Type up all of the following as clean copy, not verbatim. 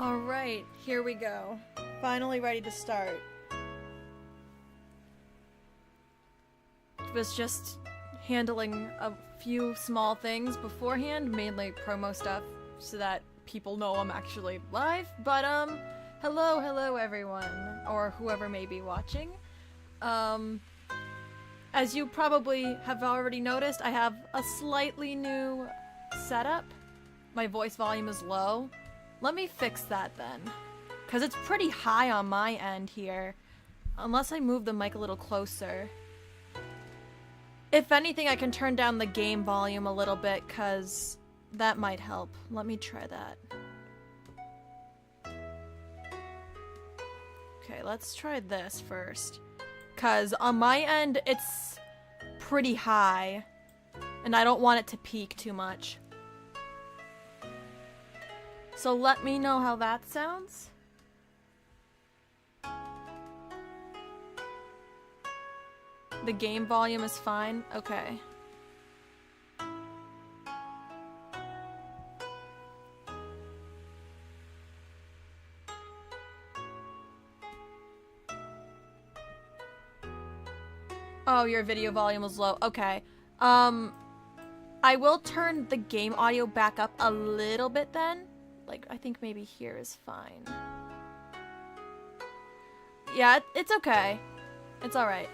Alright, here we go. Finally ready to start. Was just handling a few small things beforehand, mainly promo stuff, so that people know I'm actually live. But, hello everyone, or whoever may be watching. As you probably have already noticed, I have a slightly new setup. My voice volume is low. Let me fix that then, because it's pretty high on my end here, unless I move the mic a little closer. If anything, I can turn down the game volume a little bit, because that might help. Let me try that. Okay, let's try this first. Because on my end, it's pretty high, and I don't want it to peak too much. So let me know how that sounds. The game volume is fine? Okay. Oh, your video volume was low. Okay. I will turn the game audio back up a little bit then. Like, I think maybe here is fine. Yeah, it's okay. It's alright.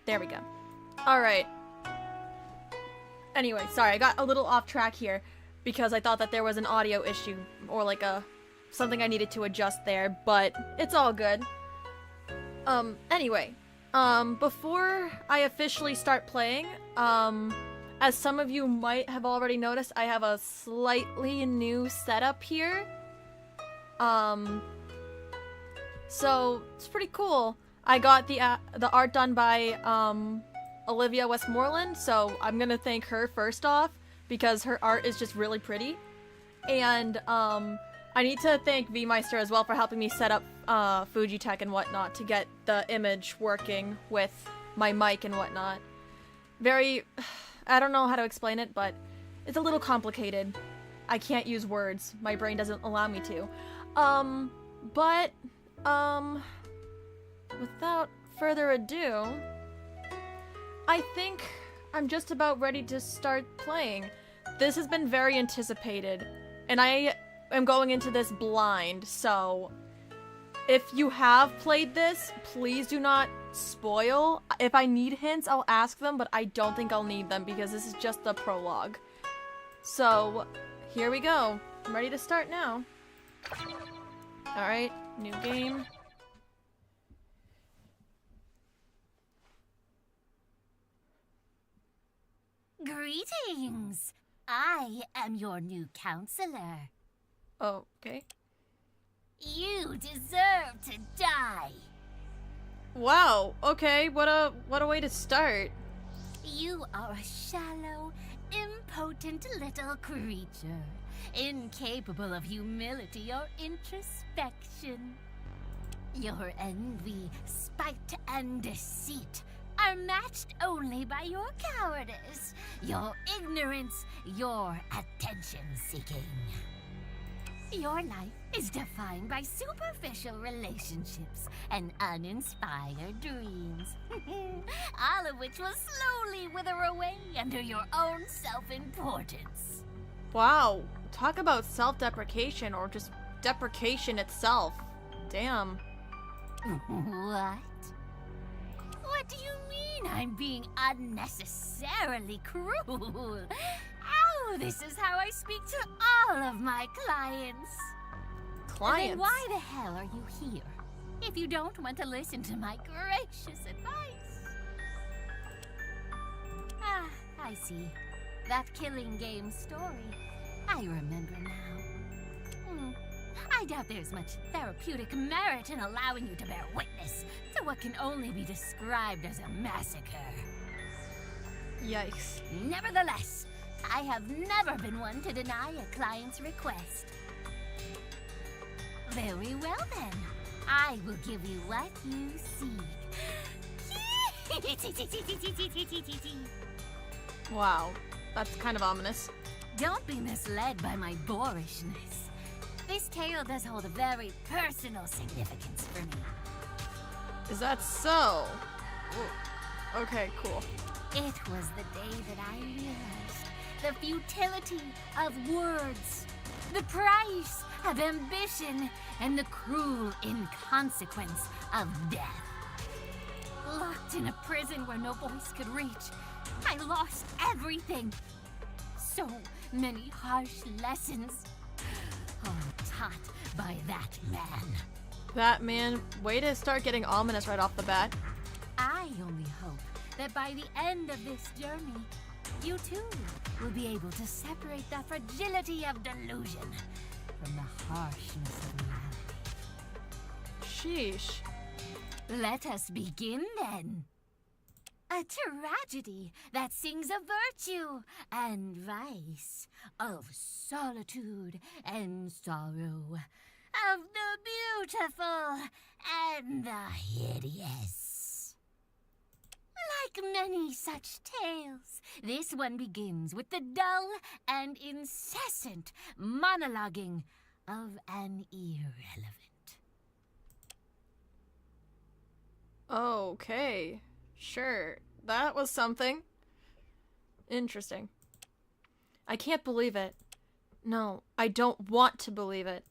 There we go. Alright. Anyway, sorry, I got a little off track here because I thought that there was an audio issue or like something I needed to adjust there, but it's all good. Anyway, before I officially start playing, as some of you might have already noticed, I have a slightly new setup here. So it's pretty cool. I got the art done by Olivia Westmorland, so I'm gonna thank her first off because her art is just really pretty. And I need to thank VMeister as well for helping me set up Fujitech and whatnot to get the image working with my mic and whatnot. I don't know how to explain it, but it's a little complicated. I can't use words. My brain doesn't allow me to. Without further ado, I think I'm just about ready to start playing. This has been very anticipated, and I am going into this blind, so if you have played this, please do not spoil. If I need hints, I'll ask them, but I don't think I'll need them because this is just the prologue. So, here we go. I'm ready to start now. Alright, new game. Greetings! I am your new counselor. Oh, okay. You deserve to die. Wow, okay, what a way to start. You are a shallow, impotent little creature, incapable of humility or introspection. Your envy, spite, and deceit are matched only by your cowardice, your ignorance, your attention-seeking. Your life is defined by superficial relationships and uninspired dreams, all of which will slowly wither away under your own self-importance. Wow, talk about self-deprecation or just deprecation itself. Damn. What? What do you mean I'm being unnecessarily cruel? Oh, this is how I speak to all of my clients. Clients? Then why the hell are you here if you don't want to listen to my gracious advice? Ah, I see. That killing game story. I remember now. I doubt there's much therapeutic merit in allowing you to bear witness to what can only be described as a massacre. Yikes. Nevertheless, I have never been one to deny a client's request. Very well then. I will give you what you seek. Wow, that's kind of ominous. Don't be misled by my boorishness. This tale does hold a very personal significance for me. Is that so? Ooh. Okay, cool. It was the day that I realized the futility of words, the price of ambition, and the cruel inconsequence of death. Locked in a prison where no voice could reach, I lost everything. So many harsh lessons, all taught by that man. That man, way to start getting ominous right off the bat. I only hope that by the end of this journey, you too will be able to separate the fragility of delusion from the harshness of reality. Sheesh. Let us begin then. A tragedy that sings of virtue and vice, of solitude and sorrow, of the beautiful and the hideous. Like many such tales, this one begins with the dull and incessant monologuing of an irrelevant. Okay. Sure. That was something. Interesting. I can't believe it. No, I don't want to believe it.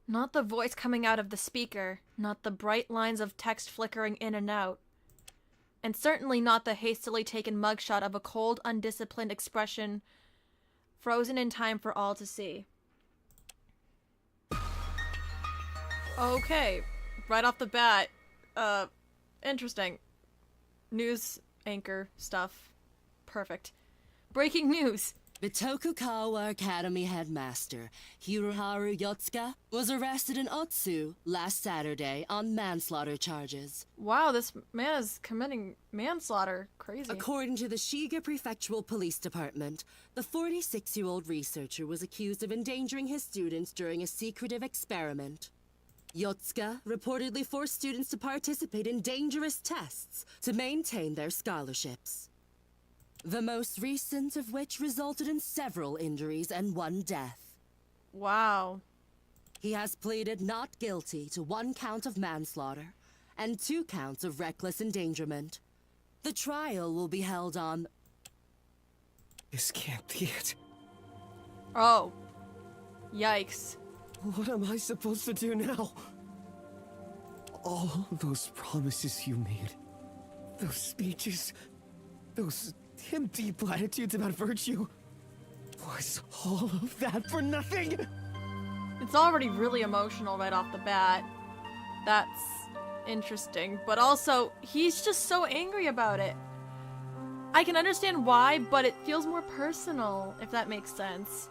Not the voice coming out of the speaker, not the bright lines of text flickering in and out. And certainly not the hastily taken mugshot of a cold, undisciplined expression frozen in time for all to see. Okay, right off the bat, interesting. News anchor stuff. Perfect. Breaking news! The Tokugawa Academy headmaster, Hiroharu Yotsuka, was arrested in Otsu last Saturday on manslaughter charges. Wow, this man is committing manslaughter. Crazy. According to the Shiga Prefectural Police Department, the 46-year-old researcher was accused of endangering his students during a secretive experiment. Yotsuka reportedly forced students to participate in dangerous tests to maintain their scholarships. The most recent of which resulted in several injuries and one death. Wow. He has pleaded not guilty to 1 count of manslaughter and 2 counts of reckless endangerment. The trial will be held on... This can't be it. Oh. Yikes. What am I supposed to do now? All those promises you made, those speeches, those empty platitudes about virtue, was all of that for nothing? It's already really emotional right off the bat. That's interesting. But also, he's just so angry about it. I can understand why, but it feels more personal, if that makes sense.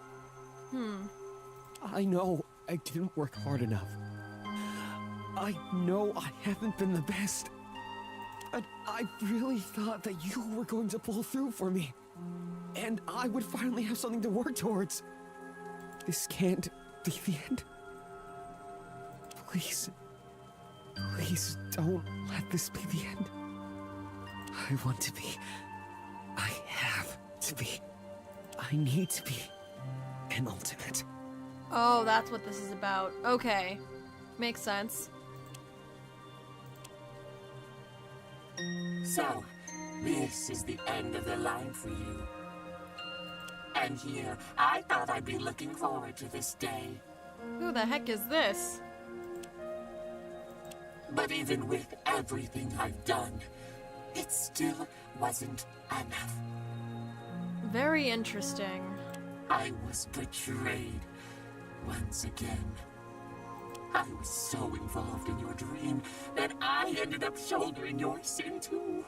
I know I didn't work hard enough. I know I haven't been the best. But I really thought that you were going to pull through for me. And I would finally have something to work towards. This can't be the end. Please. Please don't let this be the end. I want to be. I have to be. I need to be an ultimate. Oh, that's what this is about. Okay. Makes sense. So, this is the end of the line for you. And here, I thought I'd be looking forward to this day. Who the heck is this? But even with everything I've done, it still wasn't enough. Very interesting. I was betrayed once again. I was so involved in your dream that I ended up shouldering your sin too.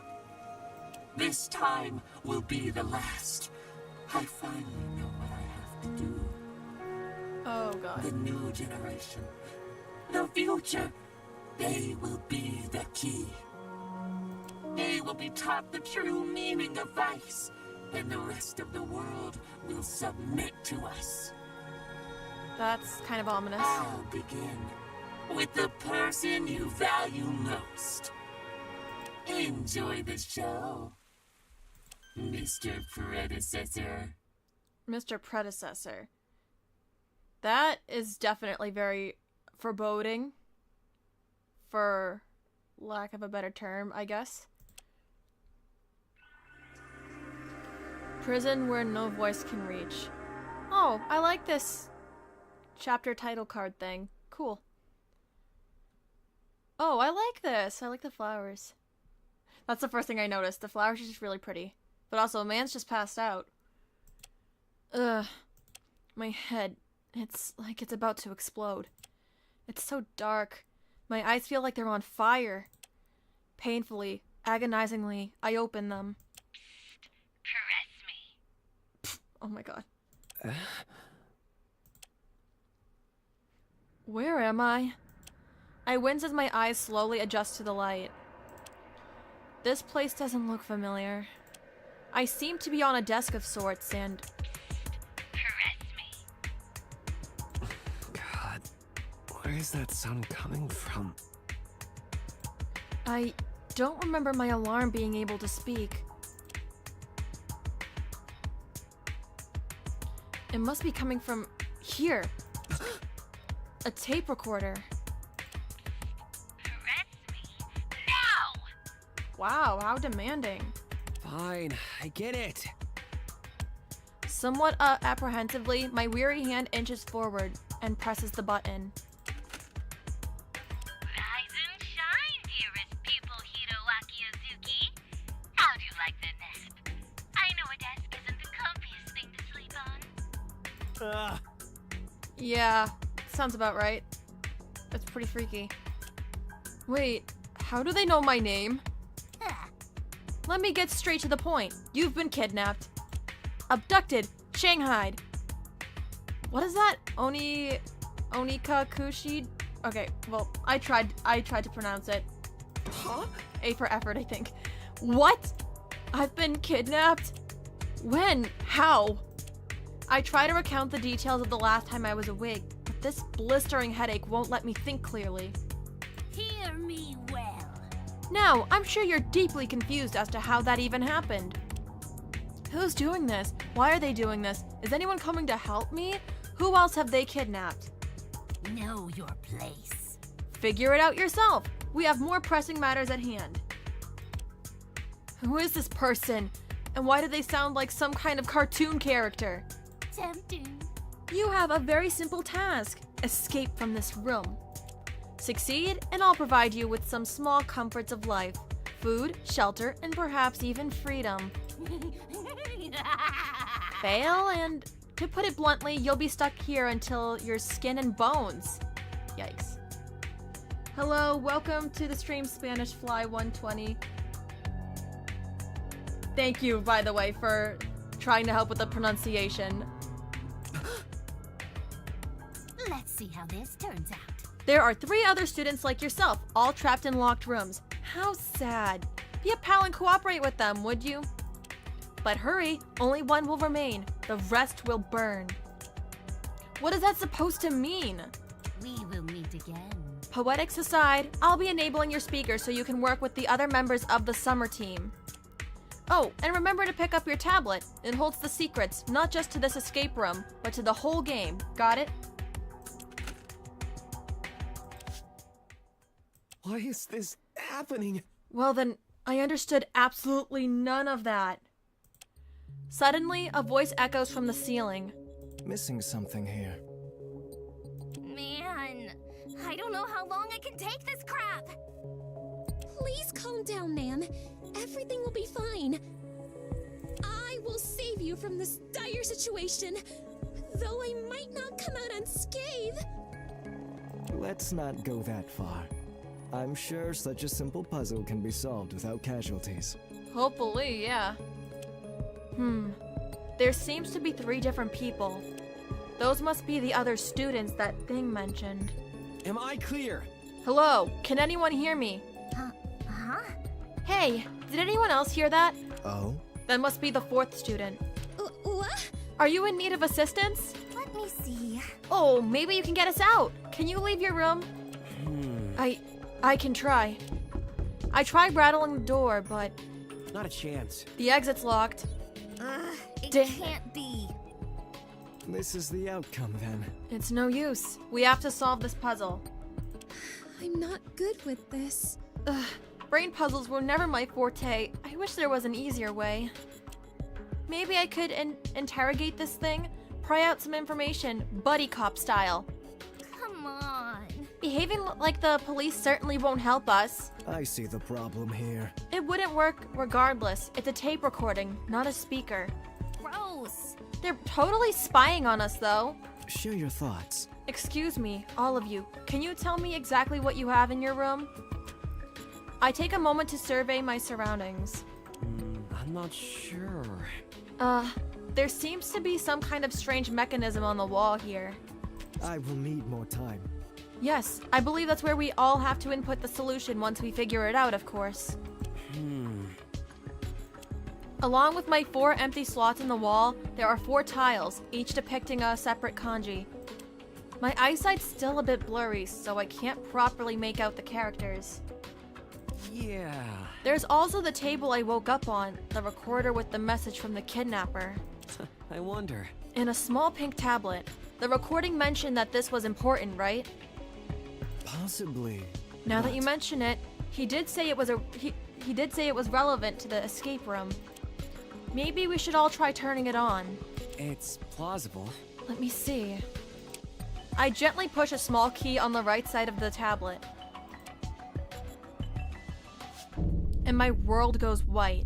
This time will be the last. I finally know what I have to do. Oh, God. The new generation, the future, they will be the key. They will be taught the true meaning of vice, and the rest of the world will submit to us. That's kind of ominous. I'll begin with the person you value most. Enjoy the show, Mr. Predecessor. Mr. Predecessor. That is definitely very foreboding, for lack of a better term, I guess. Prison where no voice can reach. Oh, I like this chapter title card thing. Cool. Oh, I like this. I like the flowers. That's the first thing I noticed. The flowers are just really pretty. But also, a man's just passed out. Ugh. My head. It's like it's about to explode. It's so dark. My eyes feel like they're on fire. Painfully, agonizingly, I open them. Caress me. Pfft, oh my god. Where am I? I wince as my eyes slowly adjust to the light. This place doesn't look familiar. I seem to be on a desk of sorts and... Caress me. God, where is that sound coming from? I don't remember my alarm being able to speak. It must be coming from here. A tape recorder. Caress me. Now! Wow, how demanding. Fine, I get it. Somewhat apprehensively, my weary hand inches forward and presses the button. Rise and shine, dearest pupil Hiroaki Azuki. How'd you like the nap? I know a desk isn't the comfiest thing to sleep on. Yeah, sounds about right. That's pretty freaky. Wait, how do they know my name? Let me get straight to the point. You've been kidnapped. Abducted. Shanghaied. What is that? Onika Kushi? Okay, well, I tried to pronounce it. Huh? A for effort, I think. What? I've been kidnapped? When? How? I try to recount the details of the last time I was awake, but this blistering headache won't let me think clearly. Hear me well. Now, I'm sure you're deeply confused as to how that even happened. Who's doing this? Why are they doing this? Is anyone coming to help me? Who else have they kidnapped? Know your place. Figure it out yourself. We have more pressing matters at hand. Who is this person? And why do they sound like some kind of cartoon character? Tempting. You have a very simple task. Escape from this room. Succeed, and I'll provide you with some small comforts of life. Food, shelter, and perhaps even freedom. Fail, and to put it bluntly, you'll be stuck here until you're skin and bones. Yikes. Hello, welcome to the stream Spanish Fly 120. Thank you, by the way, for trying to help with the pronunciation. Let's see how this turns out. There are 3 other students like yourself, all trapped in locked rooms. How sad. Be a pal and cooperate with them, would you? But hurry, only one will remain. The rest will burn. What is that supposed to mean? We will meet again. Poetics aside, I'll be enabling your speaker so you can work with the other members of the summer team. Oh, and remember to pick up your tablet. It holds the secrets, not just to this escape room, but to the whole game. Got it? Why is this happening? Well then, I understood absolutely none of that. Suddenly, a voice echoes from the ceiling. Missing something here. Man, I don't know how long I can take this crap. Please calm down, ma'am. Everything will be fine. I will save you from this dire situation, though I might not come out unscathed. Let's not go that far. I'm sure such a simple puzzle can be solved without casualties. Hopefully, yeah. There seems to be 3 different people. Those must be the other students that Thing mentioned. Am I clear? Hello, can anyone hear me? Huh? Hey, did anyone else hear that? Oh? That must be the 4th student. What? Are you in need of assistance? Let me see. Oh, maybe you can get us out. Can you leave your room? I can try. I tried rattling the door, but Not a chance. the exit's locked. It Da- can't be. This is the outcome, then. It's no use. We have to solve this puzzle. I'm not good with this. Ugh, brain puzzles were never my forte. I wish there was an easier way. Maybe I could interrogate this thing? Pry out some information, buddy cop style. Come on. Behaving like the police certainly won't help us. I see the problem here. It wouldn't work regardless. It's a tape recording, not a speaker. Gross. They're totally spying on us, though. Share your thoughts. Excuse me, all of you. Can you tell me exactly what you have in your room? I take a moment to survey my surroundings. I'm not sure. There seems to be some kind of strange mechanism on the wall here. I will need more time. Yes, I believe that's where we all have to input the solution once we figure it out, of course. Along with my 4 empty slots in the wall, there are 4 tiles, each depicting a separate kanji. My eyesight's still a bit blurry, so I can't properly make out the characters. Yeah. There's also the table I woke up on, the recorder with the message from the kidnapper. I wonder. And a small pink tablet. The recording mentioned that this was important, right? Possibly. Now that you mention it, he did say it was he did say it was relevant to the escape room. Maybe we should all try turning it on. It's plausible. Let me see. I gently push a small key on the right side of the tablet. And my world goes white.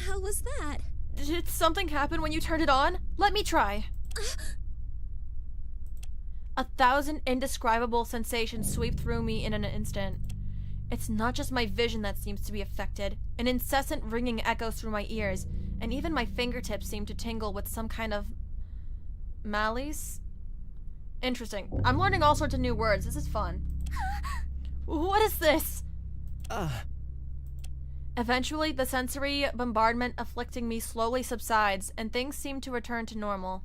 How was that? Did something happen when you turned it on? Let me try. 1,000 indescribable sensations sweep through me in an instant. It's not just my vision that seems to be affected. An incessant ringing echoes through my ears, and even my fingertips seem to tingle with some kind of malice. Interesting. I'm learning all sorts of new words. This is fun. What is this? Eventually, the sensory bombardment afflicting me slowly subsides, and things seem to return to normal.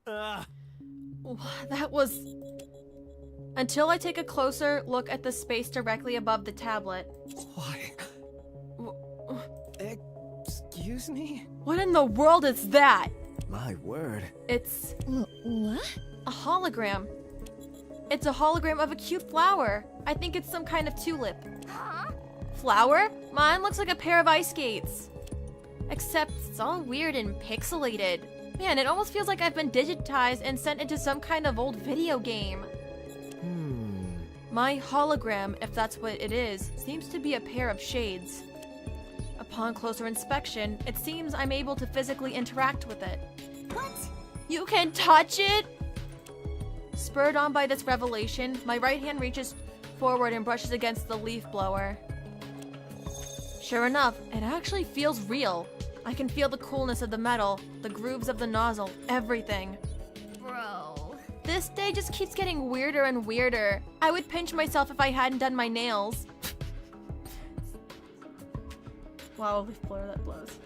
That was... Until I take a closer look at the space directly above the tablet. Why? Excuse me? What in the world is that? My word. It's What? a hologram. It's a hologram of a cute flower. I think it's some kind of tulip. Huh? Flower? Mine looks like a pair of ice skates. Except it's all weird and pixelated. Man, it almost feels like I've been digitized and sent into some kind of old video game. My hologram, if that's what it is, seems to be a pair of shades. Upon closer inspection, it seems I'm able to physically interact with it. What? You can touch it? Spurred on by this revelation, my right hand reaches forward and brushes against the leaf blower. Sure enough, it actually feels real. I can feel the coolness of the metal, the grooves of the nozzle, everything. Bro. This day just keeps getting weirder and weirder. I would pinch myself if I hadn't done my nails. Wow, leaf blower, that blows.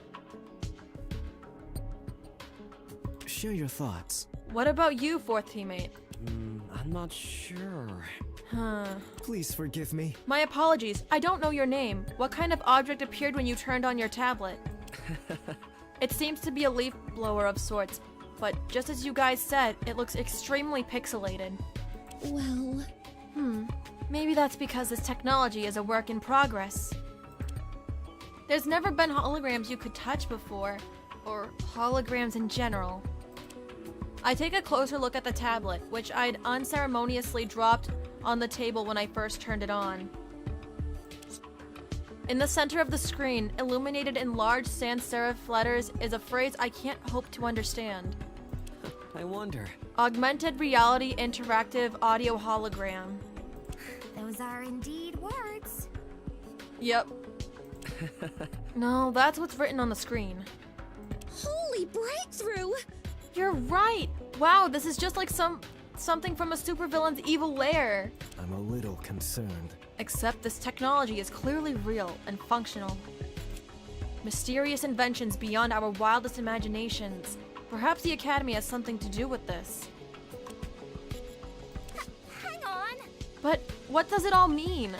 Share your thoughts. What about you, 4th teammate? I'm not sure. Please forgive me. My apologies. I don't know your name. What kind of object appeared when you turned on your tablet? It seems to be a leaf blower of sorts, but just as you guys said, it looks extremely pixelated. Well... Maybe that's because this technology is a work in progress. There's never been holograms you could touch before, or holograms in general. I take a closer look at the tablet, which I'd unceremoniously dropped on the table when I first turned it on. In the center of the screen, illuminated in large sans serif letters, is a phrase I can't hope to understand. I wonder. Augmented reality interactive audio hologram. Those are indeed words. Yep. No, that's what's written on the screen. Holy breakthrough! You're right! Wow, this is just like something from a supervillain's evil lair. I'm a little concerned. Except this technology is clearly real and functional. Mysterious inventions beyond our wildest imaginations. Perhaps the Academy has something to do with this. Hang on. But what does it all mean?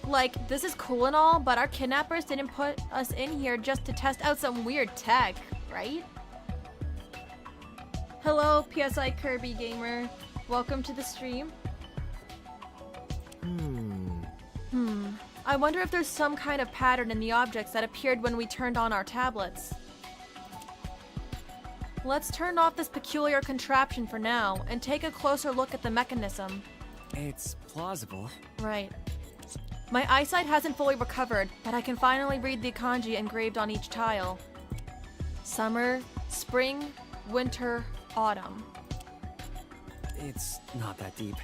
Like, this is cool and all, but our kidnappers didn't put us in here just to test out some weird tech, right? Hello, PSI Kirby Gamer. Welcome to the stream. I wonder if there's some kind of pattern in the objects that appeared when we turned on our tablets. Let's turn off this peculiar contraption for now and take a closer look at the mechanism. It's plausible. Right. My eyesight hasn't fully recovered, but I can finally read the kanji engraved on each tile. Summer, spring, winter, autumn. It's not that deep.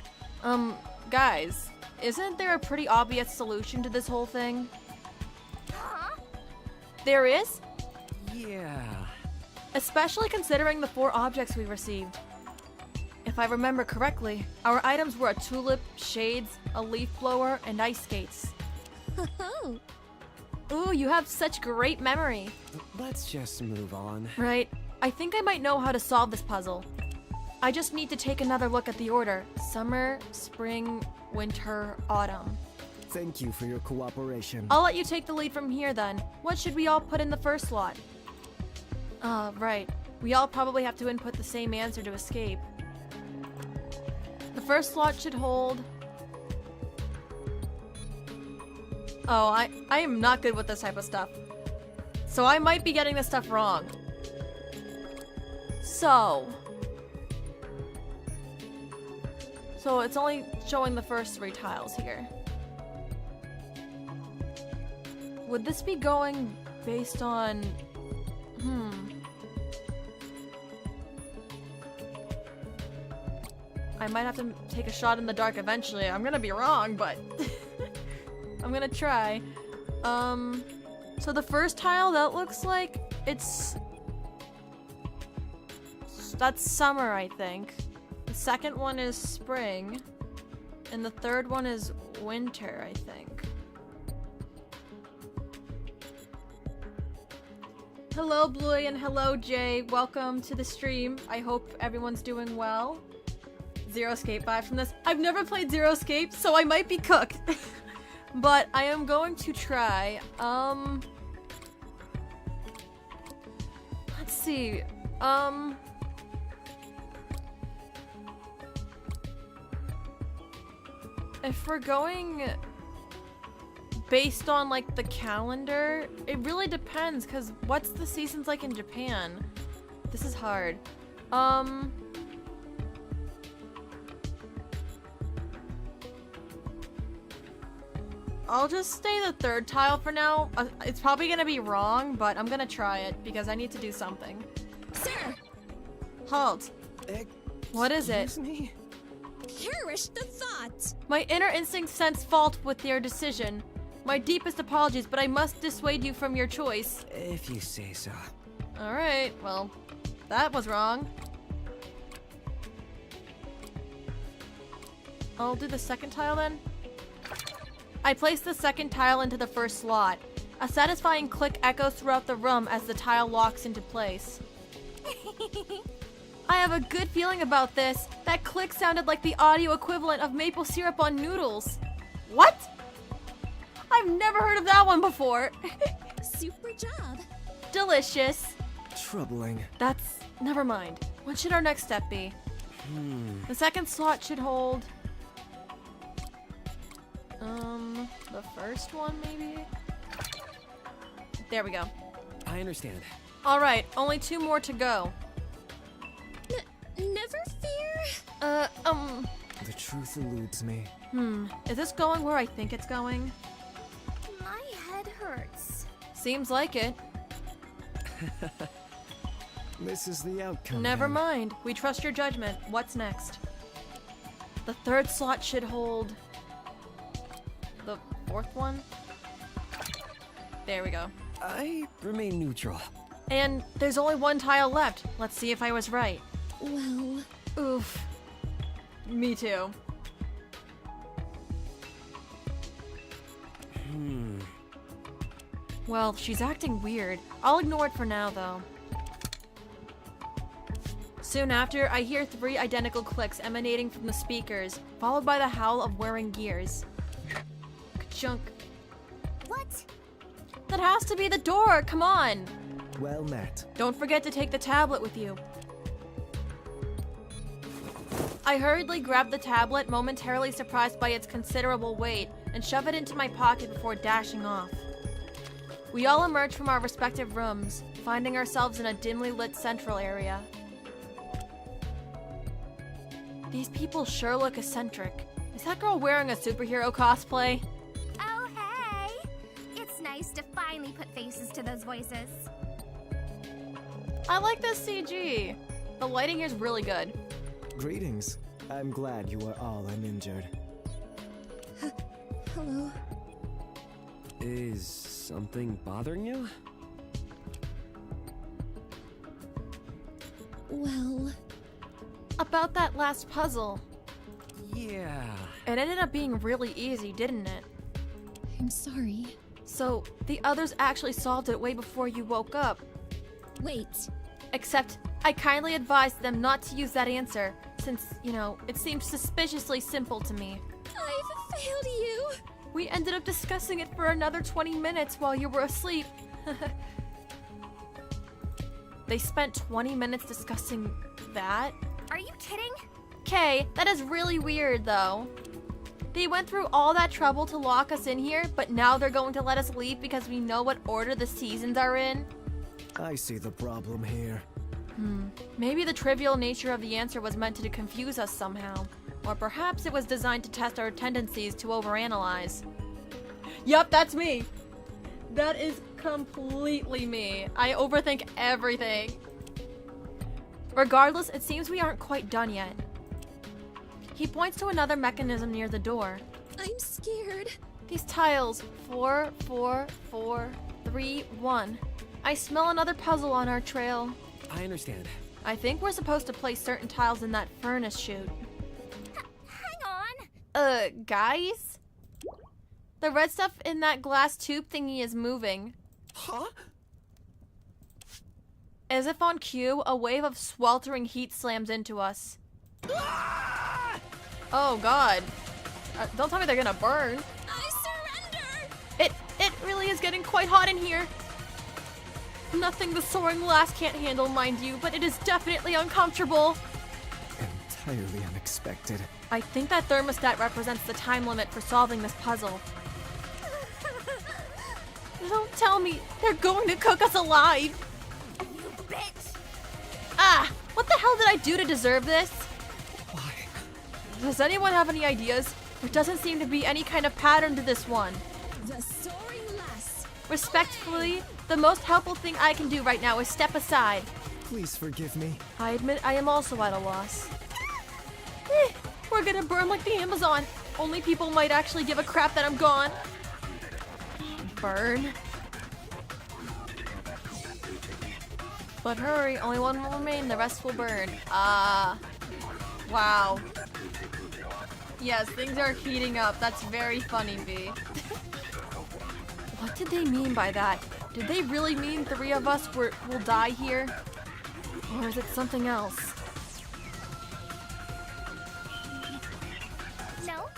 Guys, isn't there a pretty obvious solution to this whole thing? Huh? There is? Yeah. Especially considering the 4 objects we received. If I remember correctly, our items were a tulip, shades, a leaf blower, and ice skates. Oh, Ooh, you have such great memory. Let's just move on. Right. I think I might know how to solve this puzzle. I just need to take another look at the order. Summer, spring, winter, autumn. Thank you for your cooperation. I'll let you take the lead from here then. What should we all put in the first slot? Right. We all probably have to input the same answer to escape. The first slot should hold... Oh, I am not good with this type of stuff. So I might be getting this stuff wrong. So it's only showing the first 3 tiles here. Would this be going based on... I might have to take a shot in the dark eventually. I'm gonna be wrong, but I'm gonna try. So the first tile, that looks like that's summer, I think. The second one is spring. And the third one is winter, I think. Hello, Bluey, and hello, Jay. Welcome to the stream. I hope everyone's doing well. Zero Escape vibe from this. I've never played Zero Escape, so I might be cooked. But I am going to try. Let's see. If we're going based on like the calendar, it really depends, because what's the seasons like in Japan? This is hard. I'll just stay the third tile for now. It's probably gonna be wrong, but I'm gonna try it because I need to do something. sir! Halt. What is it? Excuse me? Perish the thought! My inner instinct sensed fault with your decision. My deepest apologies, but I must dissuade you from your choice. If you say so. Alright, well, that was wrong. I'll do the second tile then. I placed the second tile into the first slot. A satisfying click echoes throughout the room as the tile locks into place. I have a good feeling about this. That click sounded like the audio equivalent of maple syrup on noodles. What? I've never heard of that one before. Super job! Delicious. Troubling. That's... never mind. What should our next step be? The second slot should hold... the first one maybe? There we go. I understand. Alright, only 2 more to go. Never fear? The truth eludes me. Is this going where I think it's going? My head hurts. Seems like it. This is the outcome. Never then. mind. We trust your judgment. What's next? The third slot should hold... the fourth one? There we go. I remain neutral. And there's only 1 tile left. Let's see if I was right. Well, Oof. Me too. Well, she's acting weird. I'll ignore it for now, though. Soon after, I hear 3 identical clicks emanating from the speakers, followed by the howl of whirring gears. Ka-chunk, What? That has to be the door, come on! Well met. Don't forget to take the tablet with you. I hurriedly grabbed the tablet, momentarily surprised by its considerable weight, and shove it into my pocket before dashing off. We all emerged from our respective rooms, finding ourselves in a dimly lit central area. These people sure look eccentric. Is that girl wearing a superhero cosplay? Oh, hey! It's nice to finally put faces to those voices. I like this CG. The lighting here's really good. Greetings. I'm glad you are all uninjured. Hello. Is something bothering you? Well, About that last puzzle. Yeah. It ended up being really easy, didn't it? I'm sorry. So, the others actually solved it way before you woke up. Wait. Except, I kindly advised them not to use that answer, since, it seems suspiciously simple to me. I've failed you. We ended up discussing it for another 20 minutes while you were asleep. They spent 20 minutes discussing that? Are you kidding? Kay, that is really weird, though. They went through all that trouble to lock us in here, but now they're going to let us leave because we know what order the seasons are in? I see the problem here. Maybe the trivial nature of the answer was meant to confuse us somehow. Or perhaps it was designed to test our tendencies to overanalyze. Yup, that's me! That is completely me. I overthink everything. Regardless, it seems we aren't quite done yet. He points to another mechanism near the door. I'm scared. These tiles, 4, 4, 4, 3, 1. I smell another puzzle on our trail. I understand. I think we're supposed to place certain tiles in that furnace chute. Hang on. Guys? The red stuff in that glass tube thingy is moving. Huh? As if on cue, a wave of sweltering heat slams into us. Oh god. Don't tell me they're gonna burn. I surrender. It really is getting quite hot in here. Nothing the soaring blast can't handle, mind you, but it is definitely uncomfortable. Entirely unexpected. I think that thermostat represents the time limit for solving this puzzle. Don't tell me they're going to cook us alive. You bitch! Ah! What the hell did I do to deserve this? Why? Does anyone have any ideas? There doesn't seem to be any kind of pattern to this one. The soaring lass. Respectfully, the most helpful thing I can do right now is step aside. Please forgive me. I admit I am also at a loss. We're gonna burn like the Amazon. Only people might actually give a crap that I'm gone. Burn. But hurry, only one will remain, the rest will burn. Wow. Yes, things are heating up. That's very funny, V. What did they mean by that? Did they really mean 3 of us will die here? Or is it something else? No?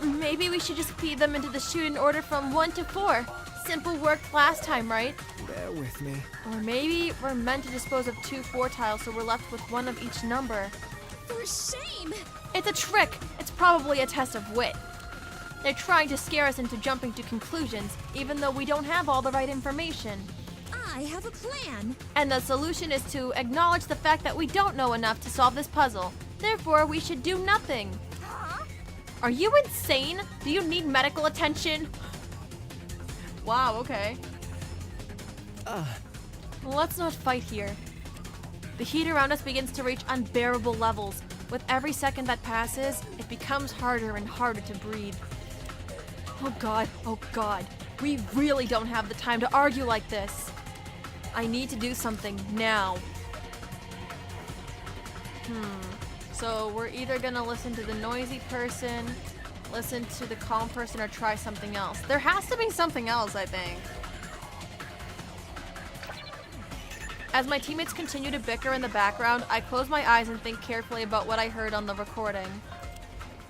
Maybe we should just feed them into the chute in order from 1 to 4. Simple worked last time, right? Bear with me. Or maybe we're meant to dispose of 2 4 tiles so we're left with 1 of each number. For shame. It's a trick! It's probably a test of wit. They're trying to scare us into jumping to conclusions, even though we don't have all the right information. I have a plan. And the solution is to acknowledge the fact that we don't know enough to solve this puzzle. Therefore, we should do nothing. Huh? Are you insane? Do you need medical attention? Wow, okay. Let's not fight here. The heat around us begins to reach unbearable levels. With every second that passes, it becomes harder and harder to breathe. Oh god. We really don't have the time to argue like this. I need to do something now. So we're either gonna listen to the noisy person, listen to the calm person, or try something else. There has to be something else, I think. As my teammates continue to bicker in the background, I close my eyes and think carefully about what I heard on the recording.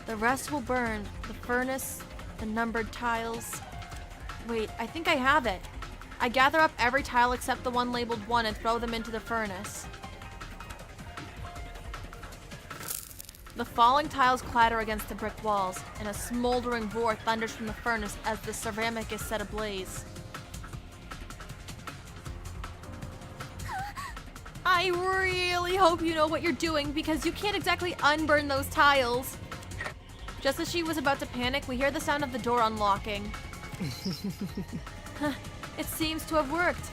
The rest will burn. The furnace, the numbered tiles. Wait, I think I have it. I gather up every tile except the one labeled 1 and throw them into the furnace. The falling tiles clatter against the brick walls, and a smoldering roar thunders from the furnace as the ceramic is set ablaze. I really hope you know what you're doing, because you can't exactly unburn those tiles. Just as she was about to panic, we hear the sound of the door unlocking. It seems to have worked.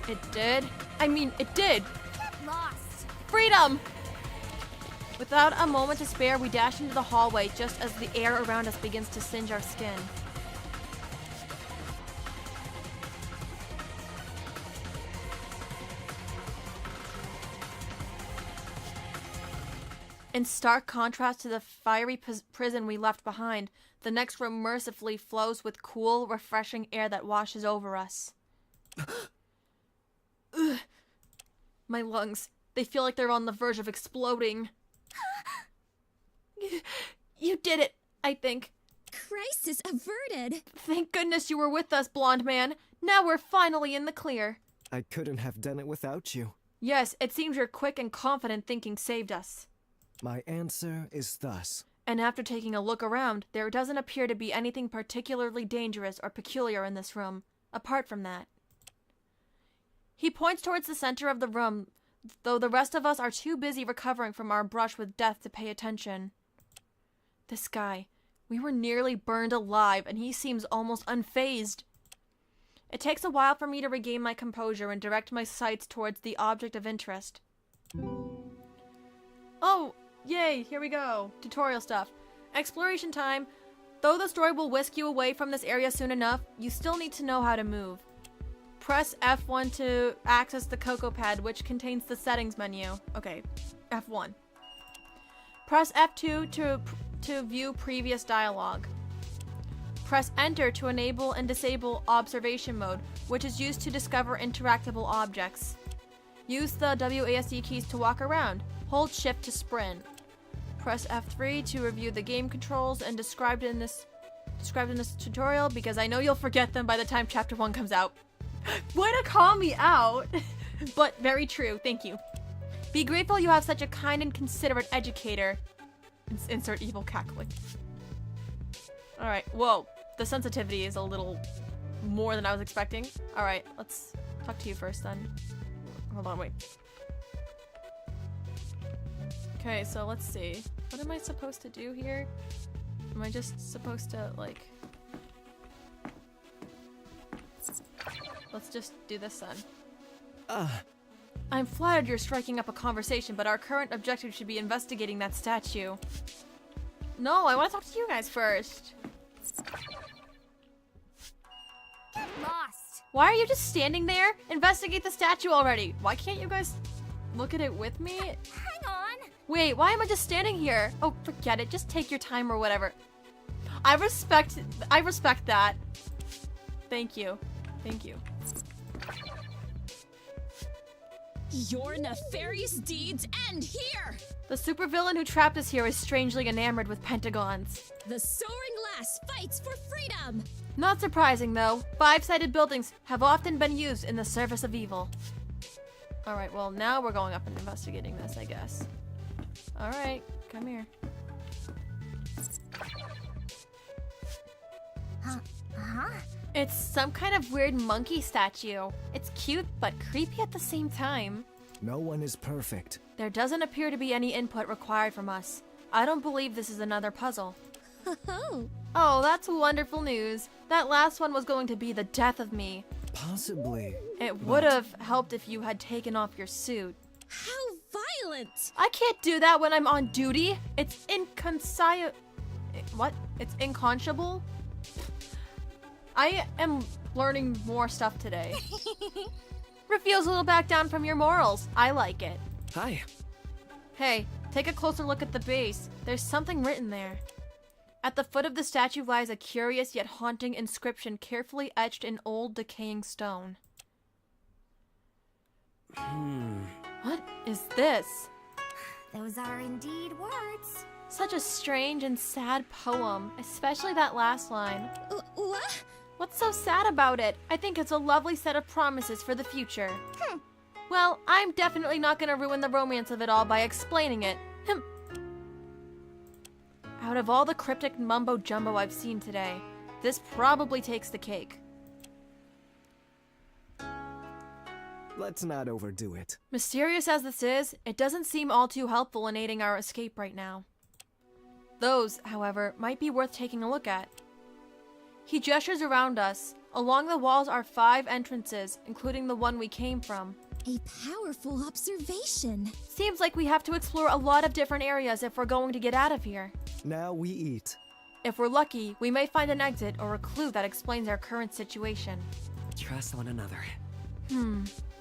It did? I mean, it did! Get lost! Freedom! Without a moment to spare, we dash into the hallway just as the air around us begins to singe our skin. In stark contrast to the fiery prison we left behind, the next room mercifully flows with cool, refreshing air that washes over us. Ugh. My lungs, they feel like they're on the verge of exploding. You did it, I think. Crisis averted. Thank goodness you were with us, blonde man. Now we're finally in the clear. I couldn't have done it without you. Yes, it seems your quick and confident thinking saved us. My answer is thus. And after taking a look around, there doesn't appear to be anything particularly dangerous or peculiar in this room, apart from that. He points towards the center of the room, though the rest of us are too busy recovering from our brush with death to pay attention. This guy, we were nearly burned alive, and he seems almost unfazed. It takes a while for me to regain my composure and direct my sights towards the object of interest. Oh, yay, here we go. Tutorial stuff. Exploration time. Though the story will whisk you away from this area soon enough, you still need to know how to move. Press F1 to access the Cocoa Pad, which contains the settings menu. Okay, F1. Press F2 to view previous dialogue. Press Enter to enable and disable observation mode, which is used to discover interactable objects. Use the WASD keys to walk around. Hold Shift to sprint. Press F3 to review the game controls and described in this tutorial, because I know you'll forget them by the time Chapter 1 comes out. Way to call me out! But very true, thank you. Be grateful you have such a kind and considerate educator. Insert evil cackling. Alright, whoa. The sensitivity is a little more than I was expecting. Alright, let's talk to you first then. Hold on, wait. Okay, so let's see. What am I supposed to do here? Am I just supposed to, like... Let's just do this then. I'm flattered you're striking up a conversation, but our current objective should be investigating that statue. No, I want to talk to you guys first. Get lost! Why are you just standing there? Investigate the statue already. Why can't you guys look at it with me? Hang on! Wait, why am I just standing here? Oh, forget it. Just take your time or whatever. I respect that. Thank you. Thank you. Your nefarious deeds end here! The supervillain who trapped us here is strangely enamored with pentagons. The soaring lass fights for freedom! Not surprising, though. Five-sided buildings have often been used in the service of evil. Alright, well, now we're going up and investigating this, I guess. Alright, come here. Huh? It's some kind of weird monkey statue. It's cute, but creepy at the same time. No one is perfect. There doesn't appear to be any input required from us. I don't believe this is another puzzle. Oh, Oh, that's wonderful news. That last one was going to be the death of me. Possibly. It would have helped if you had taken off your suit. how violent! I can't do that when I'm on duty. It's What? It's inconscionable? I am learning more stuff today. Refusal to back down from your morals. I like it. Hi. Hey, take a closer look at the base. There's something written there. At the foot of the statue lies a curious yet haunting inscription carefully etched in old decaying stone. What is this? Those are indeed words. Such a strange and sad poem, especially that last line. What? What's so sad about it? I think it's a lovely set of promises for the future. Well, I'm definitely not gonna ruin the romance of it all by explaining it. Out of all the cryptic mumbo-jumbo I've seen today, this probably takes the cake. Let's not overdo it. Mysterious as this is, it doesn't seem all too helpful in aiding our escape right now. Those, however, might be worth taking a look at. He gestures around us. Along the walls are 5 entrances, including the one we came from. A powerful observation. Seems like we have to explore a lot of different areas if we're going to get out of here. Now we eat. If we're lucky, we may find an exit or a clue that explains our current situation. Trust one another.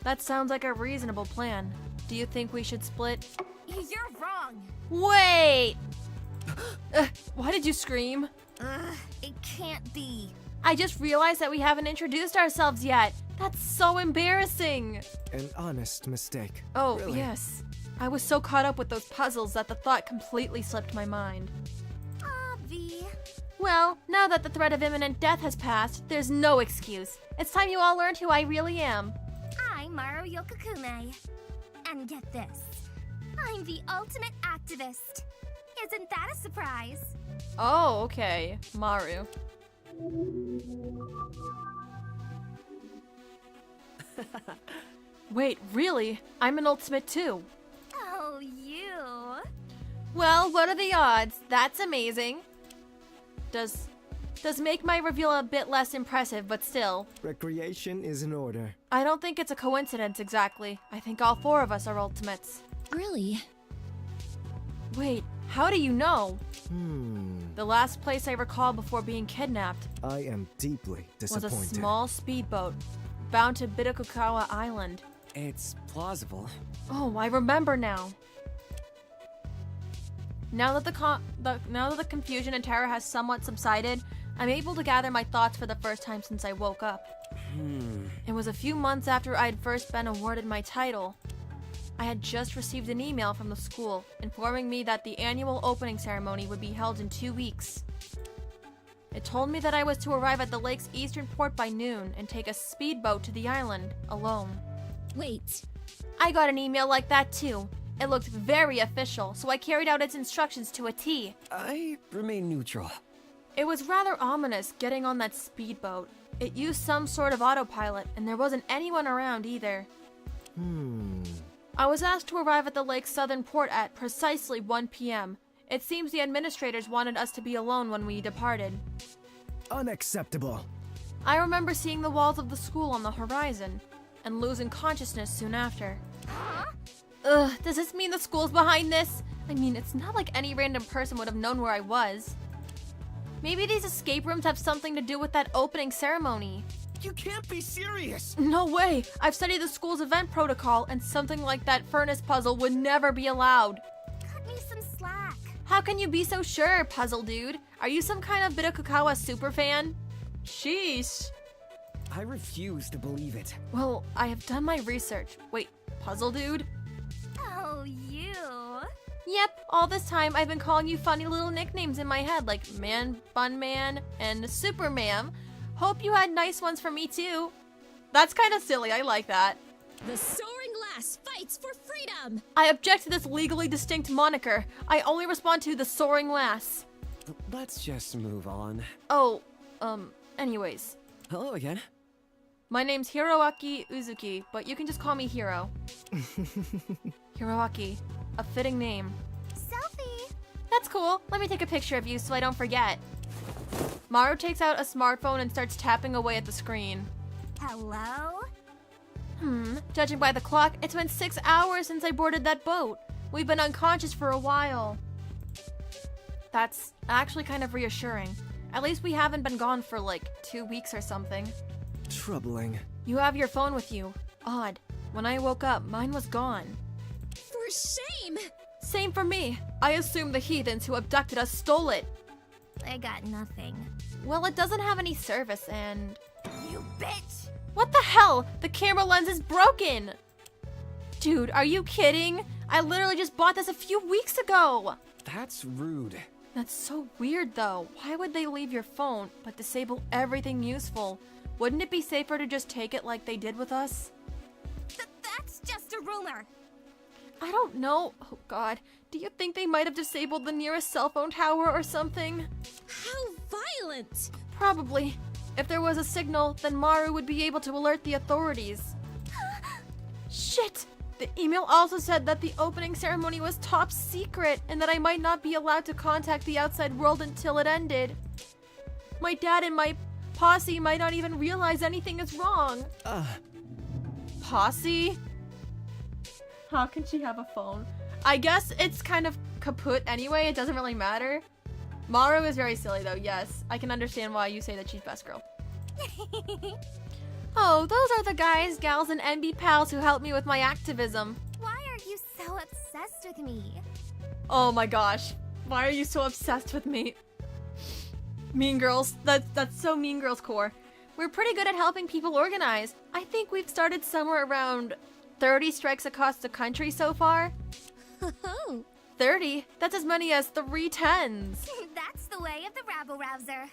That sounds like a reasonable plan. Do you think we should split? You're wrong. Wait! Why did you scream? It can't be. I just realized that we haven't introduced ourselves yet. That's so embarrassing. An honest mistake. Oh, Really? yes. I was so caught up with those puzzles that the thought completely slipped my mind. Obvi. Well, now that the threat of imminent death has passed, there's no excuse. It's time you all learned who I really am. I'm Maru Yokokume. And get this. I'm the ultimate activist. Isn't that a surprise? Oh, okay. Maru. Wait, really? I'm an ultimate too. Oh, you. Well, what are the odds? That's amazing. Does make my reveal a bit less impressive, but still. Recreation is in order. I don't think it's a coincidence exactly. I think all 4 of us are ultimates. Really? Wait, how do you know? The last place I recall before being kidnapped I am deeply was disappointed. a small speedboat bound to Bitakukawa Island. It's plausible. Oh, I remember now. Now that the confusion and terror has somewhat subsided, I'm able to gather my thoughts for the first time since I woke up. It was a few months after I had first been awarded my title. I had just received an email from the school informing me that the annual opening ceremony would be held in 2 weeks. It told me that I was to arrive at the lake's eastern port by noon and take a speedboat to the island, alone. Wait. I got an email like that too. It looked very official, so I carried out its instructions to a T. I remain neutral. It was rather ominous getting on that speedboat. It used some sort of autopilot, and there wasn't anyone around either. I was asked to arrive at the lake's southern port at precisely 1 p.m. It seems the administrators wanted us to be alone when we departed. Unacceptable. I remember seeing the walls of the school on the horizon, and losing consciousness soon after. Ugh, does this mean the school's behind this? I mean, it's not like any random person would have known where I was. Maybe these escape rooms have something to do with that opening ceremony. You can't be serious! No way! I've studied the school's event protocol, and something like that furnace puzzle would never be allowed. Cut me some slack. How can you be so sure, puzzle dude? Are you some kind of Bitakukawa superfan? Sheesh. I refuse to believe it. Well, I have done my research. Wait, puzzle dude? Oh, you. Yep, all this time I've been calling you funny little nicknames in my head like Man, Bun Man, and Superman. Hope you had nice ones for me too. That's kind of silly, I like that. The Soaring Lass fights for freedom! I object to this legally distinct moniker. I only respond to the Soaring Lass. Let's just move on. Oh, anyways. Hello again. My name's Hiroaki Uzuki, but you can just call me Hiro. Hiroaki, a fitting name. Selfie. That's cool. Let me take a picture of you so I don't forget. Maru takes out a smartphone and starts tapping away at the screen. Hello? Judging by the clock, it's been 6 hours since I boarded that boat. We've been unconscious for a while. That's actually kind of reassuring. At least we haven't been gone for like 2 weeks or something. Troubling. You have your phone with you. Odd. When I woke up, mine was gone. For shame! Same for me. I assume the heathens who abducted us stole it. I got nothing. Well, it doesn't have any service and... You bitch! What the hell? The camera lens is broken! Dude, are you kidding? I literally just bought this a few weeks ago! That's rude. That's so weird though. Why would they leave your phone but disable everything useful? Wouldn't it be safer to just take it like they did with us? That's just a rumor. I don't know. Oh god. Do you think they might have disabled the nearest cell phone tower or something? How violent! Probably. If there was a signal, then Maru would be able to alert the authorities. Shit! The email also said that the opening ceremony was top secret and that I might not be allowed to contact the outside world until it ended. My dad and my posse might not even realize anything is wrong. Posse? How can she have a phone? I guess it's kind of kaput anyway, it doesn't really matter. Maru is very silly though, yes. I can understand why you say that she's best girl. Oh, those are the guys, gals, and NB pals who helped me with my activism. Why are you so obsessed with me? Oh my gosh. Why are you so obsessed with me? Mean Girls. That's so Mean Girls core. We're pretty good at helping people organize. I think we've started somewhere around 30 strikes across the country so far. Oh, 30? That's as many as 3 10s. That's the way of the rabble-rouser.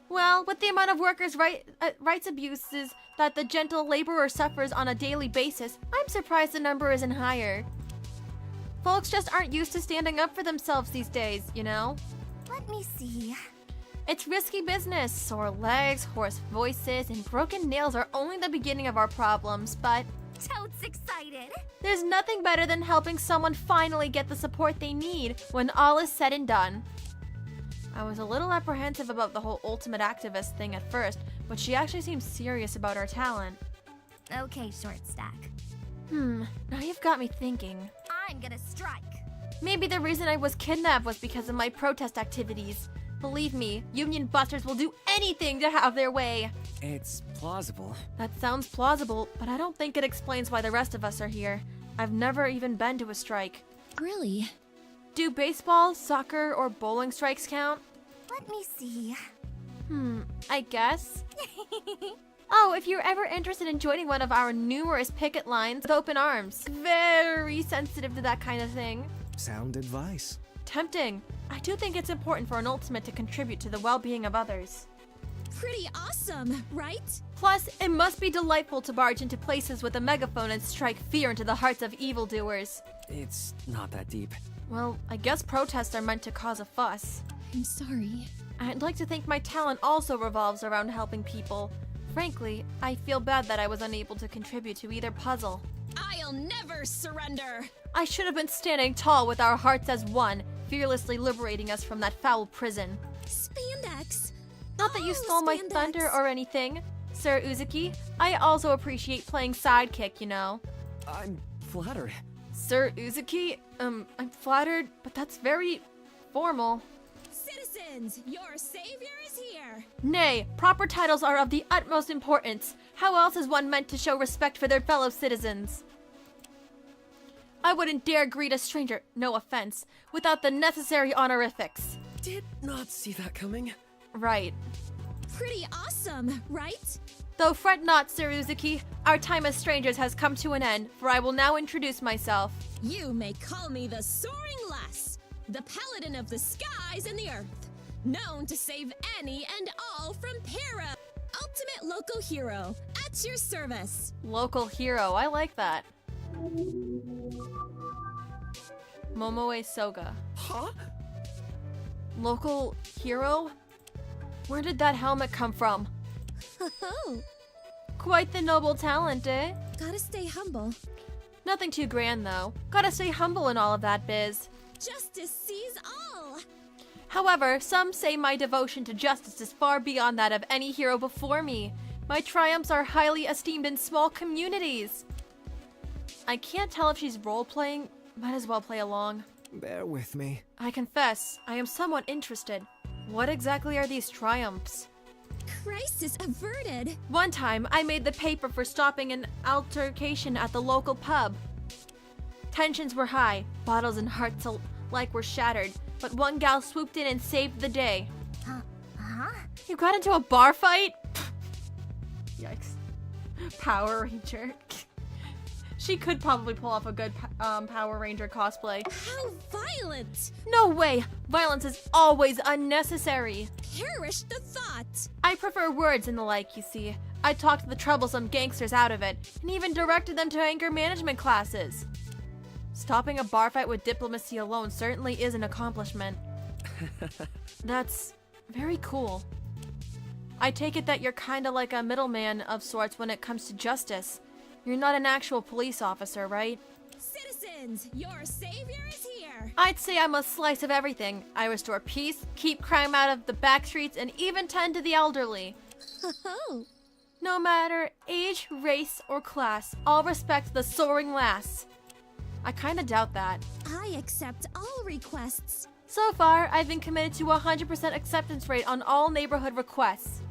Well, with the amount of workers' rights abuses that the gentle laborer suffers on a daily basis, I'm surprised the number isn't higher. Folks just aren't used to standing up for themselves these days, you know? Let me see. It's risky business. Sore legs, hoarse voices, and broken nails are only the beginning of our problems, but Toad's excited. there's nothing better than helping someone finally get the support they need when all is said and done. I was a little apprehensive about the whole ultimate activist thing at first, but she actually seems serious about our talent. Okay, short stack. Now you've got me thinking. I'm gonna strike. Maybe the reason I was kidnapped was because of my protest activities. Believe me, union busters will do anything to have their way. It's plausible. That sounds plausible, but I don't think it explains why the rest of us are here. I've never even been to a strike. really? Do baseball, soccer, or bowling strikes count? Let me see. I guess. Oh, if you're ever interested in joining one of our numerous picket lines with open arms. Very sensitive to that kind of thing. Sound advice. Tempting. I do think it's important for an ultimate to contribute to the well-being of others. Pretty awesome, right? Plus, it must be delightful to barge into places with a megaphone and strike fear into the hearts of evildoers. It's not that deep. Well, I guess protests are meant to cause a fuss. I'm sorry. I'd like to think my talent also revolves around helping people. Frankly, I feel bad that I was unable to contribute to either puzzle. I'll never surrender! I should have been standing tall with our hearts as one, fearlessly liberating us from that foul prison. Spandex! Not that you Oh, stole my spandex. thunder or anything, Sir Uzuki. I also appreciate playing sidekick, you know. I'm flattered. Sir Uzuki? I'm flattered, but that's very formal. Citizens, your savior is here! Nay, proper titles are of the utmost importance. How else is one meant to show respect for their fellow citizens? I wouldn't dare greet a stranger, no offense, without the necessary honorifics. Did not see that coming. Right. Pretty awesome, right? Though fret not, Sir Uzuki, our time as strangers has come to an end, for I will now introduce myself. You may call me the Soaring Lass, the paladin of the skies and the earth, known to save any and all from peril. Ultimate local hero, at your service. Local hero, I like that. Momoe Soga. Huh? Local hero? Where did that helmet come from? Oh, Quite the noble talent, eh? gotta stay humble. Nothing too grand, though. Gotta stay humble in all of that biz. Justice sees all. However, some say my devotion to justice is far beyond that of any hero before me. My triumphs are highly esteemed in small communities. I can't tell if she's role-playing. Might as well play along. Bear with me. I confess, I am somewhat interested. What exactly are these triumphs? Crisis averted. One time, I made the paper for stopping an altercation at the local pub. Tensions were high, bottles and hearts alike were shattered, but one gal swooped in and saved the day. Huh? You got into a bar fight? Yikes. Power Ranger. She could probably pull off a good Power Ranger cosplay. How violent! No way! Violence is always unnecessary. Perish the thought! I prefer words and the like, you see. I talked the troublesome gangsters out of it, and even directed them to anger management classes. Stopping a bar fight with diplomacy alone certainly is an accomplishment. That's very cool. I take it that you're kinda like a middleman of sorts when it comes to justice. You're not an actual police officer, right? Citizens, your savior is here! I'd say I'm a slice of everything. I restore peace, keep crime out of the back streets, and even tend to the elderly. Oh, No matter age, race, or class, all respect the soaring lass. I kinda doubt that. I accept all requests. So far, I've been committed to a 100% acceptance rate on all neighborhood requests.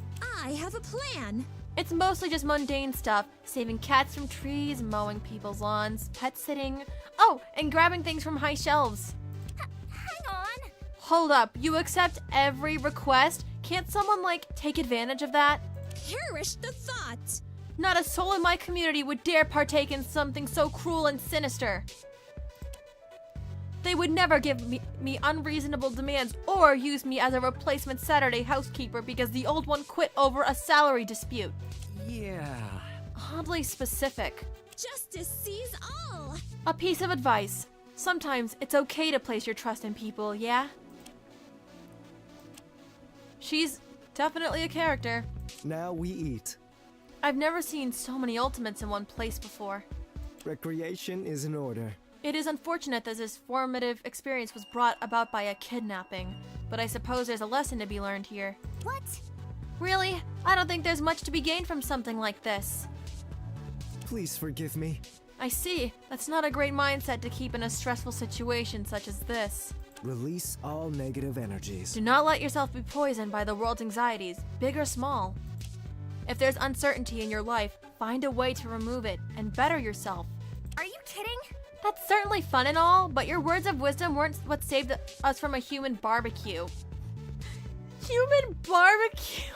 I have a plan. It's mostly just mundane stuff, saving cats from trees, mowing people's lawns, pet sitting, oh, and grabbing things from high shelves. Hang on. Hold up, you accept every request? Can't someone, take advantage of that? Perish the thought! Not a soul in my community would dare partake in something so cruel and sinister. They would never give me unreasonable demands or use me as a replacement Saturday housekeeper because the old one quit over a salary dispute. Yeah. Oddly specific. Justice sees all! A piece of advice. Sometimes it's okay to place your trust in people, yeah? She's definitely a character. Now we eat. I've never seen so many ultimates in one place before. Recreation is in order. It is unfortunate that this formative experience was brought about by a kidnapping, but I suppose there's a lesson to be learned here. What? Really? I don't think there's much to be gained from something like this. Please forgive me. I see. That's not a great mindset to keep in a stressful situation such as this. Release all negative energies. Do not let yourself be poisoned by the world's anxieties, big or small. If there's uncertainty in your life, find a way to remove it and better yourself. Are you kidding? That's certainly fun and all, but your words of wisdom weren't what saved us from a human barbecue. Human barbecue?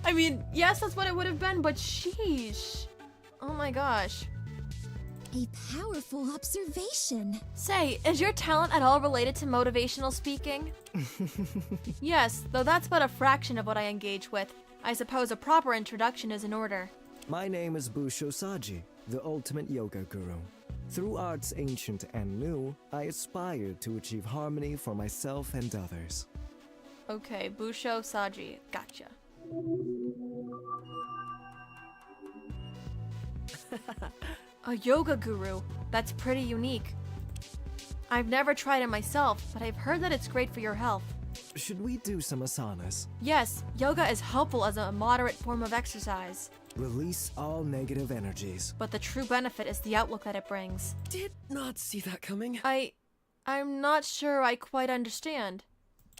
I mean, yes, that's what it would have been, but sheesh. Oh my gosh. A powerful observation. Say, is your talent at all related to motivational speaking? Yes, though that's but a fraction of what I engage with. I suppose a proper introduction is in order. My name is Busho Saji, the ultimate yoga guru. Through arts ancient and new, I aspire to achieve harmony for myself and others. Okay, Busho Saji. Gotcha. A yoga guru. That's pretty unique. I've never tried it myself, but I've heard that it's great for your health. Should we do some asanas? Yes, yoga is helpful as a moderate form of exercise, Release all negative energies. but the true benefit is the outlook that it brings. Did not see that coming. I'm not sure I quite understand.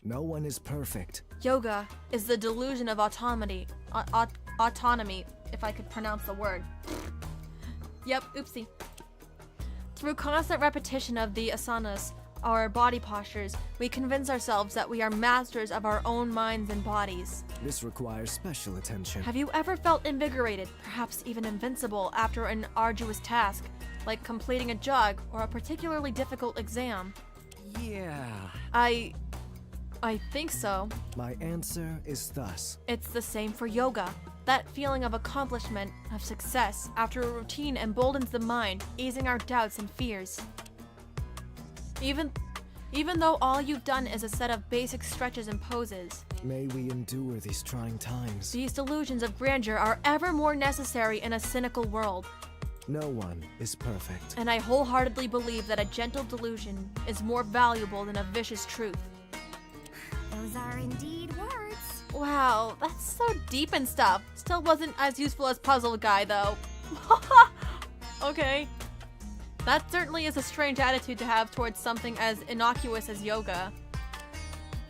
No one is perfect. Yoga is the delusion of autonomy, autonomy, if I could pronounce the word. Yep, oopsie. Through constant repetition of the asanas, our body postures, we convince ourselves that we are masters of our own minds and bodies. This requires special attention. Have you ever felt invigorated, perhaps even invincible, after an arduous task, like completing a jog or a particularly difficult exam? Yeah. I think so. My answer is thus. It's the same for yoga. That feeling of accomplishment, of success, after a routine emboldens the mind, easing our doubts and fears. Even though all you've done is a set of basic stretches and poses, May we endure these trying times. these delusions of grandeur are ever more necessary in a cynical world, No one is perfect. and I wholeheartedly believe that a gentle delusion is more valuable than a vicious truth. Those are indeed words. Wow, that's so deep and stuff. Still wasn't as useful as Puzzle Guy, though. Okay. That certainly is a strange attitude to have towards something as innocuous as yoga.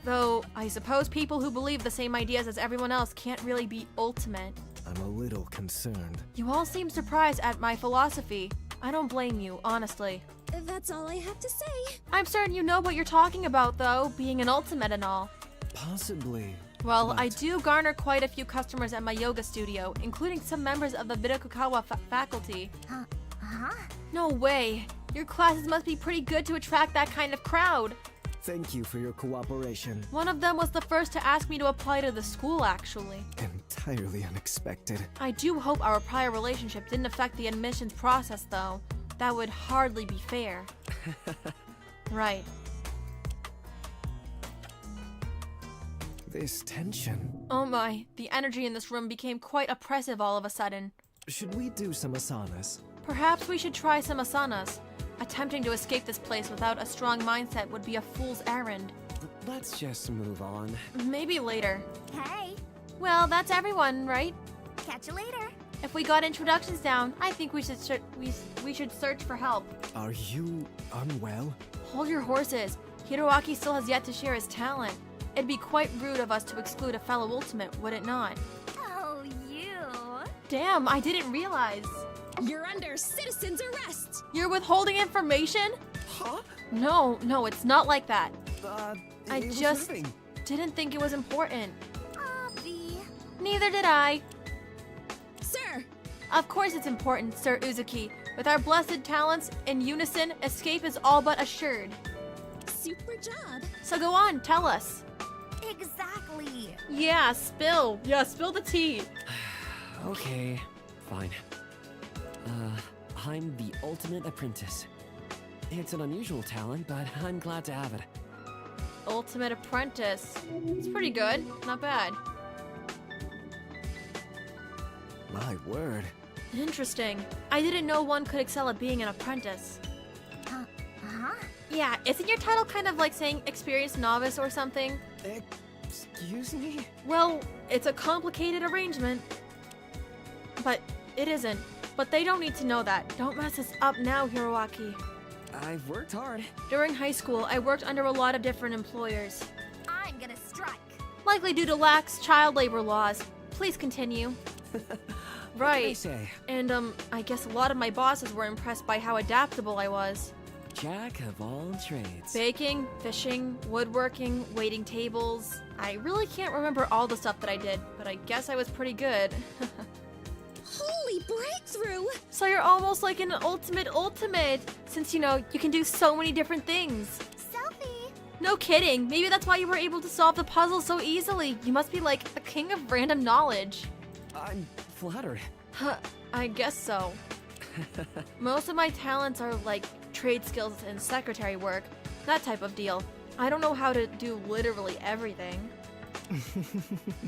Though, I suppose people who believe the same ideas as everyone else can't really be ultimate. I'm a little concerned. You all seem surprised at my philosophy. I don't blame you, honestly. That's all I have to say. I'm certain you know what you're talking about, though, being an ultimate and all. Possibly. Well, But- I do garner quite a few customers at my yoga studio, including some members of the Birakukawa faculty. Huh? No way. Your classes must be pretty good to attract that kind of crowd. Thank you for your cooperation. One of them was the first to ask me to apply to the school, actually. Entirely unexpected. I do hope our prior relationship didn't affect the admissions process, though. That would hardly be fair. Right. This tension. Oh my, the energy in this room became quite oppressive all of a sudden. Should we do some asanas? Perhaps we should try some asanas. Attempting to escape this place without a strong mindset would be a fool's errand. Let's just move on. Maybe later. Hey, Well, that's everyone, right? catch you later. If we got introductions down, I think we should we should search for help. Are you unwell? Hold your horses. Hiroaki still has yet to share his talent. It'd be quite rude of us to exclude a fellow ultimate, would it not? Oh, you. Damn, I didn't realize. You're under citizen's arrest. You're withholding information? Huh? No, it's not like that. I It was just nothing. didn't think it was important. Obvi. Neither did I. Sir, Of course it's important, Sir Uzuki. With our blessed talents in unison, escape is all but assured. super job. So go on, tell us. Exactly. Yeah, spill. Yeah, spill the tea. Okay, fine. I'm the ultimate apprentice. It's an unusual talent, but I'm glad to have it. Ultimate Apprentice. It's pretty good. Not bad. My word. Interesting. I didn't know one could excel at being an apprentice. Huh? Yeah, isn't your title kind of like saying experienced novice or something? Excuse me? Well, it's a complicated arrangement. But it isn't. But they don't need to know that. Don't mess us up now, Hiroaki. I've worked hard. During high school, I worked under a lot of different employers. I'm gonna strike. Likely due to lax child labor laws. Please continue. What can I Right. say? And, I guess a lot of my bosses were impressed by how adaptable I was. Jack of all trades. Baking, fishing, woodworking, waiting tables. I really can't remember all the stuff that I did, but I guess I was pretty good. Holy breakthrough. So you're almost like an ultimate, since, you can do so many different things. Selfie. No kidding. Maybe that's why you were able to solve the puzzle so easily. You must be like a king of random knowledge. I'm flattered. Huh, I guess so. Most of my talents are like trade skills and secretary work, that type of deal. I don't know how to do literally everything.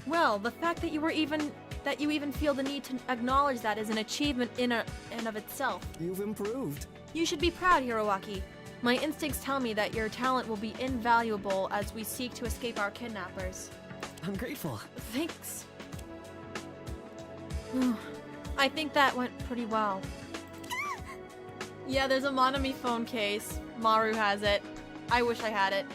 Well, the fact that you even feel the need to acknowledge that is an achievement in and of itself. You've improved. You should be proud, Hiroaki. My instincts tell me that your talent will be invaluable as we seek to escape our kidnappers. I'm grateful. Thanks. I think that went pretty well. Yeah, there's a Monami phone case. Maru has it. I wish I had it.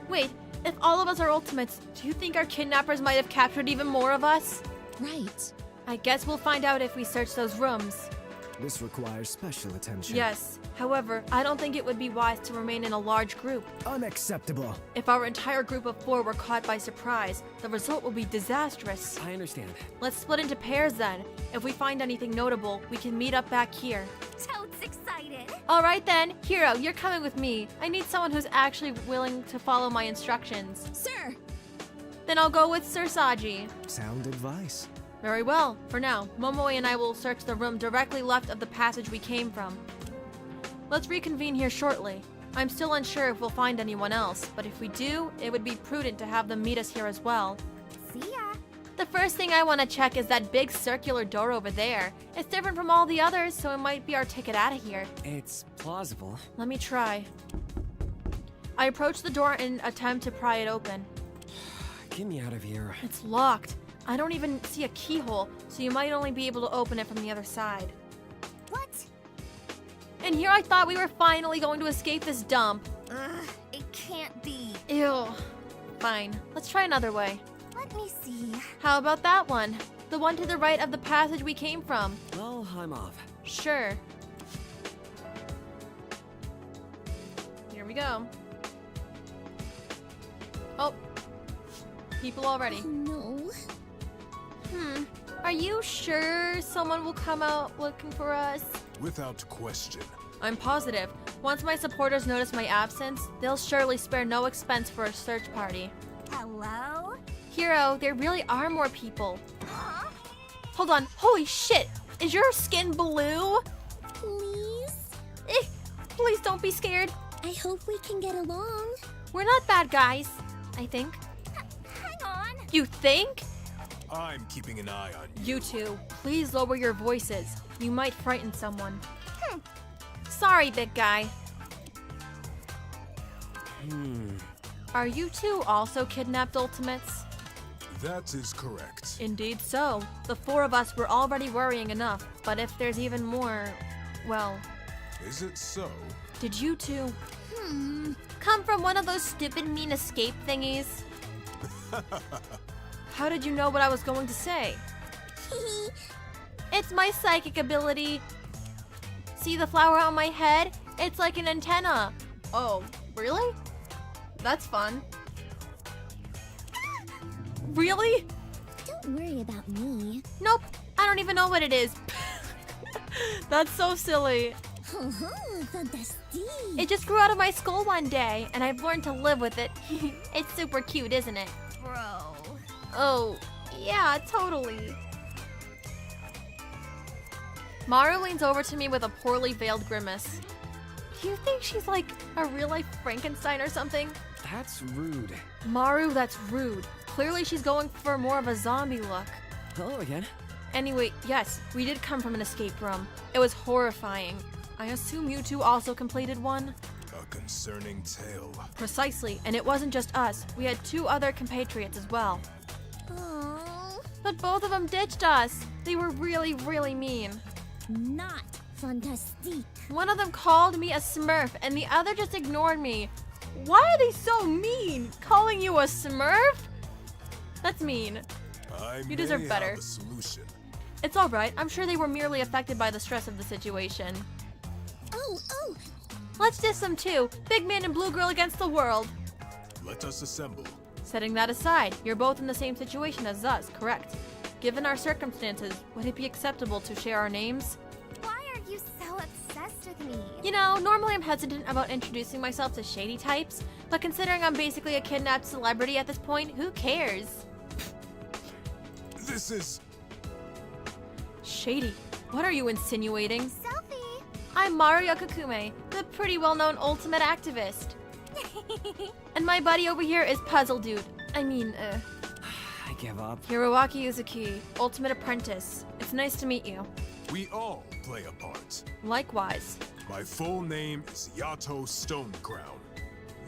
Wait, if all of us are ultimates, do you think our kidnappers might have captured even more of us? Right. I guess we'll find out if we search those rooms. This requires special attention. Yes. However, I don't think it would be wise to remain in a large group. Unacceptable. If our entire group of 4 were caught by surprise, the result will be disastrous. I understand. Let's split into pairs then. If we find anything notable, we can meet up back here. Totes excited. Alright then, Hiro, you're coming with me. I need someone who's actually willing to follow my instructions. Sir, Then I'll go with Sir Saji. Sound advice. Very well. For now, Momoe and I will search the room directly left of the passage we came from. Let's reconvene here shortly. I'm still unsure if we'll find anyone else, but if we do, it would be prudent to have them meet us here as well. See ya. The first thing I want to check is that big circular door over there. It's different from all the others, so it might be our ticket out of here. It's plausible. Let me try. I approach the door in an attempt to pry it open. Get me out of here. It's locked. I don't even see a keyhole, so you might only be able to open it from the other side. What? And here I thought we were finally going to escape this dump. Ugh, it can't be. Ew. Fine. Let's try another way. Let me see. How about that one? The one to the right of the passage we came from. Well, I'm off. Sure. Here we go. Oh. People already. oh no. Are you sure someone will come out looking for us? Without question. I'm positive. Once my supporters notice my absence, they'll surely spare no expense for a search party. Hello? Hero, there really are more people. Huh? Hold on. Holy shit! Is your skin blue? Please? Please don't be scared. I hope we can get along. We're not bad guys, I think. Hang on. You think? I'm keeping an eye on you. You two, please lower your voices. You might frighten someone. Sorry, big guy. Are you two also kidnapped Ultimates? That is correct. Indeed so. The four of us were already worrying enough, but if there's even more, well, Is it so? did you two come from one of those stupid mean escape thingies? How did you know what I was going to say? It's my psychic ability. See the flower on my head? It's like an antenna. Oh, really? That's fun. Really? Don't worry about me. Nope, I don't even know what it is. That's so silly. Fantastique. It just grew out of my skull one day, and I've learned to live with it. It's super cute, isn't it? Bro. Oh, yeah, totally. Maru leans over to me with a poorly veiled grimace. Do you think she's like a real-life Frankenstein or something? That's rude. Maru, that's rude. Clearly she's going for more of a zombie look. Hello again. Anyway, yes, we did come from an escape room. It was horrifying. I assume you two also completed one? A concerning tale. Precisely, and it wasn't just us. We had two other compatriots as well. Aww. But both of them ditched us. They were really, really mean. Not fantastique. One of them called me a smurf, and the other just ignored me. Why are they so mean? Calling you a smurf? That's mean. I You deserve may better. have a solution. It's alright, I'm sure they were merely affected by the stress of the situation. Oh, Let's diss them too. Big man and blue girl against the world. Let us assemble. Setting that aside, you're both in the same situation as us, correct? Given our circumstances, would it be acceptable to share our names? Why are you so obsessed with me? You know, normally I'm hesitant about introducing myself to shady types, but considering I'm basically a kidnapped celebrity at this point, who cares? This is... Shady? What are you insinuating? Selfie. I'm Mario Kakume, the pretty well-known ultimate activist. And my buddy over here is Puzzle Dude. I give up. Hiroaki Uzuki, ultimate apprentice. It's nice to meet you. We all play a part. Likewise. My full name is Yato Stonecrown.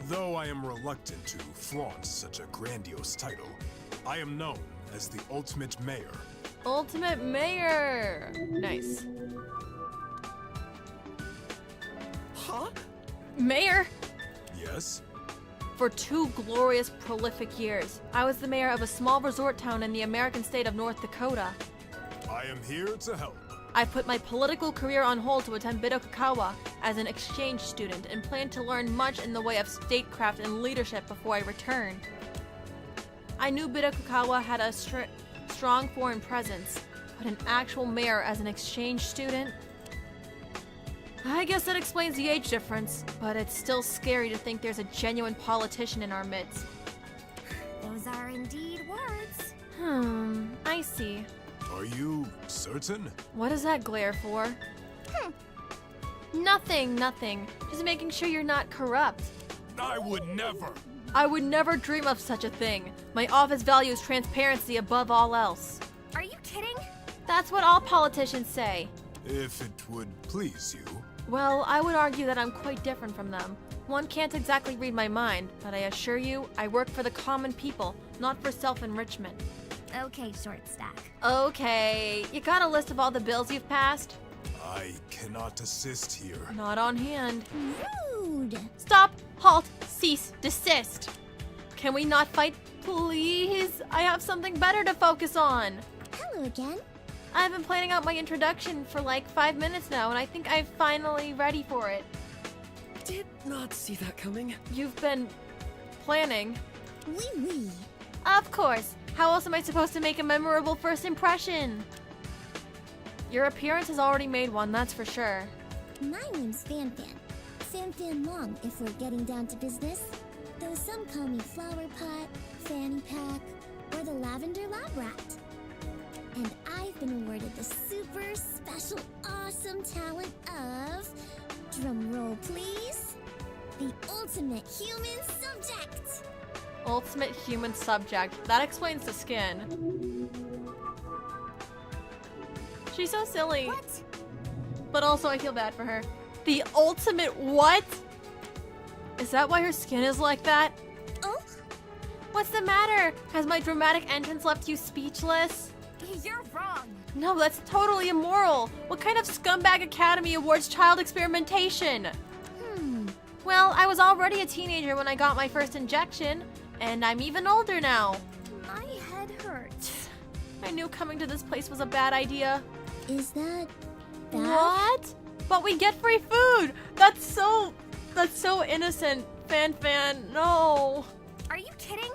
Though I am reluctant to flaunt such a grandiose title, I am known as the Ultimate Mayor. Ultimate Mayor! Nice. Huh? Mayor? Yes? For 2 glorious, prolific years, I was the mayor of a small resort town in the American state of North Dakota. I am here to help. I put my political career on hold to attend Bidokakawa as an exchange student and plan to learn much in the way of statecraft and leadership before I return. I knew Bidokakawa had a strong foreign presence, but an actual mayor as an exchange student? I guess that explains the age difference, but it's still scary to think there's a genuine politician in our midst. Those are indeed words. I see. Are you certain? What is that glare for? Nothing. Just making sure you're not corrupt. I would never. I would never dream of such a thing. My office values transparency above all else. Are you kidding? That's what all politicians say. If it would please you. Well, I would argue that I'm quite different from them. One can't exactly read my mind, but I assure you, I work for the common people, not for self-enrichment. Okay, short stack. Okay, you got a list of all the bills you've passed? I cannot assist here. Not on hand. rude. Stop! Halt! Cease! Desist! Can we not fight, please? I have something better to focus on. Hello again. I've been planning out my introduction for like 5 minutes now, and I think I'm finally ready for it. Did not see that coming. You've been planning. Oui. Of course. How else am I supposed to make a memorable first impression? Your appearance has already made one, that's for sure. My name's Fan Fan. Fan Fan Long, if we're getting down to business. Though some call me Flower Pot, Fanny Pack, or the Lavender Lab Rat. And I've been awarded the super special awesome talent of, drum roll please, the ultimate human subject. Ultimate human subject. That explains the skin. She's so silly. What? But also I feel bad for her. The ultimate what? Is that why her skin is like that? Oh? What's the matter? Has my dramatic entrance left you speechless? You're wrong. No, that's totally immoral. What kind of scumbag academy awards child experimentation? Well, I was already a teenager when I got my first injection, and I'm even older now. My head hurts. I knew coming to this place was a bad idea. Is that bad? What? But we get free food! That's so innocent. Fan, no. Are you kidding?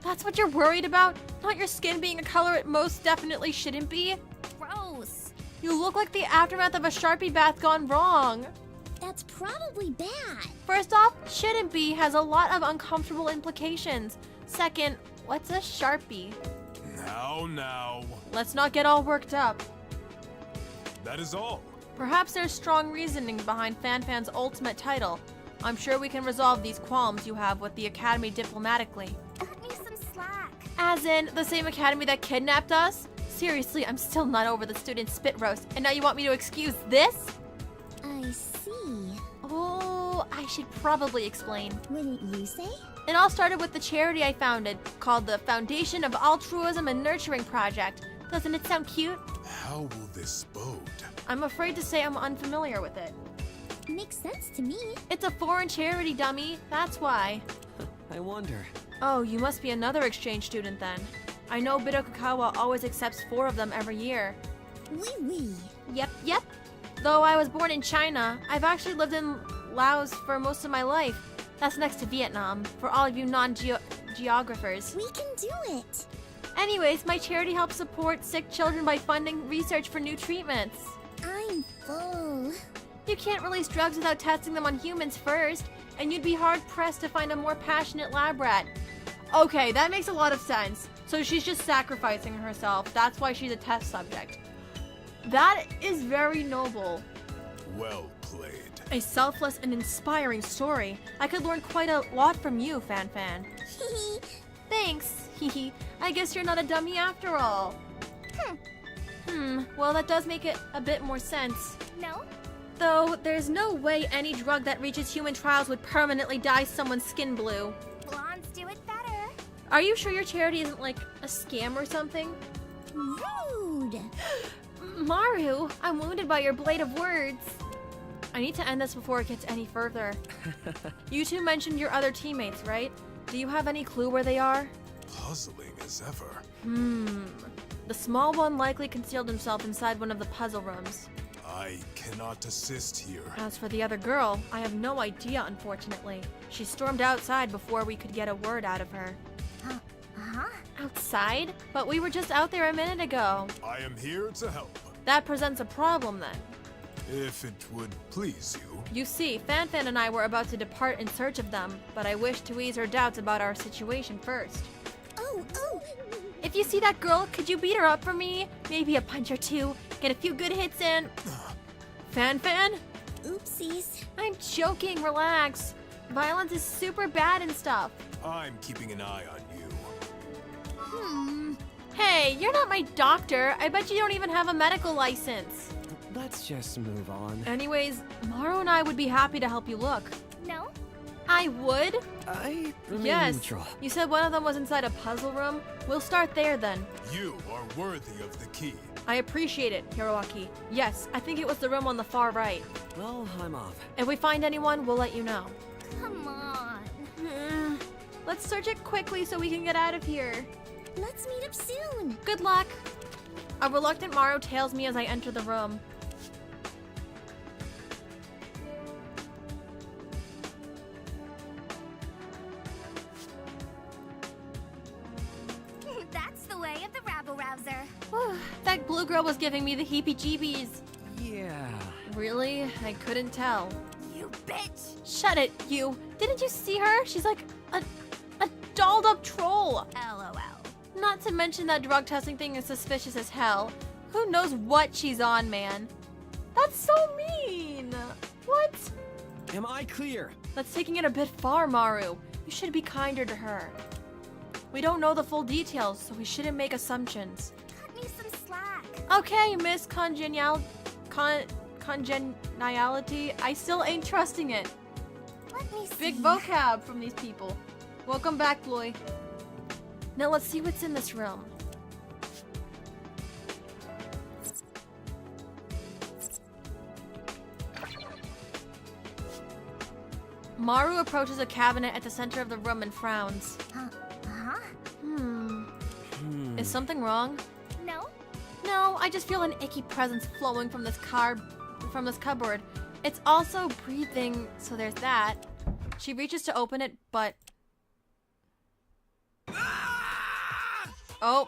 That's what you're worried about? Not your skin being a color it most definitely shouldn't be? Gross. You look like the aftermath of a Sharpie bath gone wrong. That's probably bad. First off, shouldn't be has a lot of uncomfortable implications. Second, what's a Sharpie? Now. Let's not get all worked up. That is all. Perhaps there's strong reasoning behind FanFan's ultimate title. I'm sure we can resolve these qualms you have with the Academy diplomatically. Cut me some slack. As in, the same Academy that kidnapped us? Seriously, I'm still not over the student spit roast, and now you want me to excuse this? I see. Oh, I should probably explain. Wouldn't you say? It all started with the charity I founded, called the Foundation of Altruism and Nurturing Project. Doesn't it sound cute? How will this bode? I'm afraid to say I'm unfamiliar with it. Makes sense to me. It's a foreign charity, dummy. That's why. I wonder. Oh, you must be another exchange student then. I know Bidokakawa always accepts 4 of them every year. Oui. Yep. Though I was born in China, I've actually lived in Laos for most of my life. That's next to Vietnam, for all of you non-geographers. We can do it. Anyways, my charity helps support sick children by funding research for new treatments. I'm full. You can't release drugs without testing them on humans first, and you'd be hard-pressed to find a more passionate lab rat. Okay, that makes a lot of sense. So she's just sacrificing herself. That's why she's a test subject. That is very noble. Well played. A selfless and inspiring story. I could learn quite a lot from you, FanFan. Thanks. I guess you're not a dummy after all. Well, that does make it a bit more sense. No? Though, there's no way any drug that reaches human trials would permanently dye someone's skin blue. Blondes do it better. Are you sure your charity isn't like a scam or something? Rude. Maru, I'm wounded by your blade of words. I need to end this before it gets any further. You two mentioned your other teammates, right? Do you have any clue where they are? Puzzling as ever. The small one likely concealed himself inside one of the puzzle rooms. I cannot assist here. As for the other girl, I have no idea, unfortunately. She stormed outside before we could get a word out of her. Outside? But we were just out there a minute ago. I am here to help. That presents a problem then. If it would please you. You see, FanFan and I were about to depart in search of them, but I wish to ease her doubts about our situation first. Oh. If you see that girl, could you beat her up for me? Maybe a punch or two, get a few good hits in. FanFan? Oopsies. I'm joking, relax. Violence is super bad and stuff. I'm keeping an eye on you. Hey, you're not my doctor. I bet you don't even have a medical license. Let's just move on. Anyways, Maru and I would be happy to help you look. No? I would? I remain Yes. neutral. You said one of them was inside a puzzle room? We'll start there then. You are worthy of the key. I appreciate it, Hiroaki. Yes, I think it was the room on the far right. Well, I'm off. If we find anyone, we'll let you know. Come on. Let's search it quickly so we can get out of here. Let's meet up soon. Good luck. A reluctant Maru tails me as I enter the room. That's the way of the rabble-rouser. That blue girl was giving me the heebie-jeebies. Yeah. Really? I couldn't tell. You bitch! Shut it, you. Didn't you see her? She's like a dolled up troll. LOL. Not to mention that drug testing thing is suspicious as hell. Who knows what she's on, man? That's so mean. What? Am I clear? That's taking it a bit far, Maru. You should be kinder to her. We don't know the full details, so we shouldn't make assumptions. Cut me some slack. Okay, Miss Congeniality. I still ain't trusting it. Let me see. Big vocab from these people. Welcome back, Bloy. Now let's see what's in this room. Maru approaches a cabinet at the center of the room and frowns. Huh? Is something wrong? No? No, I just feel an icky presence flowing from this cupboard. It's also breathing, so there's that. She reaches to open it, but... Oh,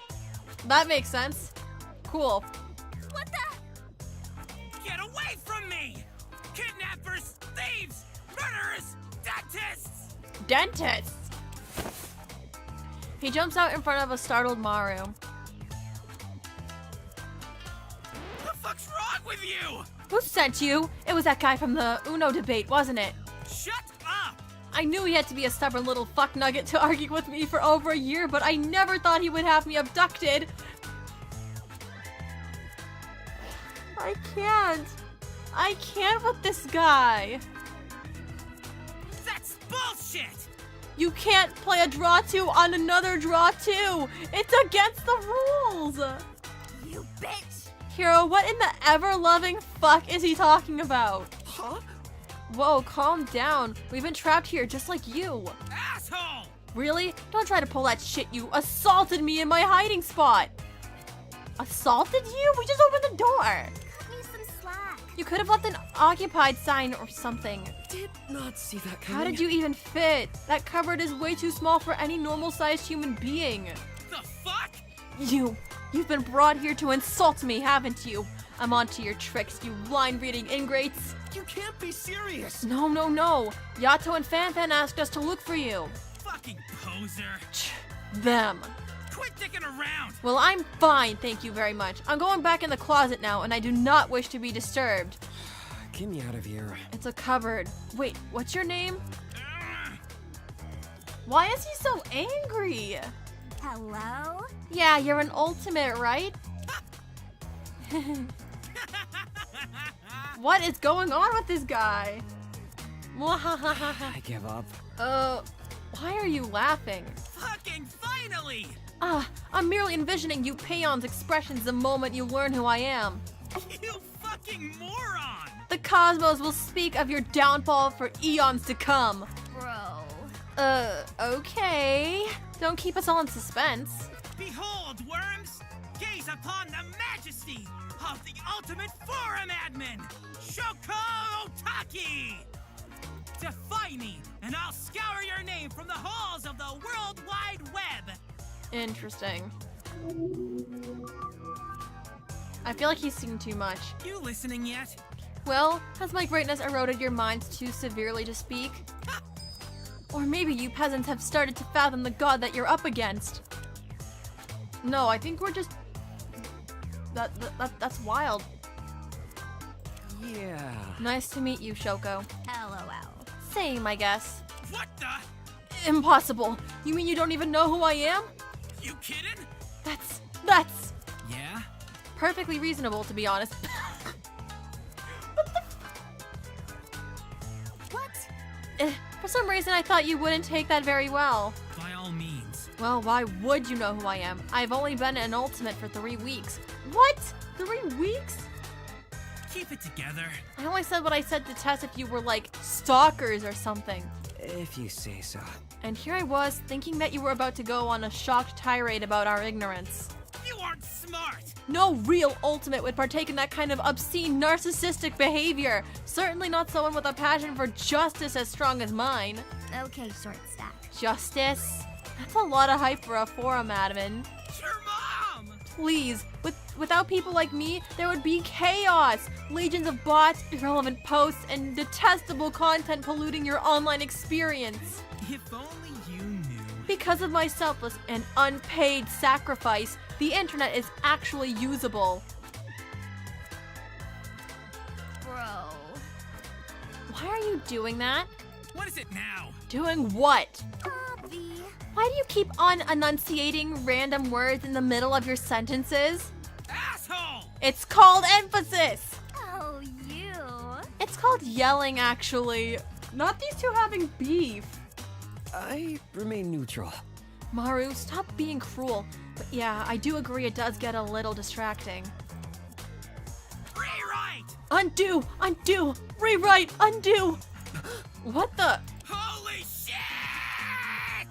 that makes sense. Cool. What the? Get away from me! Kidnappers, thieves, murderers, dentists! Dentist! He jumps out in front of a startled Maru. The fuck's wrong with you? Who sent you? It was that guy from the Uno debate, wasn't it? Shut up! I knew he had to be a stubborn little fuck nugget to argue with me for over a year, but I never thought he would have me abducted. I can't with this guy. That's bullshit! You can't play a draw two on another draw two. It's against the rules. You bitch! Hero, what in the ever-loving fuck is he talking about? Huh? Whoa, calm down. We've been trapped here just like you. Asshole! Really? Don't try to pull that shit. You assaulted me in my hiding spot. Assaulted you? We just opened the door. Cut me some slack. You could have left an occupied sign or something. Did not see that coming. How did you even fit? That cupboard is way too small for any normal-sized human being. The fuck? You've been brought here to insult me, haven't you? I'm onto your tricks, you line-reading ingrates. You can't be serious. No. Yato and Fanfan asked us to look for you. Fucking poser. Them. Quit dicking around! Well, I'm fine, thank you very much. I'm going back in the closet now, and I do not wish to be disturbed. Get me out of here. It's a cupboard. Wait, what's your name? Why is he so angry? Hello? Yeah, you're an ultimate, right? What is going on with this guy? I give up. Why are you laughing? Fucking finally! I'm merely envisioning you peons' expressions the moment you learn who I am. You fucking moron! The cosmos will speak of your downfall for eons to come. Bro. Okay. Don't keep us all in suspense. Behold, worms! Gaze upon the majesty of the ultimate forum admin, Shoko Otaki! Defy me, and I'll scour your name from the halls of the World Wide Web! Interesting. I feel like he's seen too much. You listening yet? Well, has my greatness eroded your minds too severely to speak? Or maybe you peasants have started to fathom the god that you're up against. No, I think we're just... That's wild. Yeah. Nice to meet you, Shoko. LOL. Same, I guess. What the? Impossible. You mean you don't even know who I am? You kidding? That's Yeah? perfectly reasonable, to be honest. What? For some reason, I thought you wouldn't take that very well. By all means. Well, why would you know who I am? I've only been an ultimate for 3 weeks. What? 3 weeks? Keep it together. I only said what I said to test if you were like stalkers or something. If you say so. And here I was, thinking that you were about to go on a shocked tirade about our ignorance. You aren't smart! No real ultimate would partake in that kind of obscene, narcissistic behavior. Certainly not someone with a passion for justice as strong as mine. Okay, short stack. Justice? That's a lot of hype for a forum admin. Your mom! Please, with Without people like me, there would be chaos! Legions of bots, irrelevant posts, and detestable content polluting your online experience. If only you knew. Because of my selfless and unpaid sacrifice, the internet is actually usable. Bro. Why are you doing that? What is it now? Doing what? Obvi. Why do you keep on enunciating random words in the middle of your sentences? Asshole! It's called emphasis! Oh, you. It's called yelling, actually. Not these two having beef. I remain neutral. Maru, stop being cruel. But yeah, I do agree it does get a little distracting. Rewrite! Undo! Undo! Rewrite! Undo! What the? Holy shit!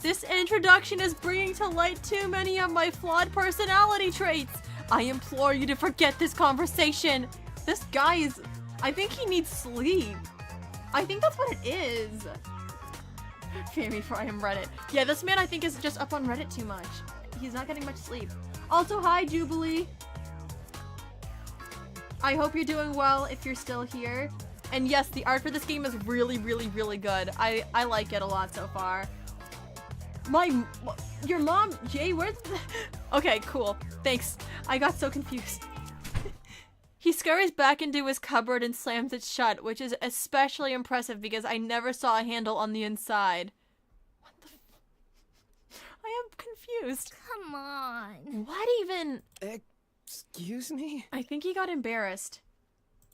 This introduction is bringing to light too many of my flawed personality traits. I implore you to forget this conversation. This guy is... I think he needs sleep. I think that's what it is. Family for I am Reddit. Yeah, this man I think is just up on Reddit too much. He's not getting much sleep. Also, hi Jubilee. I hope you're doing well if you're still here. And yes, the art for this game is really, really, really good. I like it a lot so far. Your mom, Jay, where's the... Okay, cool. Thanks. I got so confused. He scurries back into his cupboard and slams it shut, which is especially impressive because I never saw a handle on the inside. What the I am confused. Come on. What even? Excuse me? I think he got embarrassed.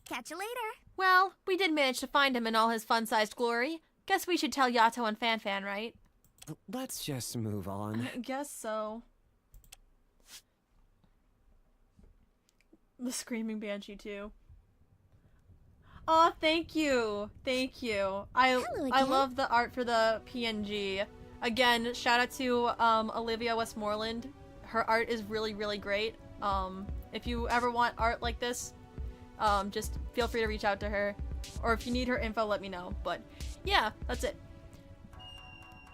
Catch you later. Well, we did manage to find him in all his fun-sized glory. Guess we should tell Yato and Fanfan, right? Let's just move on. I guess so. The Screaming Banshee too. Oh, thank you. Thank you. Hello I again. love the art for the PNG. Again, shout out to Olivia Westmorland. Her art is really, really great. If you ever want art like this, just feel free to reach out to her. Or if you need her info, let me know. But yeah, that's it.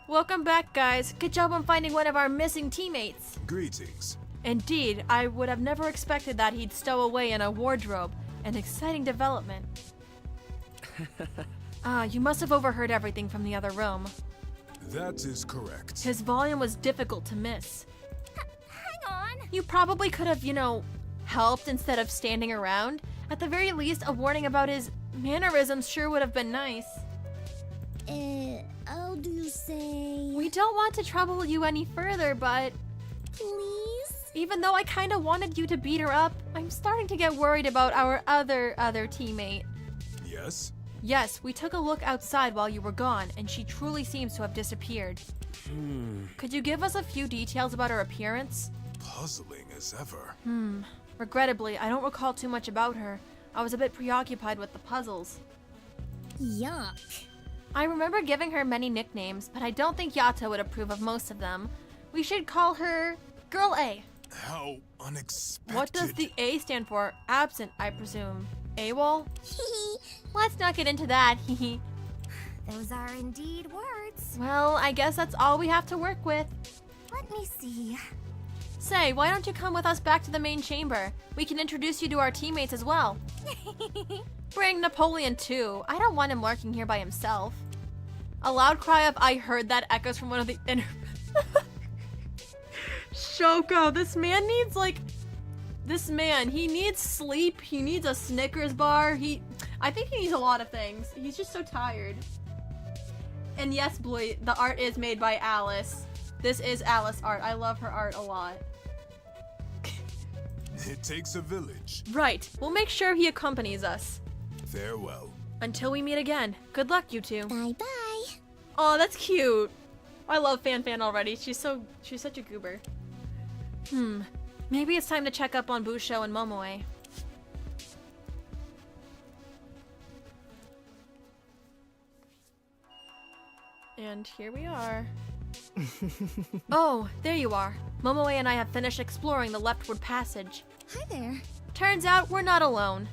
Welcome back, guys. Good job on finding one of our missing teammates. Greetings. Indeed, I would have never expected that he'd stow away in a wardrobe. An exciting development. You must have overheard everything from the other room. That is correct. His volume was difficult to miss. Hang on. You probably could have, helped instead of standing around. At the very least, a warning about his mannerisms sure would have been nice. How do you say? We don't want to trouble you any further, but... Please? Even though I kinda wanted you to beat her up, I'm starting to get worried about our other teammate. Yes? Yes, we took a look outside while you were gone, and she truly seems to have disappeared. Could you give us a few details about her appearance? Puzzling as ever. Regrettably, I don't recall too much about her. I was a bit preoccupied with the puzzles. Yuck. I remember giving her many nicknames, but I don't think Yato would approve of most of them. We should call her Girl A. How unexpected. What does the A stand for? Absent, I presume. AWOL? Let's not get into that, hehe. Those are indeed words. Well, I guess that's all we have to work with. Let me see. Say, why don't you come with us back to the main chamber? We can introduce you to our teammates as well. Bring Napoleon too. I don't want him lurking here by himself. A loud cry of I heard that echoes from one of the inner... Shoko, this man needs he needs sleep, he needs a Snickers bar, I think he needs a lot of things. He's just so tired. And yes, Blue, the art is made by Alice. This is Alice art. I love her art a lot. It takes a village. Right. We'll make sure he accompanies us. Farewell. Until we meet again. Good luck, you two. Bye-bye. Oh, that's cute. I love Fanfan already. She's such a goober. Maybe it's time to check up on Busho and Momoe. And here we are. Oh, there you are. Momoe and I have finished exploring the leftward passage. Hi there. Turns out we're not alone.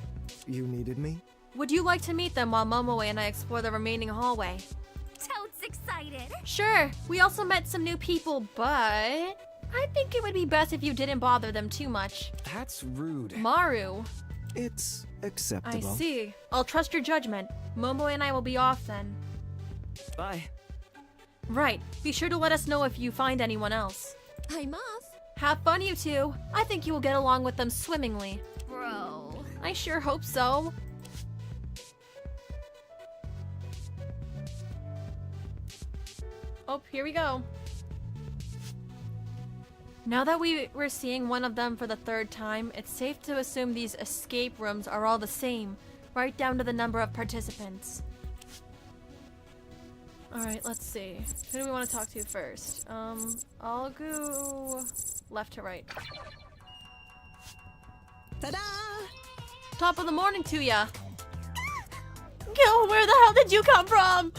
You needed me? Would you like to meet them while Momoe and I explore the remaining hallway? Toad's excited. Sure. We also met some new people, but... I think it would be best if you didn't bother them too much. That's rude. Maru. It's I acceptable. see. I'll trust your judgment. Momo and I will be off then. Bye. Right. Be sure to let us know if you find anyone else. I'm off. Have fun, you two. I think you will get along with them swimmingly. Bro. I sure hope so. Oh, here we go. Now that we're seeing one of them for the third time, it's safe to assume these escape rooms are all the same, right down to the number of participants. Alright, let's see. Who do we want to talk to first? I'll go left to right. Ta-da! Top of the morning to ya! Gil, where the hell did you come from?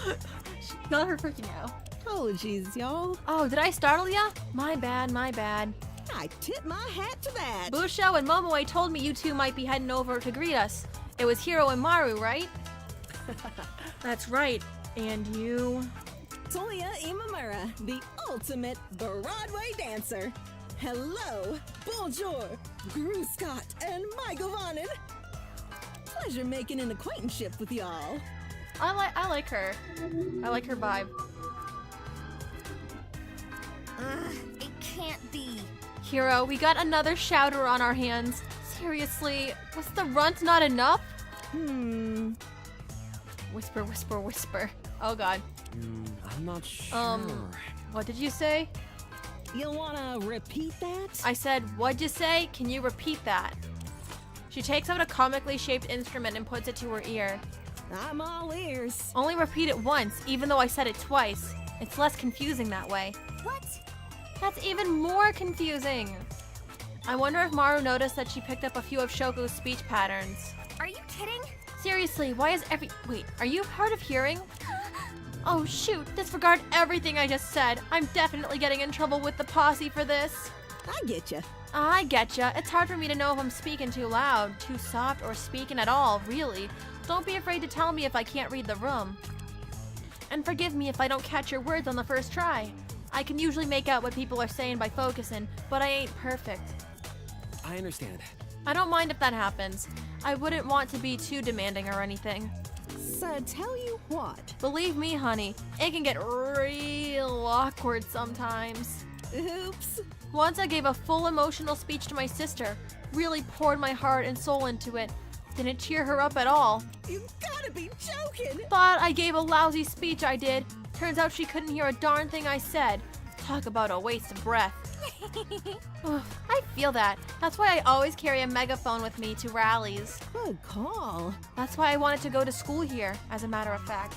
Got her freaking out. Apologies, y'all. Oh, did I startle ya? My bad, my bad. I tip my hat to that. Busho and Momoe told me you two might be heading over to greet us. It was Hiro and Maru, right? That's right. And you? Toya Imamura, the ultimate Broadway dancer. Hello, bonjour, Gru Scott and Michael Vonnen. Pleasure making an acquaintanceship with y'all. I like her. I like her vibe. It can't be. Hiro, we got another shouter on our hands. Seriously, was the runt not enough? Whisper, whisper, whisper. Oh god. I'm not sure. What did you say? You'll wanna repeat that? I said, what'd you say? Can you repeat that? She takes out a comically shaped instrument and puts it to her ear. I'm all ears. Only repeat it once, even though I said it twice. It's less confusing that way. What? That's even more confusing. I wonder if Maru noticed that she picked up a few of Shoko's speech patterns. Are you kidding? Seriously, why is wait, are you hard of hearing? Oh shoot, disregard everything I just said. I'm definitely getting in trouble with the posse for this. I get ya. I getcha. It's hard for me to know if I'm speaking too loud, too soft, or speaking at all, really. Don't be afraid to tell me if I can't read the room. And forgive me if I don't catch your words on the first try. I can usually make out what people are saying by focusing, but I ain't perfect. I understand. I don't mind if that happens. I wouldn't want to be too demanding or anything. So tell you what. Believe me, honey, it can get real awkward sometimes. Oops. Once I gave a full emotional speech to my sister, really poured my heart and soul into it. Didn't cheer her up at all. You gotta be joking. Thought I gave a lousy speech, I did. Turns out she couldn't hear a darn thing I said. Talk about a waste of breath. Ugh, I feel that. That's why I always carry a megaphone with me to rallies. Good call. That's why I wanted to go to school here, as a matter of fact.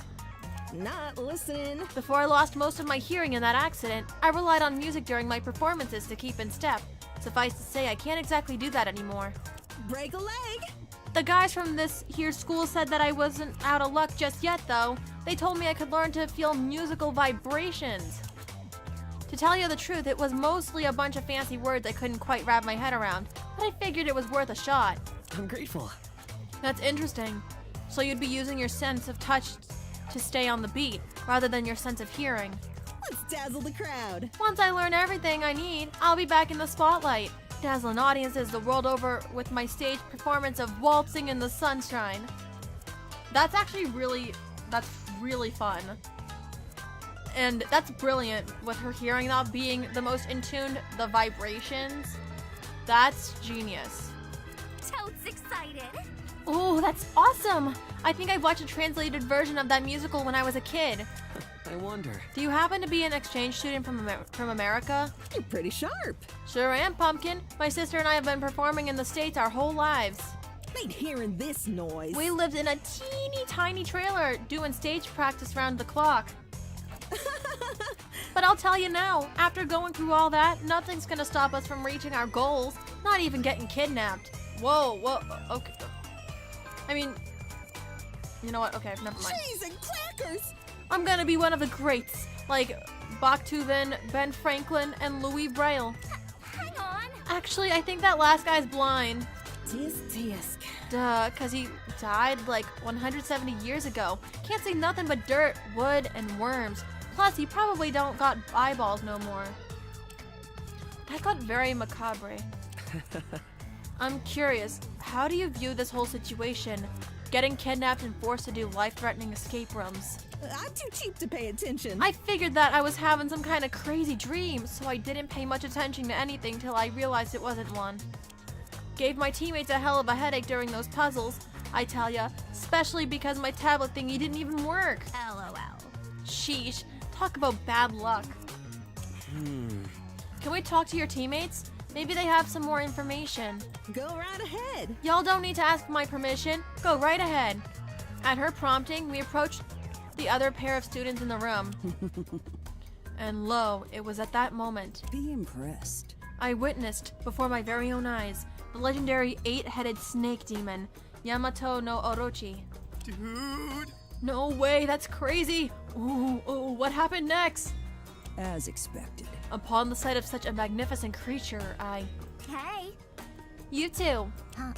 Not listening. Before I lost most of my hearing in that accident, I relied on music during my performances to keep in step. Suffice to say, I can't exactly do that anymore. Break a leg. The guys from this here school said that I wasn't out of luck just yet, though. They told me I could learn to feel musical vibrations. To tell you the truth, it was mostly a bunch of fancy words I couldn't quite wrap my head around, but I figured it was worth a shot. I'm grateful. That's interesting. So you'd be using your sense of touch to stay on the beat, rather than your sense of hearing. Let's dazzle the crowd. Once I learn everything I need, I'll be back in the spotlight, dazzling audiences the world over with my stage performance of Waltzing in the Sunshine. That's actually really fun. And that's brilliant, with her hearing not being the most in tune, the vibrations. That's genius. Toad's excited. Oh, that's awesome! I think I watched a translated version of that musical when I was a kid. I wonder. Do you happen to be an exchange student from America? You're pretty sharp. Sure am, Pumpkin. My sister and I have been performing in the States our whole lives. Ain't hearing this noise. We lived in a teeny tiny trailer doing stage practice round the clock. But I'll tell you now, after going through all that, nothing's gonna stop us from reaching our goals, not even getting kidnapped. Whoa, okay. I mean, you know what? Okay, never mind. Cheese and crackers! I'm gonna be one of the greats, like Baktuvin, Ben Franklin, and Louis Braille. Hang on. Actually, I think that last guy's blind. Tisk. Duh, cause he died like 170 years ago. Can't see nothing but dirt, wood, and worms. Plus, he probably don't got eyeballs no more. That got very macabre. I'm curious, how do you view this whole situation? Getting kidnapped and forced to do life-threatening escape rooms. I'm too cheap to pay attention. I figured that I was having some kind of crazy dream, so I didn't pay much attention to anything till I realized it wasn't one. Gave my teammates a hell of a headache during those puzzles, I tell ya, especially because my tablet thingy didn't even work. LOL. Sheesh, talk about bad luck. Can we talk to your teammates? Maybe they have some more information. Go right ahead. Y'all don't need to ask for my permission. Go right ahead. At her prompting, we approached the other pair of students in the room. And lo, it was at that moment Be impressed. I witnessed, before my very own eyes, the legendary 8-headed snake demon, Yamato no Orochi. Dude! No way, that's crazy! Ooh, what happened next? As expected. Upon the sight of such a magnificent creature, Hey. You too. Huh?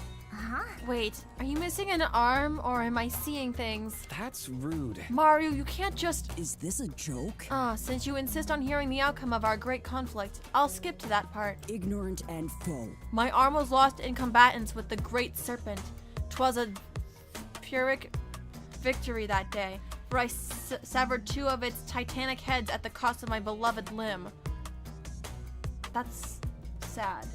Wait, are you missing an arm, or am I seeing things? That's rude. Mario, you can't just... Is this a joke? Since you insist on hearing the outcome of our great conflict, I'll skip to that part. Ignorant and foe. My arm was lost in combatants with the great serpent. 'Twas a Pyrrhic victory that day, for I severed 2 of its titanic heads at the cost of my beloved limb. That's sad.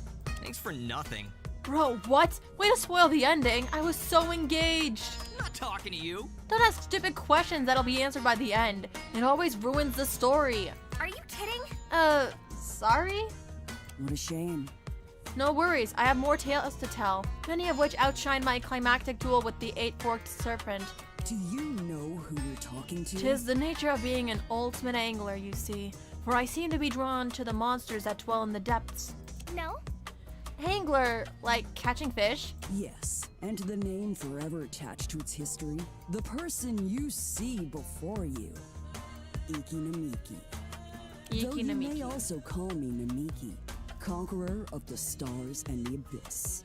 Thanks for nothing. Bro, what? Way to spoil the ending. I was so engaged. I'm not talking to you. Don't ask stupid questions that'll be answered by the end. It always ruins the story. Are you kidding? Sorry? What a shame. No worries, I have more tales to tell, many of which outshine my climactic duel with the 8-forked serpent. Do you know who you're talking to? 'Tis the nature of being an ultimate angler, you see, for I seem to be drawn to the monsters that dwell in the depths. No? Angler, like catching fish? Yes, and the name forever attached to its history. The person you see before you. Iki Namiki. Though you may Namiki. also call me Namiki, conqueror of the stars and the abyss.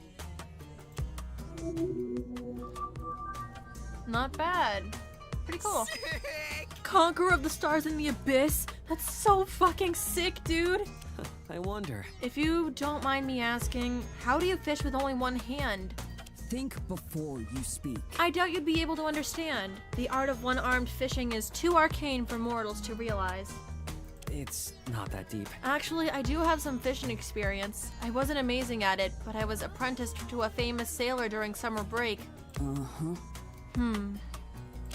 Not bad. Pretty cool. Conqueror of the stars and the abyss? That's so fucking sick, dude. I wonder. If you don't mind me asking, how do you fish with only one hand? Think before you speak. I doubt you'd be able to understand. The art of one-armed fishing is too arcane for mortals to realize. It's not that deep. Actually, I do have some fishing experience. I wasn't amazing at it, but I was apprenticed to a famous sailor during summer break. Uh-huh.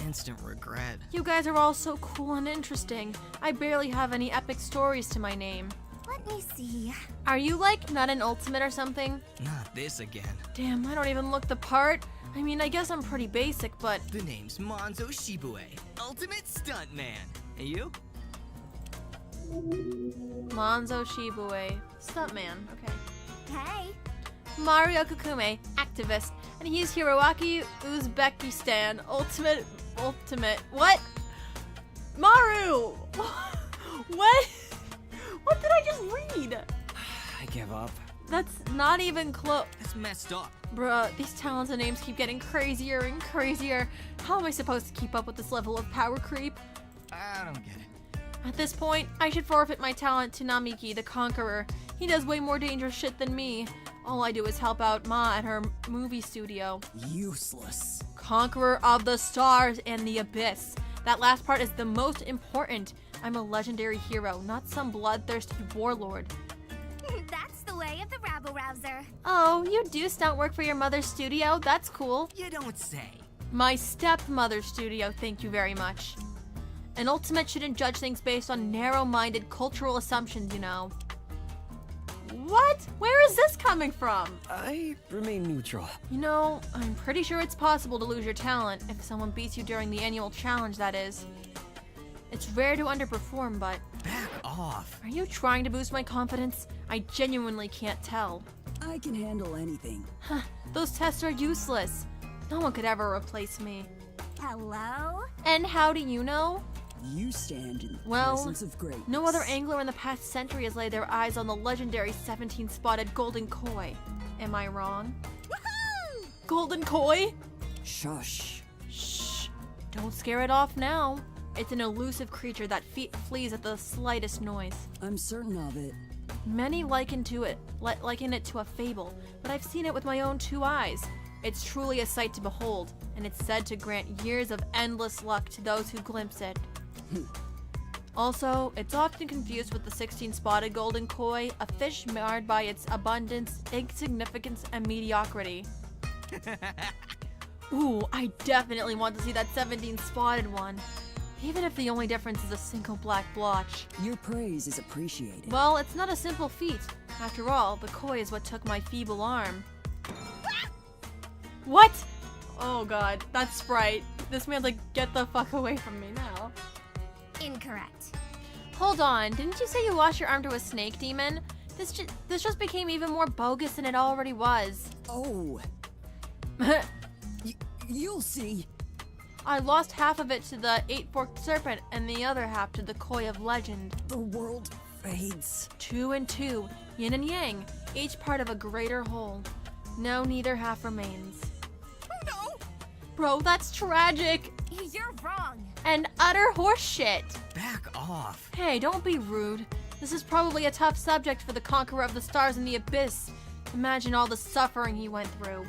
Instant regret. You guys are all so cool and interesting. I barely have any epic stories to my name. Let me see. Are you like not an ultimate or something? Not this again. Damn, I don't even look the part. I mean, I guess I'm pretty basic, but... The name's Monzo Shibue, Ultimate Stuntman. And you? Monzo Shibue. Stuntman, okay. Hey. Mario Kukume, activist. And he's Hiroaki Uzbekistan. Ultimate... What? Maru! What? What did I just read? I give up. That's not even close. That's messed up. Bruh, these talents and names keep getting crazier and crazier. How am I supposed to keep up with this level of power creep? I don't get it. At this point, I should forfeit my talent to Namiki, the Conqueror. He does way more dangerous shit than me. All I do is help out Ma at her movie studio. Useless. Conqueror of the stars and the abyss. That last part is the most important. I'm a legendary hero, not some bloodthirsty warlord. That's the way of the rabble-rouser. Oh, you do stunt work for your mother's studio? That's cool. You don't say. My stepmother's studio, thank you very much. An ultimate shouldn't judge things based on narrow-minded cultural assumptions, you know. What? Where is this coming from? I remain neutral. You know, I'm pretty sure it's possible to lose your talent if someone beats you during the annual challenge, that is. It's rare to underperform, but... Back off. Are you trying to boost my confidence? I genuinely can't tell. I can handle anything. Huh, those tests are useless. No one could ever replace me. Hello? And how do you know? You stand in the Well, presence of greatness. no other angler in the past century has laid their eyes on the legendary 17-spotted golden koi. Am I wrong? Woohoo! Golden koi? Shush. Shh. Don't scare it off now. It's an elusive creature that flees at the slightest noise. I'm certain of it. Many liken it to a fable, but I've seen it with my own 2 eyes. It's truly a sight to behold, and it's said to grant years of endless luck to those who glimpse it. Also, it's often confused with the 16-spotted golden koi, a fish marred by its abundance, insignificance, and mediocrity. Ooh, I definitely want to see that 17-spotted one. Even if the only difference is a single black blotch. Your praise is appreciated. Well, it's not a simple feat. After all, the koi is what took my feeble arm. What? Oh god, that's Sprite. This man's like, get the fuck away from me now. Incorrect. Hold on, didn't you say you lost your arm to a snake demon? This just became even more bogus than it already was. Oh. You'll see. I lost half of it to the 8-forked serpent and the other half to the koi of legend. The world fades. 2 and 2, yin and yang, each part of a greater whole. Now neither half remains. No! Bro, that's tragic! You're wrong. And utter horseshit! Back off. Hey, don't be rude. This is probably a tough subject for the conqueror of the stars and the abyss. Imagine all the suffering he went through.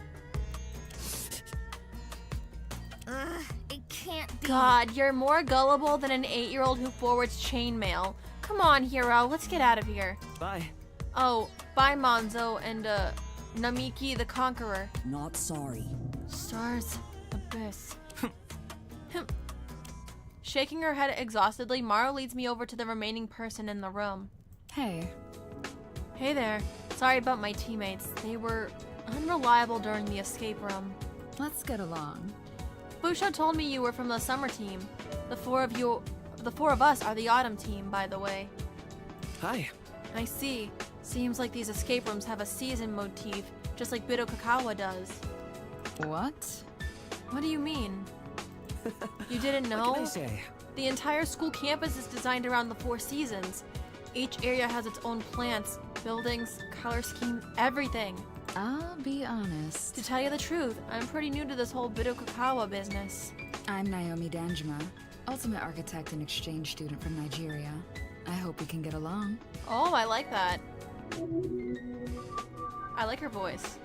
It can't be. God, you're more gullible than an 8-year-old who forwards chainmail. Come on, hero, let's get out of here. Bye. Oh, bye Monzo and, Namiki the Conqueror. Not sorry. Stars, abyss. Shaking her head exhaustedly, Mara leads me over to the remaining person in the room. Hey. Hey there. Sorry about my teammates. They were unreliable during the escape room. Let's get along. Busho told me you were from the summer team. The four of us are the autumn team, by the way. Hi. I see. Seems like these escape rooms have a season motif, just like Bido Kakawa does. What? What do you mean? You didn't know? What can I say? The entire school campus is designed around the 4 seasons. Each area has its own plants, buildings, color scheme, everything. I'll be honest. To tell you the truth, I'm pretty new to this whole Bido Kakawa business. I'm Naomi Danjuma, ultimate architect and exchange student from Nigeria. I hope we can get along. Oh, I like that. I like her voice.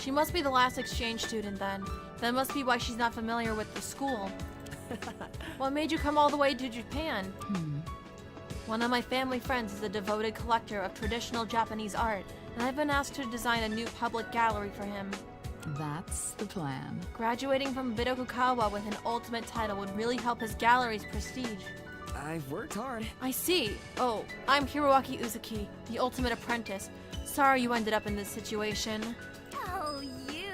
She must be the last exchange student then. That must be why she's not familiar with the school. What made you come all the way to Japan? One of my family friends is a devoted collector of traditional Japanese art, and I've been asked to design a new public gallery for him. That's the plan. Graduating from Bido Kakawa with an ultimate title would really help his gallery's prestige. I've worked hard. I see. Oh, I'm Hiroaki Uzuki, the ultimate apprentice. Sorry you ended up in this situation. Oh, you.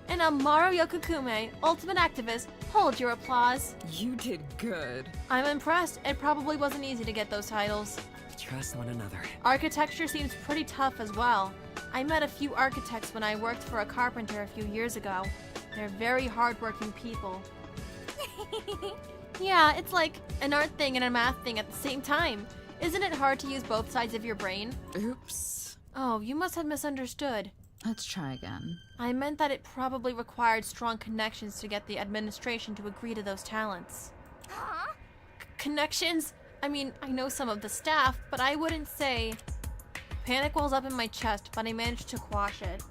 And I'm Maru Yokokume, ultimate activist. Hold your applause. You did good. I'm impressed. It probably wasn't easy to get those titles. Trust one another. Architecture seems pretty tough as well. I met a few architects when I worked for a carpenter a few years ago. They're very hardworking people. Yeah, it's like an art thing and a math thing at the same time. Isn't it hard to use both sides of your brain? Oops. Oh, you must have misunderstood. Let's try again. I meant that it probably required strong connections to get the administration to agree to those talents. Huh? Connections? I mean, I know some of the staff, but I wouldn't say... Panic wells up in my chest, but I managed to quash it.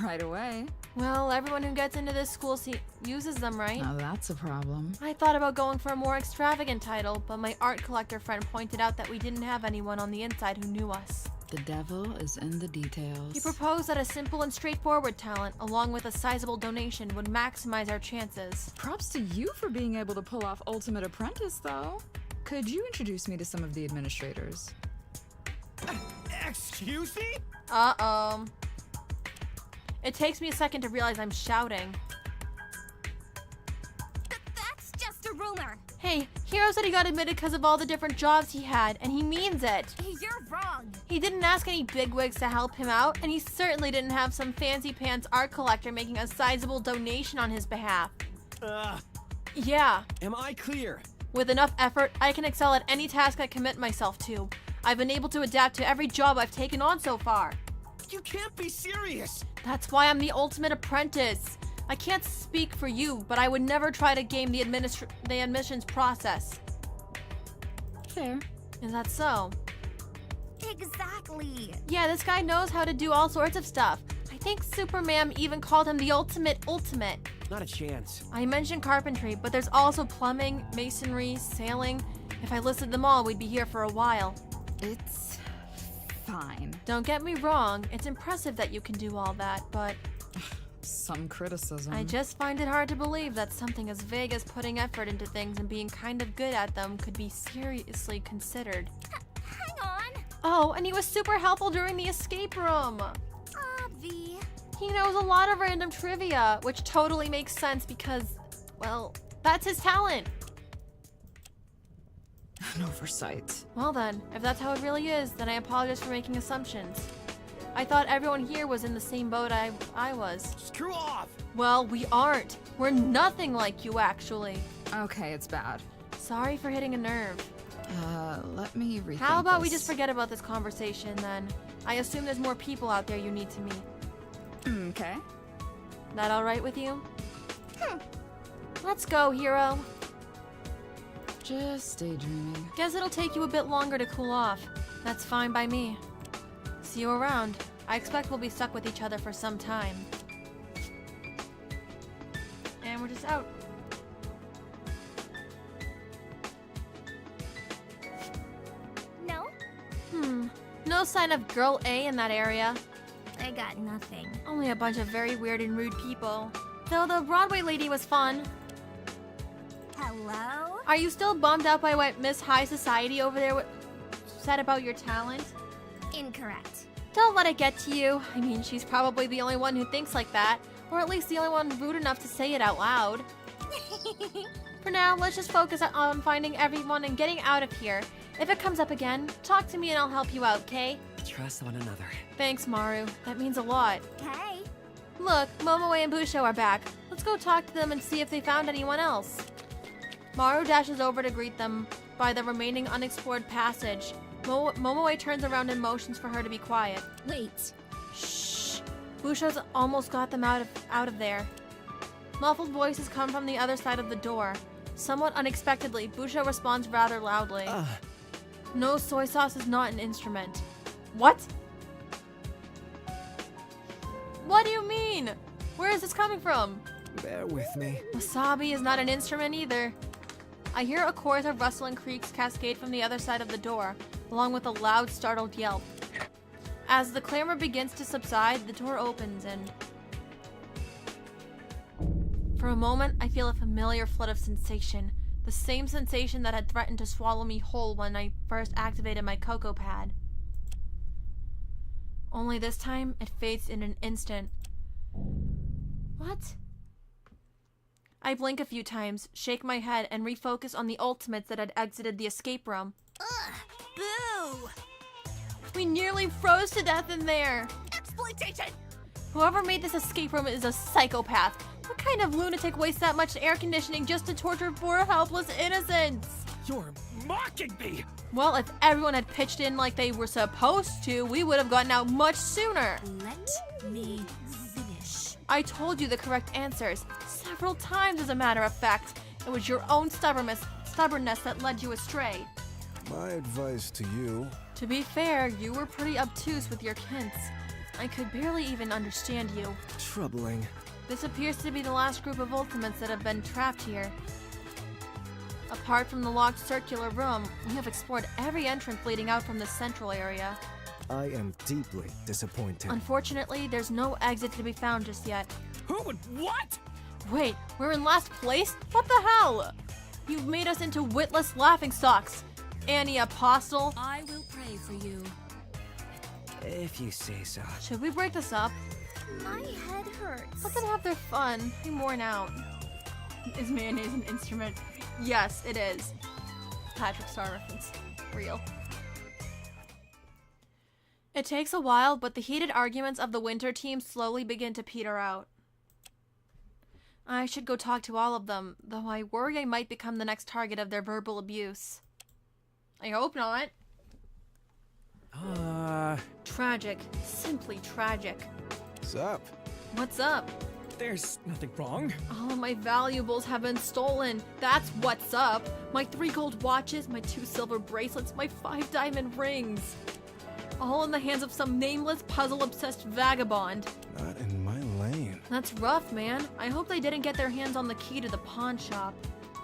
Right away. Well, everyone who gets into this school uses them, right? Now that's a problem. I thought about going for a more extravagant title, but my art collector friend pointed out that we didn't have anyone on the inside who knew us. The devil is in the details. He proposed that a simple and straightforward talent, along with a sizable donation, would maximize our chances. Props to you for being able to pull off Ultimate Apprentice, though. Could you introduce me to some of the administrators? Excuse me? Uh-oh. It takes me a second to realize I'm shouting. That's just a rumor. Hey, Hiro said he got admitted because of all the different jobs he had, and he means it. You're wrong. He didn't ask any bigwigs to help him out, and he certainly didn't have some fancy pants art collector making a sizable donation on his behalf. Yeah. Am I clear? With enough effort, I can excel at any task I commit myself to. I've been able to adapt to every job I've taken on so far. You can't be serious! That's why I'm the ultimate apprentice. I can't speak for you, but I would never try to game the admissions process. Fair. Is that so? Exactly. Yeah, this guy knows how to do all sorts of stuff. I think Superman even called him the ultimate. Not a chance. I mentioned carpentry, but there's also plumbing, masonry, sailing. If I listed them all, we'd be here for a while. It's fine. Don't get me wrong, it's impressive that you can do all that, but Some criticism. I just find it hard to believe that something as vague as putting effort into things and being kind of good at them could be seriously considered. Hang on. Oh, and he was super helpful during the escape room. V. He knows a lot of random trivia, which totally makes sense because, well, that's his talent. An oversight. Well then, if that's how it really is, then I apologize for making assumptions. I thought everyone here was in the same boat I was. Screw off! Well, we aren't. We're nothing like you, actually. Okay, it's bad. Sorry for hitting a nerve. Let me rethink How about we this. just forget about this conversation, then? I assume there's more people out there you need to meet. Okay. That alright with you? Let's go, hero. Just daydreaming. Guess it'll take you a bit longer to cool off. That's fine by me. See you around. I expect we'll be stuck with each other for some time. And we're just out. No? No sign of Girl A in that area. I got nothing. Only a bunch of very weird and rude people. Though the Broadway lady was fun. Hello? Are you still bummed out by what Miss High Society over there said about your talent? Incorrect. Don't let it get to you. I mean, she's probably the only one who thinks like that. Or at least the only one rude enough to say it out loud. For now, let's just focus on finding everyone and getting out of here. If it comes up again, talk to me and I'll help you out, okay? Trust one another. Thanks, Maru. That means a lot. Okay. Look, Momoe and Busho are back. Let's go talk to them and see if they found anyone else. Maru dashes over to greet them by the remaining unexplored passage. Momoe turns around and motions for her to be quiet. Wait. Shh. Busho's almost got them out of there. Muffled voices come from the other side of the door. Somewhat unexpectedly, Busho responds rather loudly. No, soy sauce is not an instrument. What? What do you mean? Where is this coming from? Bear with me. Wasabi is not an instrument either. I hear a chorus of rustling creaks cascade from the other side of the door, along with a loud, startled yelp. As the clamor begins to subside, the door opens and... For a moment, I feel a familiar flood of sensation. The same sensation that had threatened to swallow me whole when I first activated my cocoa pad. Only this time, it fades in an instant. What? I blink a few times, shake my head, and refocus on the ultimates that had exited the escape room. Ugh! Boo! We nearly froze to death in there! Exploitation! Whoever made this escape room is a psychopath. What kind of lunatic wastes that much air conditioning just to torture poor helpless innocents? You're mocking me! Well, if everyone had pitched in like they were supposed to, we would have gotten out much sooner. Let me finish. I told you the correct answers. Several times, as a matter of fact. It was your own stubbornness that led you astray. My advice to you... To be fair, you were pretty obtuse with your hints. I could barely even understand you. Troubling. This appears to be the last group of ultimates that have been trapped here. Apart from the locked circular room, we have explored every entrance leading out from the central area. I am deeply disappointed. Unfortunately, there's no exit to be found just yet. Who would what? Wait, we're in last place? What the hell? You've made us into witless laughingstocks. Annie Apostle. I will pray for you. If you say so. Should we break this up? My head hurts. Let them have their fun. I'm worn out. Is mayonnaise an instrument? Yes, it is. Patrick Star reference. Real. It takes a while, but the heated arguments of the winter team slowly begin to peter out. I should go talk to all of them, though I worry I might become the next target of their verbal abuse. I hope not. Tragic. Simply tragic. What's up? What's up? There's nothing wrong. All of my valuables have been stolen. That's what's up. My 3 gold watches, my 2 silver bracelets, my 5 diamond rings. all in the hands of some nameless, puzzle-obsessed vagabond. Not in my lane. That's rough, man. I hope they didn't get their hands on the key to the pawn shop.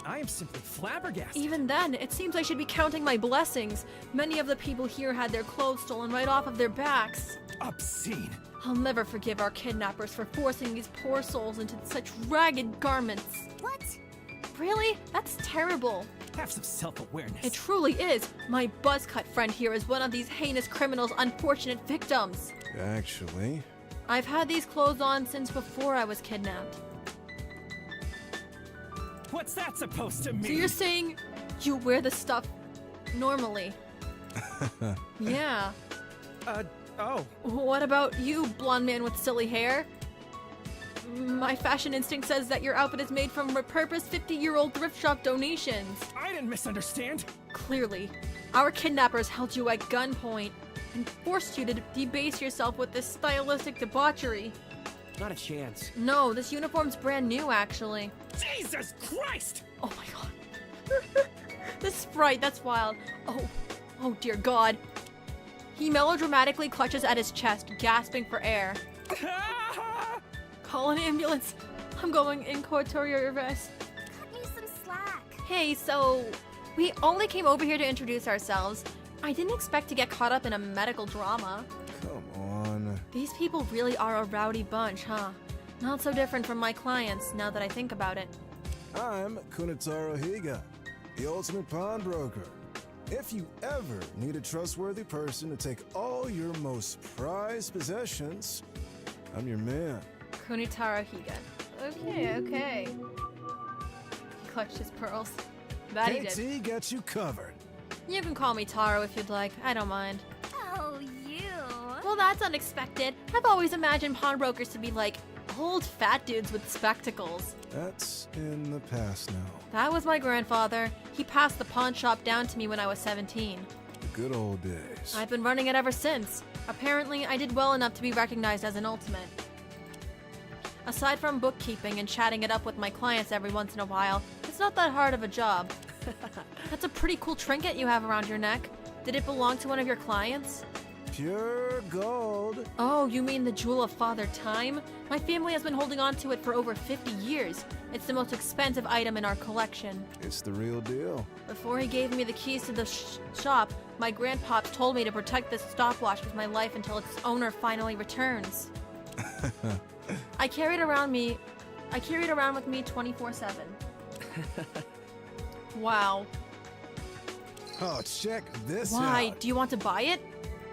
I am simply flabbergasted. Even then, it seems I should be counting my blessings. Many of the people here had their clothes stolen right off of their backs. Obscene. I'll never forgive our kidnappers for forcing these poor souls into such ragged garments. What? Really? That's terrible. Have some self-awareness. It truly is. My buzzcut friend here is one of these heinous criminals' unfortunate victims. Actually, I've had these clothes on since before I was kidnapped. What's that supposed to mean? So you're saying you wear the stuff normally? Yeah. Oh. What about you, blonde man with silly hair? My fashion instinct says that your outfit is made from repurposed 50-year-old thrift shop donations. I didn't misunderstand. Clearly, our kidnappers held you at gunpoint and forced you to debase yourself with this stylistic debauchery. Not a chance. No, this uniform's brand new, actually. Jesus Christ! Oh my god. The sprite, that's wild. Oh dear god. He melodramatically clutches at his chest, gasping for air. Call an ambulance. I'm going incorporeal arrest. Cut me some slack. Hey, so we only came over here to introduce ourselves. I didn't expect to get caught up in a medical drama. come on. These people really are a rowdy bunch, huh? Not so different from my clients, now that I think about it. I'm Kunitaro Higa, the ultimate pawnbroker. If you ever need a trustworthy person to take all your most prized possessions, I'm your man. Kunitaro Higa. Okay. He clutched his pearls. That he did. KT got you covered. You can call me Taro if you'd like. I don't mind. Oh, you. Well, that's unexpected. I've always imagined pawnbrokers to be like old fat dudes with spectacles. That's in the past now. That was my grandfather. He passed the pawn shop down to me when I was 17. The good old days. I've been running it ever since. Apparently, I did well enough to be recognized as an ultimate. Aside from bookkeeping and chatting it up with my clients every once in a while, it's not that hard of a job. That's a pretty cool trinket you have around your neck. Did it belong to one of your clients? Pure gold. Oh, you mean the Jewel of Father Time? My family has been holding on to it for over 50 years. It's the most expensive item in our collection. It's the real deal. Before he gave me the keys to the shop, my grandpops told me to protect this stopwatch with my life until its owner finally returns. I carry it around with me 24/7. Wow. Oh, check this Why? out. Do you want to buy it?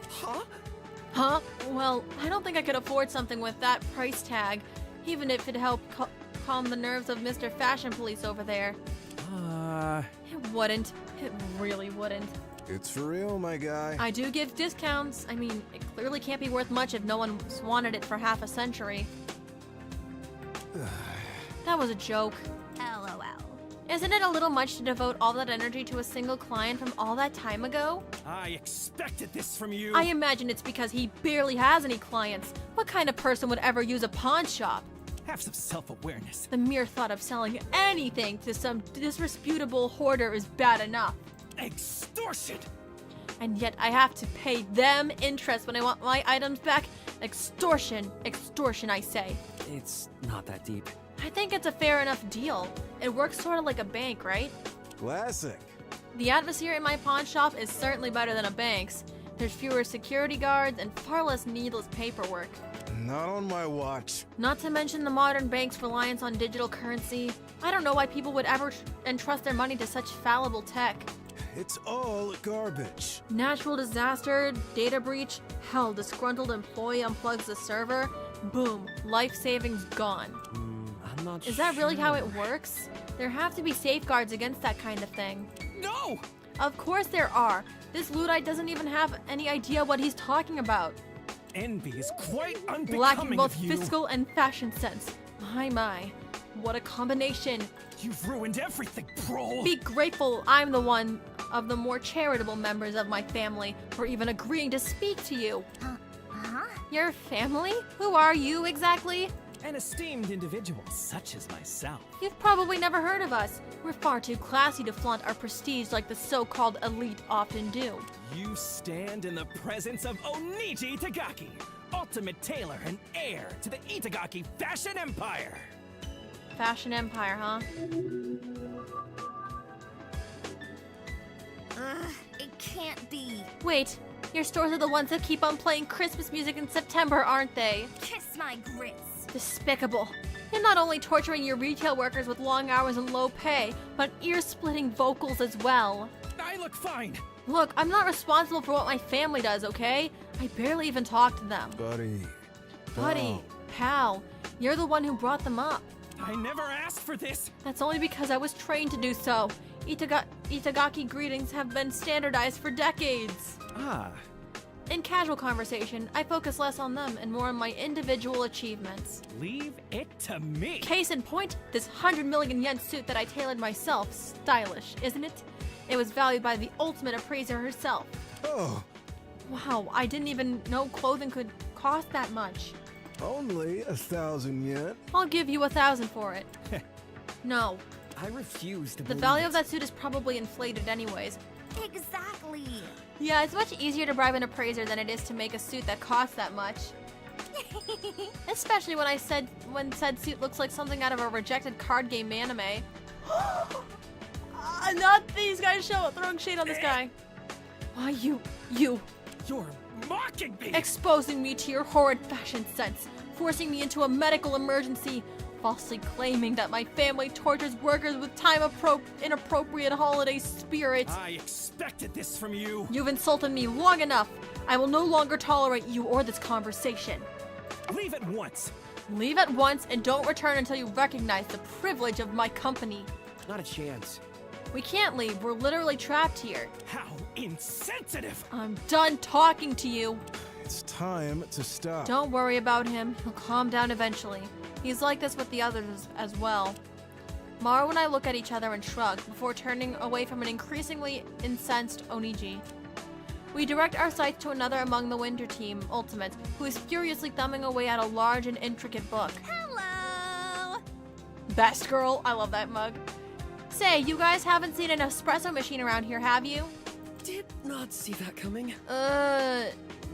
Huh? Huh? Well, I don't think I could afford something with that price tag, even if it helped calm the nerves of Mr. Fashion Police over there. It wouldn't. It really wouldn't. It's for real, my guy. I do give discounts. I mean, it clearly can't be worth much if no one's wanted it for half a century. That was a joke. LOL. Isn't it a little much to devote all that energy to a single client from all that time ago? I expected this from you. I imagine it's because he barely has any clients. What kind of person would ever use a pawn shop? Have some self-awareness. The mere thought of selling anything to some disreputable hoarder is bad enough. Extortion! And yet I have to pay them interest when I want my items back? Extortion. Extortion, I say. It's not that deep. I think it's a fair enough deal. It works sort of like a bank, right? Classic. The atmosphere in my pawn shop is certainly better than a bank's. There's fewer security guards and far less needless paperwork. Not on my watch. Not to mention the modern bank's reliance on digital currency. I don't know why people would ever entrust their money to such fallible tech. It's all garbage. Natural disaster, data breach, hell, disgruntled employee unplugs the server, boom, life savings gone. I'm not Is that really how it works? There have to be safeguards against that kind of thing. No! Of course there are. This Luddite doesn't even have any idea what he's talking about. Envy is quite unbecoming Lacking both of you. fiscal and fashion sense. My. What a combination. You've ruined everything, Prol. Be grateful I'm the one of the more charitable members of my family for even agreeing to speak to you. Huh? Your family? Who are you exactly? An esteemed individual such as myself. You've probably never heard of us. We're far too classy to flaunt our prestige like the so-called elite often do. You stand in the presence of Onichi Itagaki, ultimate tailor and heir to the Itagaki fashion empire. Fashion empire, huh? It can't be. Wait, your stores are the ones that keep on playing Christmas music in September, aren't they? Kiss my grits. Despicable. You're not only torturing your retail workers with long hours and low pay, but ear-splitting vocals as well. I look fine. Look, I'm not responsible for what my family does, okay? I barely even talk to them. Buddy. Pal, you're the one who brought them up. I never asked for this. That's only because I was trained to do so. Itagaki greetings have been standardized for decades. Ah. In casual conversation, I focus less on them and more on my individual achievements. Leave it to me. Case in point, this 100 million yen suit that I tailored myself. Stylish, isn't it? It was valued by the ultimate appraiser herself. Oh, Wow, I didn't even know clothing could cost that much. only 1,000 yen? I'll give you 1,000 for it. No, I refuse to the believe value it. of that suit is probably inflated anyways. Exactly. Yeah, it's much easier to bribe an appraiser than it is to make a suit that costs that much. Especially when said suit looks like something out of a rejected card game anime. Not these guys throwing shade on this guy. Why, you're mocking me! exposing me to your horrid fashion sense, forcing me into a medical emergency, falsely claiming that my family tortures workers with inappropriate holiday spirit. I expected this from you. You've insulted me long enough. I will no longer tolerate you or this conversation. Leave at once. Leave at once and don't return until you recognize the privilege of my company. Not a chance. We can't leave. We're literally trapped here. How insensitive! I'm done talking to you. It's time to stop. Don't worry about him. He'll calm down eventually. He's like this with the others as well. Maru and I look at each other and shrug before turning away from an increasingly incensed Oniji. We direct our sights to another among the Winter Team, Ultimates, who is furiously thumbing away at a large and intricate book. Hello. Best girl. I love that mug. Say, you guys haven't seen an espresso machine around here, have you? Did not see that coming.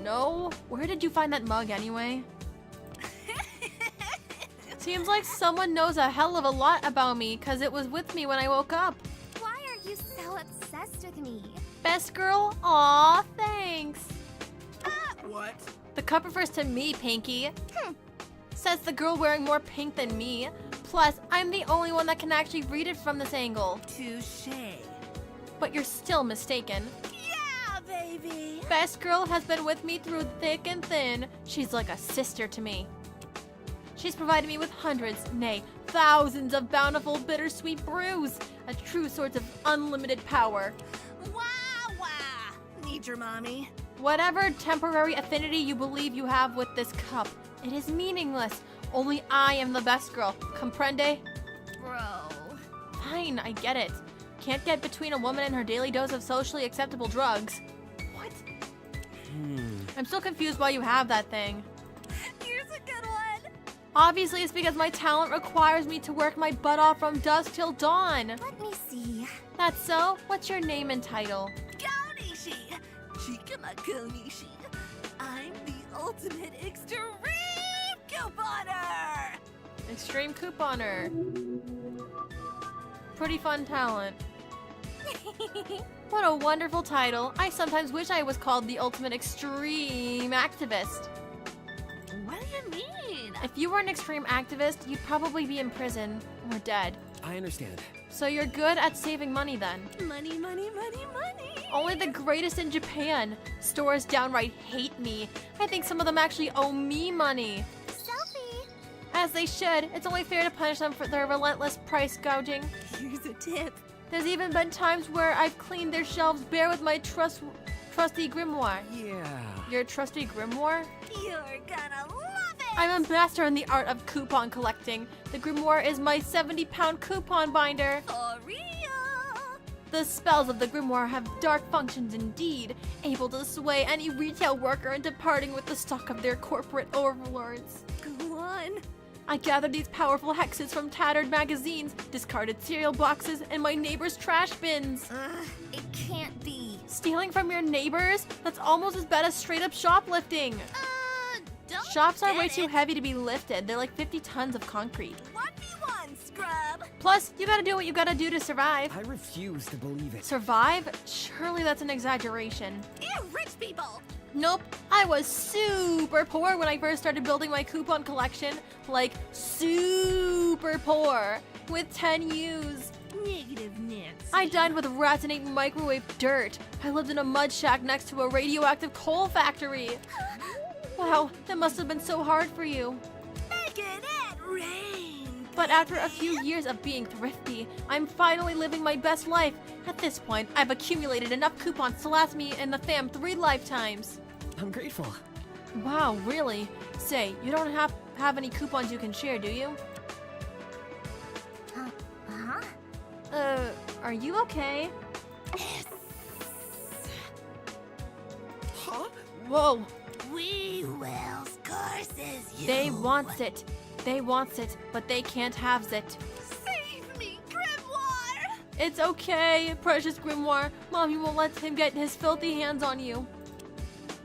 No. Where did you find that mug anyway? Seems like someone knows a hell of a lot about me, cause it was with me when I woke up. Why are you so obsessed with me? Best girl? Aw, thanks. What? The cup refers to me, Pinky. Says the girl wearing more pink than me. Plus, I'm the only one that can actually read it from this angle. Touché. But you're still mistaken. Yeah, baby. Best girl has been with me through thick and thin. She's like a sister to me. She's provided me with hundreds, nay, thousands of bountiful, bittersweet brews. A true source of unlimited power. Wow. Need your mommy? Whatever temporary affinity you believe you have with this cup, it is meaningless. Only I am the best girl. Comprende? Bro. Fine, I get it. Can't get between a woman and her daily dose of socially acceptable drugs. What? I'm so confused why you have that thing. Here's a good one. Obviously, it's because my talent requires me to work my butt off from dusk till dawn. Let me see. That's so? What's your name and title? Konishi. Chikamakonishi. I'm the ultimate extreme couponer. Extreme Couponer. Pretty fun talent. What a wonderful title. I sometimes wish I was called the ultimate extreme activist. What do you mean? If you were an extreme activist, you'd probably be in prison or dead. I understand. So you're good at saving money then. Money. Only the greatest in Japan. Stores downright hate me. I think some of them actually owe me money. Selfie. As they should. It's only fair to punish them for their relentless price gouging. Here's a tip. There's even been times where I've cleaned their shelves bare with my trusty grimoire. Yeah. Your trusty grimoire? You're gonna love it. I'm a master in the art of coupon collecting. The grimoire is my 70-pound coupon binder. For real. The spells of the grimoire have dark functions indeed, able to sway any retail worker into parting with the stock of their corporate overlords. Go on. I gathered these powerful hexes from tattered magazines, discarded cereal boxes, and my neighbor's trash bins. It can't be. Stealing from your neighbors? That's almost as bad as straight up shoplifting. Don't Shops are get way it. too heavy to be lifted. They're like 50 tons of concrete. 1v1, scrub. Plus, you gotta do what you gotta do to survive. I refuse to believe it. Survive? Surely that's an exaggeration. Ew, rich people. Nope, I was super poor when I first started building my coupon collection. Like, super poor. With 10 U's. Negative Nancy. I dined with rats and ate microwave dirt. I lived in a mud shack next to a radioactive coal factory. Wow, that must have been so hard for you. Making it rain. But after a few years of being thrifty, I'm finally living my best life. At this point, I've accumulated enough coupons to last me and the fam 3 lifetimes. I'm grateful. Wow, really? Say, you don't have any coupons you can share, do you? Huh? Are you okay? Huh? Whoa, We will's curses you. they wants it. They wants it, but they can't have it. Save me, Grimoire. It's okay, precious Grimoire. Mommy won't let him get his filthy hands on you.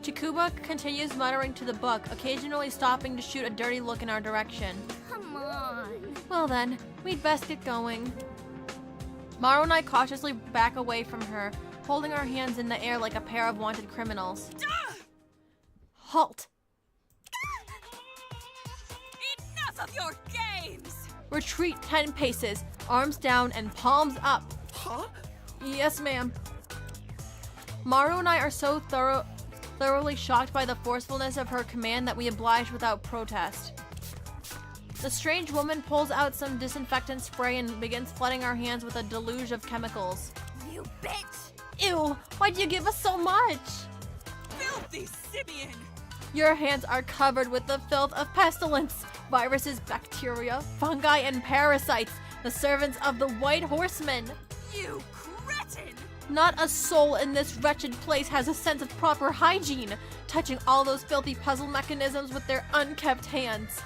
Chikuba continues muttering to the book, occasionally stopping to shoot a dirty look in our direction. Come on. Well then, we'd best get going. Maru and I cautiously back away from her, holding our hands in the air like a pair of wanted criminals. Halt! Enough of your games. Retreat 10 paces, arms down and palms up. Huh? Yes, ma'am. Maru and I are so thoroughly shocked by the forcefulness of her command that we oblige without protest. The strange woman pulls out some disinfectant spray and begins flooding our hands with a deluge of chemicals. You bitch. Ew, why'd you give us so much? Filthy Simeon! Your hands are covered with the filth of pestilence, viruses, bacteria, fungi, and parasites, the servants of the White Horseman. You cretin! Not a soul in this wretched place has a sense of proper hygiene, touching all those filthy puzzle mechanisms with their unkept hands.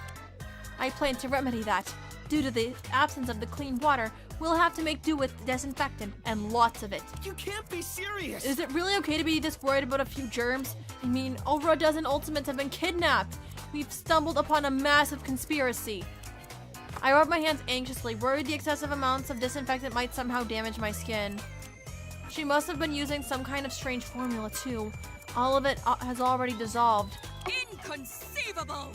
I plan to remedy that. Due to the absence of the clean water, we'll have to make do with disinfectant, and lots of it. You can't be serious. Is it really okay to be this worried about a few germs? I mean, over a dozen Ultimates have been kidnapped. We've stumbled upon a massive conspiracy. I rub my hands anxiously, worried the excessive amounts of disinfectant might somehow damage my skin. She must have been using some kind of strange formula too. All of it has already dissolved. Inconceivable!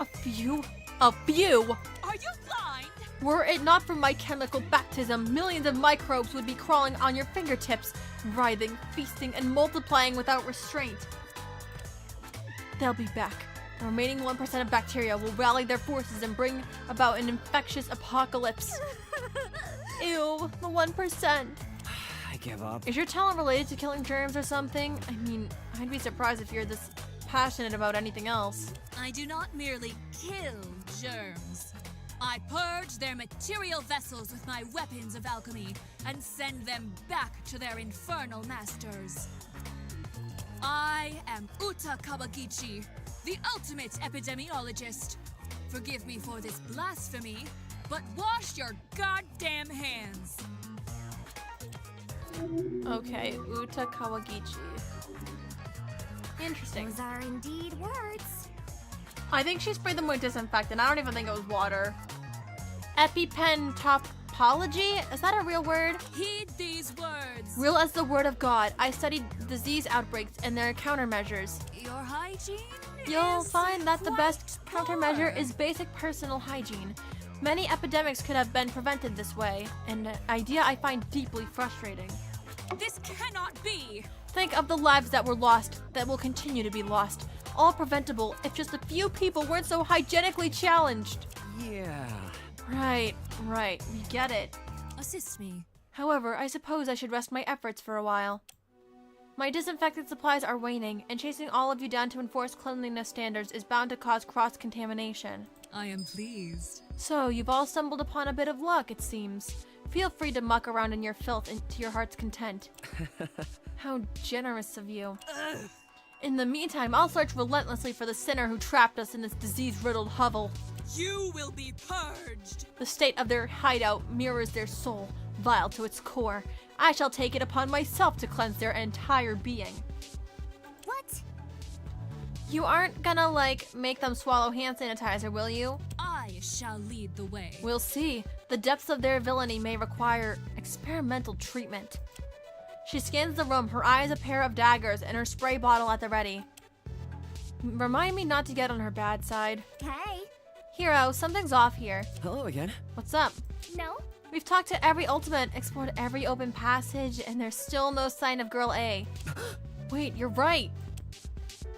A few? A few? Are you blind? Were it not for my chemical baptism, millions of microbes would be crawling on your fingertips, writhing, feasting, and multiplying without restraint. They'll be back. The remaining 1% of bacteria will rally their forces and bring about an infectious apocalypse. Ew, the 1%. I give up. Is your talent related to killing germs or something? I mean, I'd be surprised if you're this passionate about anything else. I do not merely kill germs. I purge their material vessels with my weapons of alchemy and send them back to their infernal masters. I am Uta Kawagichi, the ultimate epidemiologist. Forgive me for this blasphemy, but wash your goddamn hands. Okay, Uta Kawagichi. Interesting. Those are indeed words. I think she sprayed them with disinfectant. I don't even think it was water. EpiPen topology? Is that a real word? Heed these words. Real as the word of God. I studied disease outbreaks and their countermeasures. Your hygiene You'll is find that the best quite countermeasure poor. is basic personal hygiene. Many epidemics could have been prevented this way, an idea I find deeply frustrating. This cannot be. Think of the lives that were lost, that will continue to be lost. All preventable if just a few people weren't so hygienically challenged. Yeah. Right, we get it. Assist me. However, I suppose I should rest my efforts for a while. My disinfectant supplies are waning, and chasing all of you down to enforce cleanliness standards is bound to cause cross-contamination. I am pleased. So, you've all stumbled upon a bit of luck, it seems. Feel free to muck around in your filth to your heart's content. How generous of you. In the meantime, I'll search relentlessly for the sinner who trapped us in this disease-riddled hovel. You will be purged. The state of their hideout mirrors their soul, vile to its core. I shall take it upon myself to cleanse their entire being. What? You aren't gonna, make them swallow hand sanitizer, will you? I shall lead the way. We'll see. The depths of their villainy may require experimental treatment. She scans the room, her eyes a pair of daggers, and her spray bottle at the ready. Remind me not to get on her bad side. Hey. Hero, something's off here. Hello again. What's up? No? We've talked to every ultimate, explored every open passage, and there's still no sign of Girl A. Wait, you're right.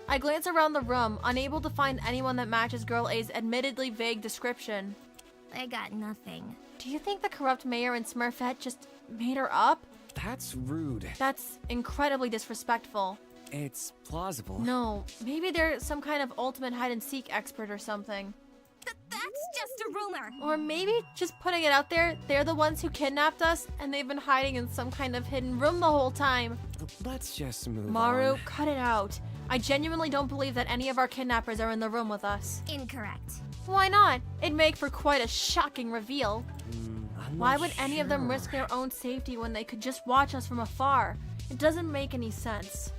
I glance around the room, unable to find anyone that matches Girl A's admittedly vague description. I got nothing. Do you think the corrupt mayor and Smurfette just made her up? That's rude. That's incredibly disrespectful. It's plausible. No, maybe they're some kind of ultimate hide-and-seek expert or something. That's just a rumor. Or maybe, just putting it out there, they're the ones who kidnapped us, and they've been hiding in some kind of hidden room the whole time. Let's just move Maru, on. cut it out. I genuinely don't believe that any of our kidnappers are in the room with us. Incorrect. Why not? It'd make for quite a shocking reveal. I'm Why not would any of them sure. risk their own safety when they could just watch us from afar? It doesn't make any sense.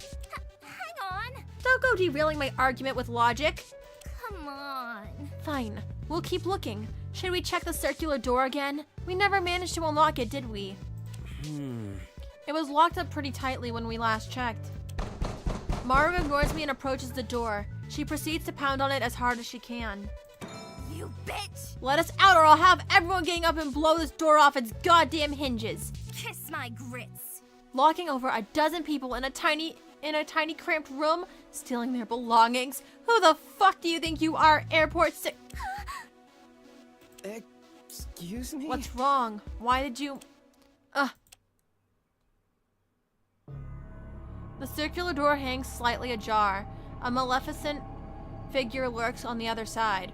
Hang on. Don't go derailing my argument with logic. Come on. Fine. We'll keep looking. Should we check the circular door again? We never managed to unlock it, did we? It was locked up pretty tightly when we last checked. Maru ignores me and approaches the door. She proceeds to pound on it as hard as she can. You bitch! Let us out or I'll have everyone gang up and blow this door off its goddamn hinges. Kiss my grits. Locking over a dozen people in a tiny cramped room, stealing their belongings. Who the fuck do you think you are, airport Excuse me? What's wrong? Why did you... The circular door hangs slightly ajar. A maleficent figure lurks on the other side.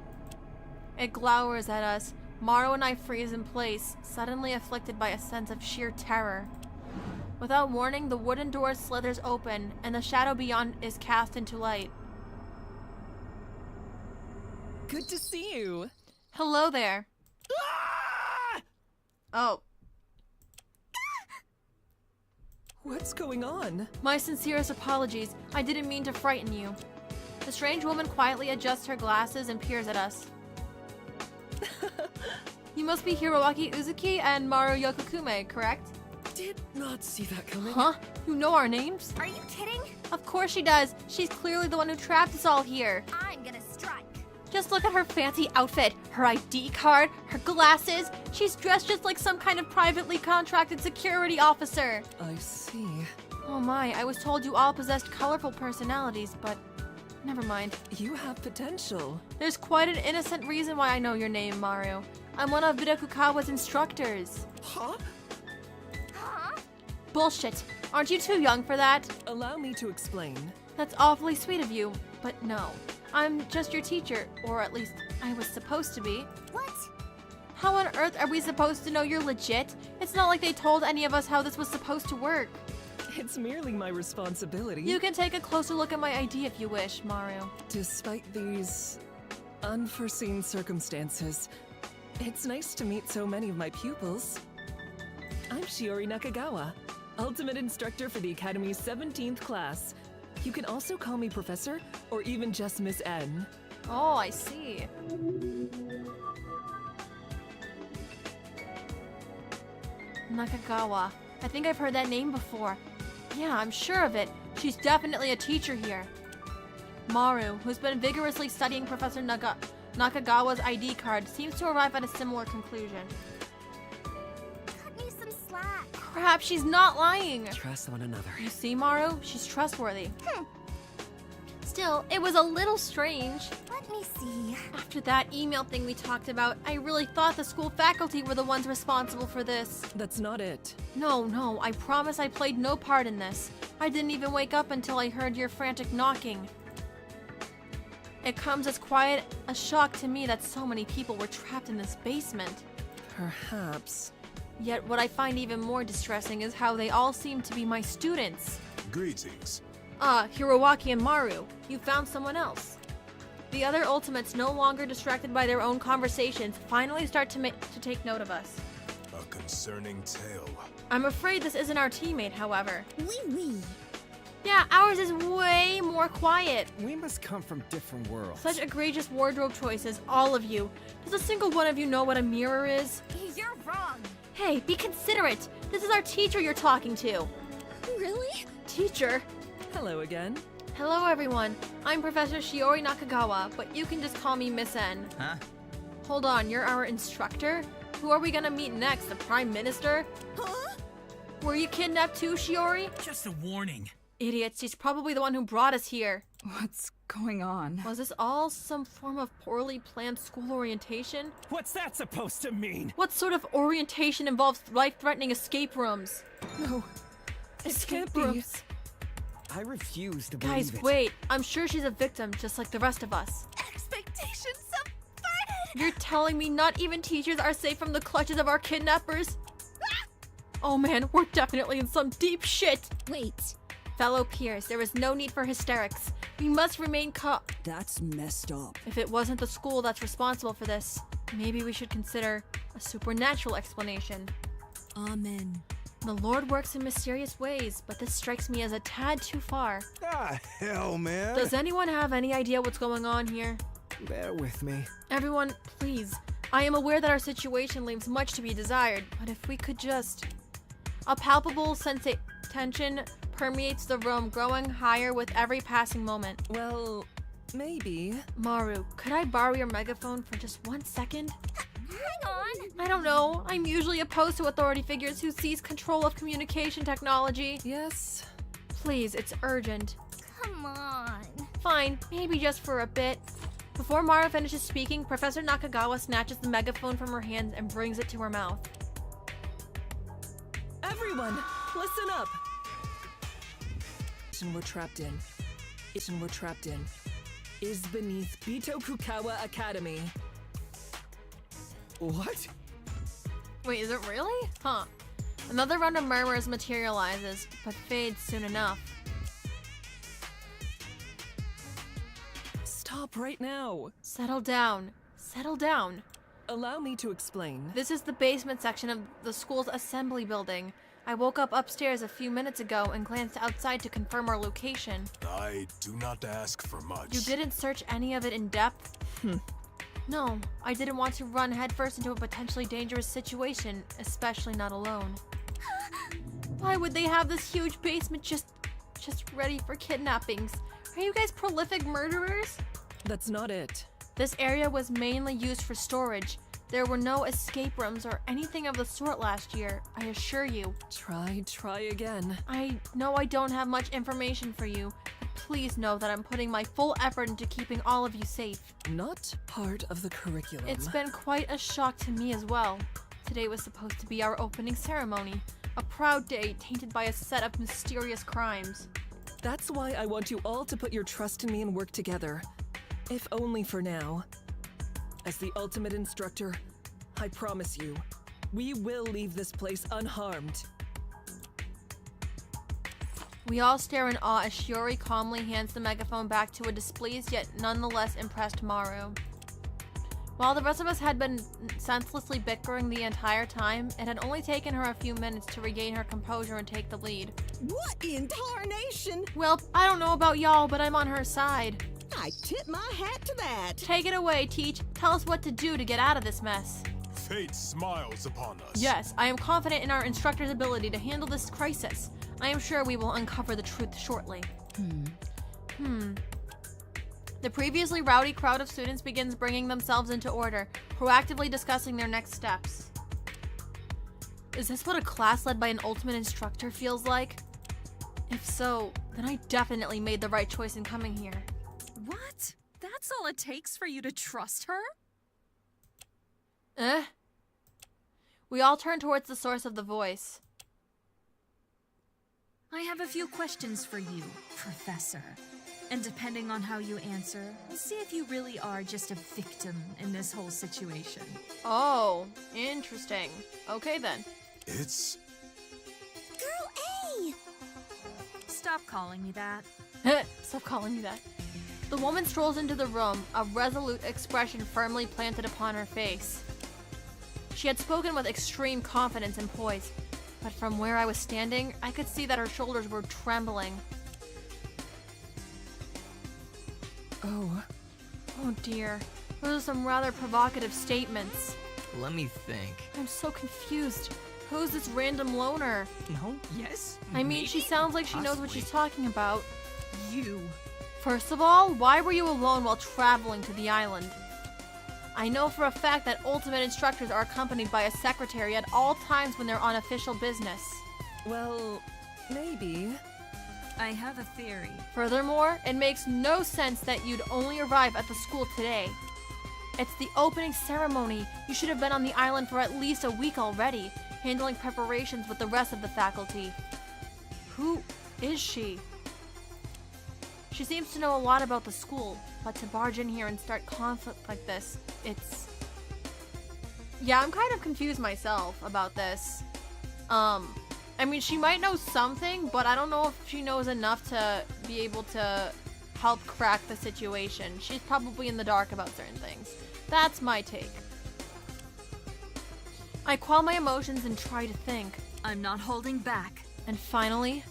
It glowers at us. Maru and I freeze in place, suddenly afflicted by a sense of sheer terror. Without warning, the wooden door slithers open, and the shadow beyond is cast into light. Good to see you. Hello there. Oh. What's going on? My sincerest apologies. I didn't mean to frighten you. The strange woman quietly adjusts her glasses and peers at us. You must be Hiroaki Uzuki and Maru Yokokume, correct? Did not see that coming. Huh? You know our names? Are you kidding? Of course she does. She's clearly the one who trapped us all here. I'm gonna strike. Just look at her fancy outfit, her ID card, her glasses. She's dressed just like some kind of privately contracted security officer. I see. Oh my, I was told you all possessed colorful personalities, but never mind. You have potential. There's quite an innocent reason why I know your name, Maru. I'm one of Birakukawa's instructors. Huh? Huh? Bullshit. Aren't you too young for that? Allow me to explain. That's awfully sweet of you, but no. I'm just your teacher, or at least I was supposed to be. What? How on earth are we supposed to know you're legit? It's not like they told any of us how this was supposed to work. It's merely my responsibility. You can take a closer look at my ID if you wish, Maru. Despite these unforeseen circumstances, it's nice to meet so many of my pupils. I'm Shiori Nakagawa, Ultimate Instructor for the Academy's 17th class. You can also call me Professor, or even just Miss N. Oh, I see. Nakagawa. I think I've heard that name before. Yeah, I'm sure of it. She's definitely a teacher here. Maru, who's been vigorously studying Professor Nakagawa's ID card, seems to arrive at a similar conclusion. Cut me some slack. Crap, she's not lying! Trust one another. You see, Maru? She's trustworthy. Still, it was a little strange. Let me see. After that email thing we talked about, I really thought the school faculty were the ones responsible for this. That's not it. No, I promise I played no part in this. I didn't even wake up until I heard your frantic knocking. It comes as quite a shock to me that so many people were trapped in this basement. Perhaps. Yet what I find even more distressing is how they all seem to be my students. Greetings. Hiroaki and Maru, you found someone else. The other Ultimates, no longer distracted by their own conversations, finally start to take note of us. A concerning tale. I'm afraid this isn't our teammate, however. Oui. Yeah, ours is way more quiet. We must come from different worlds. Such egregious wardrobe choices, all of you. Does a single one of you know what a mirror is? You're wrong. Hey, be considerate. This is our teacher you're talking to. Really? Teacher? Hello again. Hello, everyone. I'm Professor Shiori Nakagawa, but you can just call me Miss N. Huh? Hold on, you're our instructor? Who are we gonna meet next? The Prime Minister? Huh? Were you kidnapped too, Shiori? Just a warning. Idiots, she's probably the one who brought us here. What's going on? Was this all some form of poorly planned school orientation? What's that supposed to mean? What sort of orientation involves life-threatening escape rooms? No, Escape can't be. rooms. I refuse to Guys, believe it. wait. I'm sure she's a victim, just like the rest of us. Expectations subverted. You're telling me not even teachers are safe from the clutches of our kidnappers? Oh man, we're definitely in some deep shit. Wait. Fellow peers, there is no need for hysterics. We must remain calm. That's messed up. If it wasn't the school that's responsible for this, maybe we should consider a supernatural explanation. Amen. The Lord works in mysterious ways, but this strikes me as a tad too far. Ah, hell, man. Does anyone have any idea what's going on here? Bear with me. Everyone, please. I am aware that our situation leaves much to be desired, but if we could just... A palpable tension permeates the room, growing higher with every passing moment. Well, maybe. Maru, could I borrow your megaphone for just 1 second? Hang on. I don't know. I'm usually opposed to authority figures who seize control of communication technology. Yes. Please, it's urgent. Come on. Fine, maybe just for a bit. Before Maru finishes speaking, Professor Nakagawa snatches the megaphone from her hand and brings it to her mouth. Everyone, listen up. We're trapped in. We're trapped in. Is beneath Bitokukawa Academy. What? Wait, is it really? Huh. Another round of murmurs materializes, but fades soon enough. Stop right now. Settle down. Settle down. Allow me to explain. This is the basement section of the school's assembly building. I woke up upstairs a few minutes ago and glanced outside to confirm our location. I do not ask for much. You didn't search any of it in depth? No, I didn't want to run headfirst into a potentially dangerous situation, especially not alone. Why would they have this huge basement just ready for kidnappings? Are you guys prolific murderers? That's not it. This area was mainly used for storage. There were no escape rooms or anything of the sort last year, I assure you. Try again. I know I don't have much information for you, but please know that I'm putting my full effort into keeping all of you safe. Not part of the curriculum. It's been quite a shock to me as well. Today was supposed to be our opening ceremony, a proud day tainted by a set of mysterious crimes. That's why I want you all to put your trust in me and work together. If only for now. As the ultimate instructor, I promise you, we will leave this place unharmed. We all stare in awe as Shiori calmly hands the megaphone back to a displeased yet nonetheless impressed Maru. While the rest of us had been senselessly bickering the entire time, it had only taken her a few minutes to regain her composure and take the lead. What in tarnation? Well, I don't know about y'all, but I'm on her side. I tip my hat to that. Take it away, Teach. Tell us what to do to get out of this mess. Fate smiles upon us. Yes, I am confident in our instructor's ability to handle this crisis. I am sure we will uncover the truth shortly. The previously rowdy crowd of students begins bringing themselves into order, proactively discussing their next steps. Is this what a class led by an ultimate instructor feels like? If so, then I definitely made the right choice in coming here. What? That's all it takes for you to trust her? We all turn towards the source of the voice. I have a few questions for you, Professor. And depending on how you answer, we'll see if you really are just a victim in this whole situation. Oh, interesting. Okay then. It's... Girl A! Stop calling me that. Stop calling me that. The woman strolls into the room, a resolute expression firmly planted upon her face. She had spoken with extreme confidence and poise, but from where I was standing, I could see that her shoulders were trembling. Oh. Oh dear. Those are some rather provocative statements. Let me think. I'm so confused. Who's this random loner? No? Yes? I mean, she sounds like she knows what she's talking about. You. First of all, why were you alone while traveling to the island? I know for a fact that Ultimate instructors are accompanied by a secretary at all times when they're on official business. Well, maybe. I have a theory. Furthermore, it makes no sense that you'd only arrive at the school today. It's the opening ceremony. You should have been on the island for at least a week already, handling preparations with the rest of the faculty. Who is she? She seems to know a lot about the school, but to barge in here and start conflict like this, it's... Yeah, I'm kind of confused myself about this. I mean, she might know something, but I don't know if she knows enough to be able to help crack the situation. She's probably in the dark about certain things. That's my take. I quell my emotions and try to think. I'm not holding back. And finally,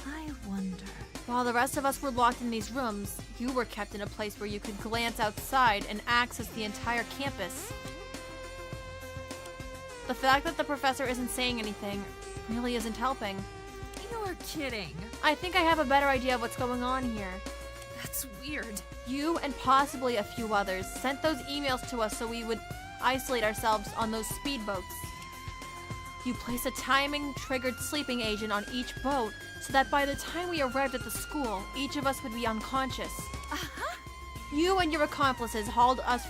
I wonder. while the rest of us were locked in these rooms, you were kept in a place where you could glance outside and access the entire campus. The fact that the professor isn't saying anything really isn't helping. You're kidding. I think I have a better idea of what's going on here. That's weird. You and possibly a few others sent those emails to us so we would isolate ourselves on those speedboats. You place a timing-triggered sleeping agent on each boat so that by the time we arrived at the school, each of us would be unconscious. Uh-huh. You and your accomplices hauled us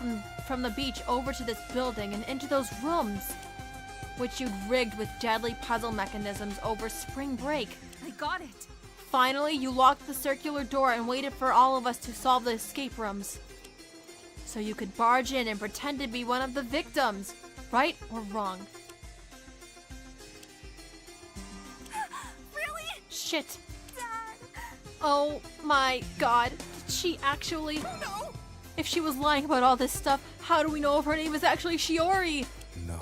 from the beach over to this building and into those rooms, which you'd rigged with deadly puzzle mechanisms over spring break. I got it. Finally, you locked the circular door and waited for all of us to solve the escape rooms. So you could barge in and pretend to be one of the victims. Right or wrong? Really? Shit. Dad. Oh my god. Did she actually? No. If she was lying about all this stuff, how do we know if her name is actually Shiori? No.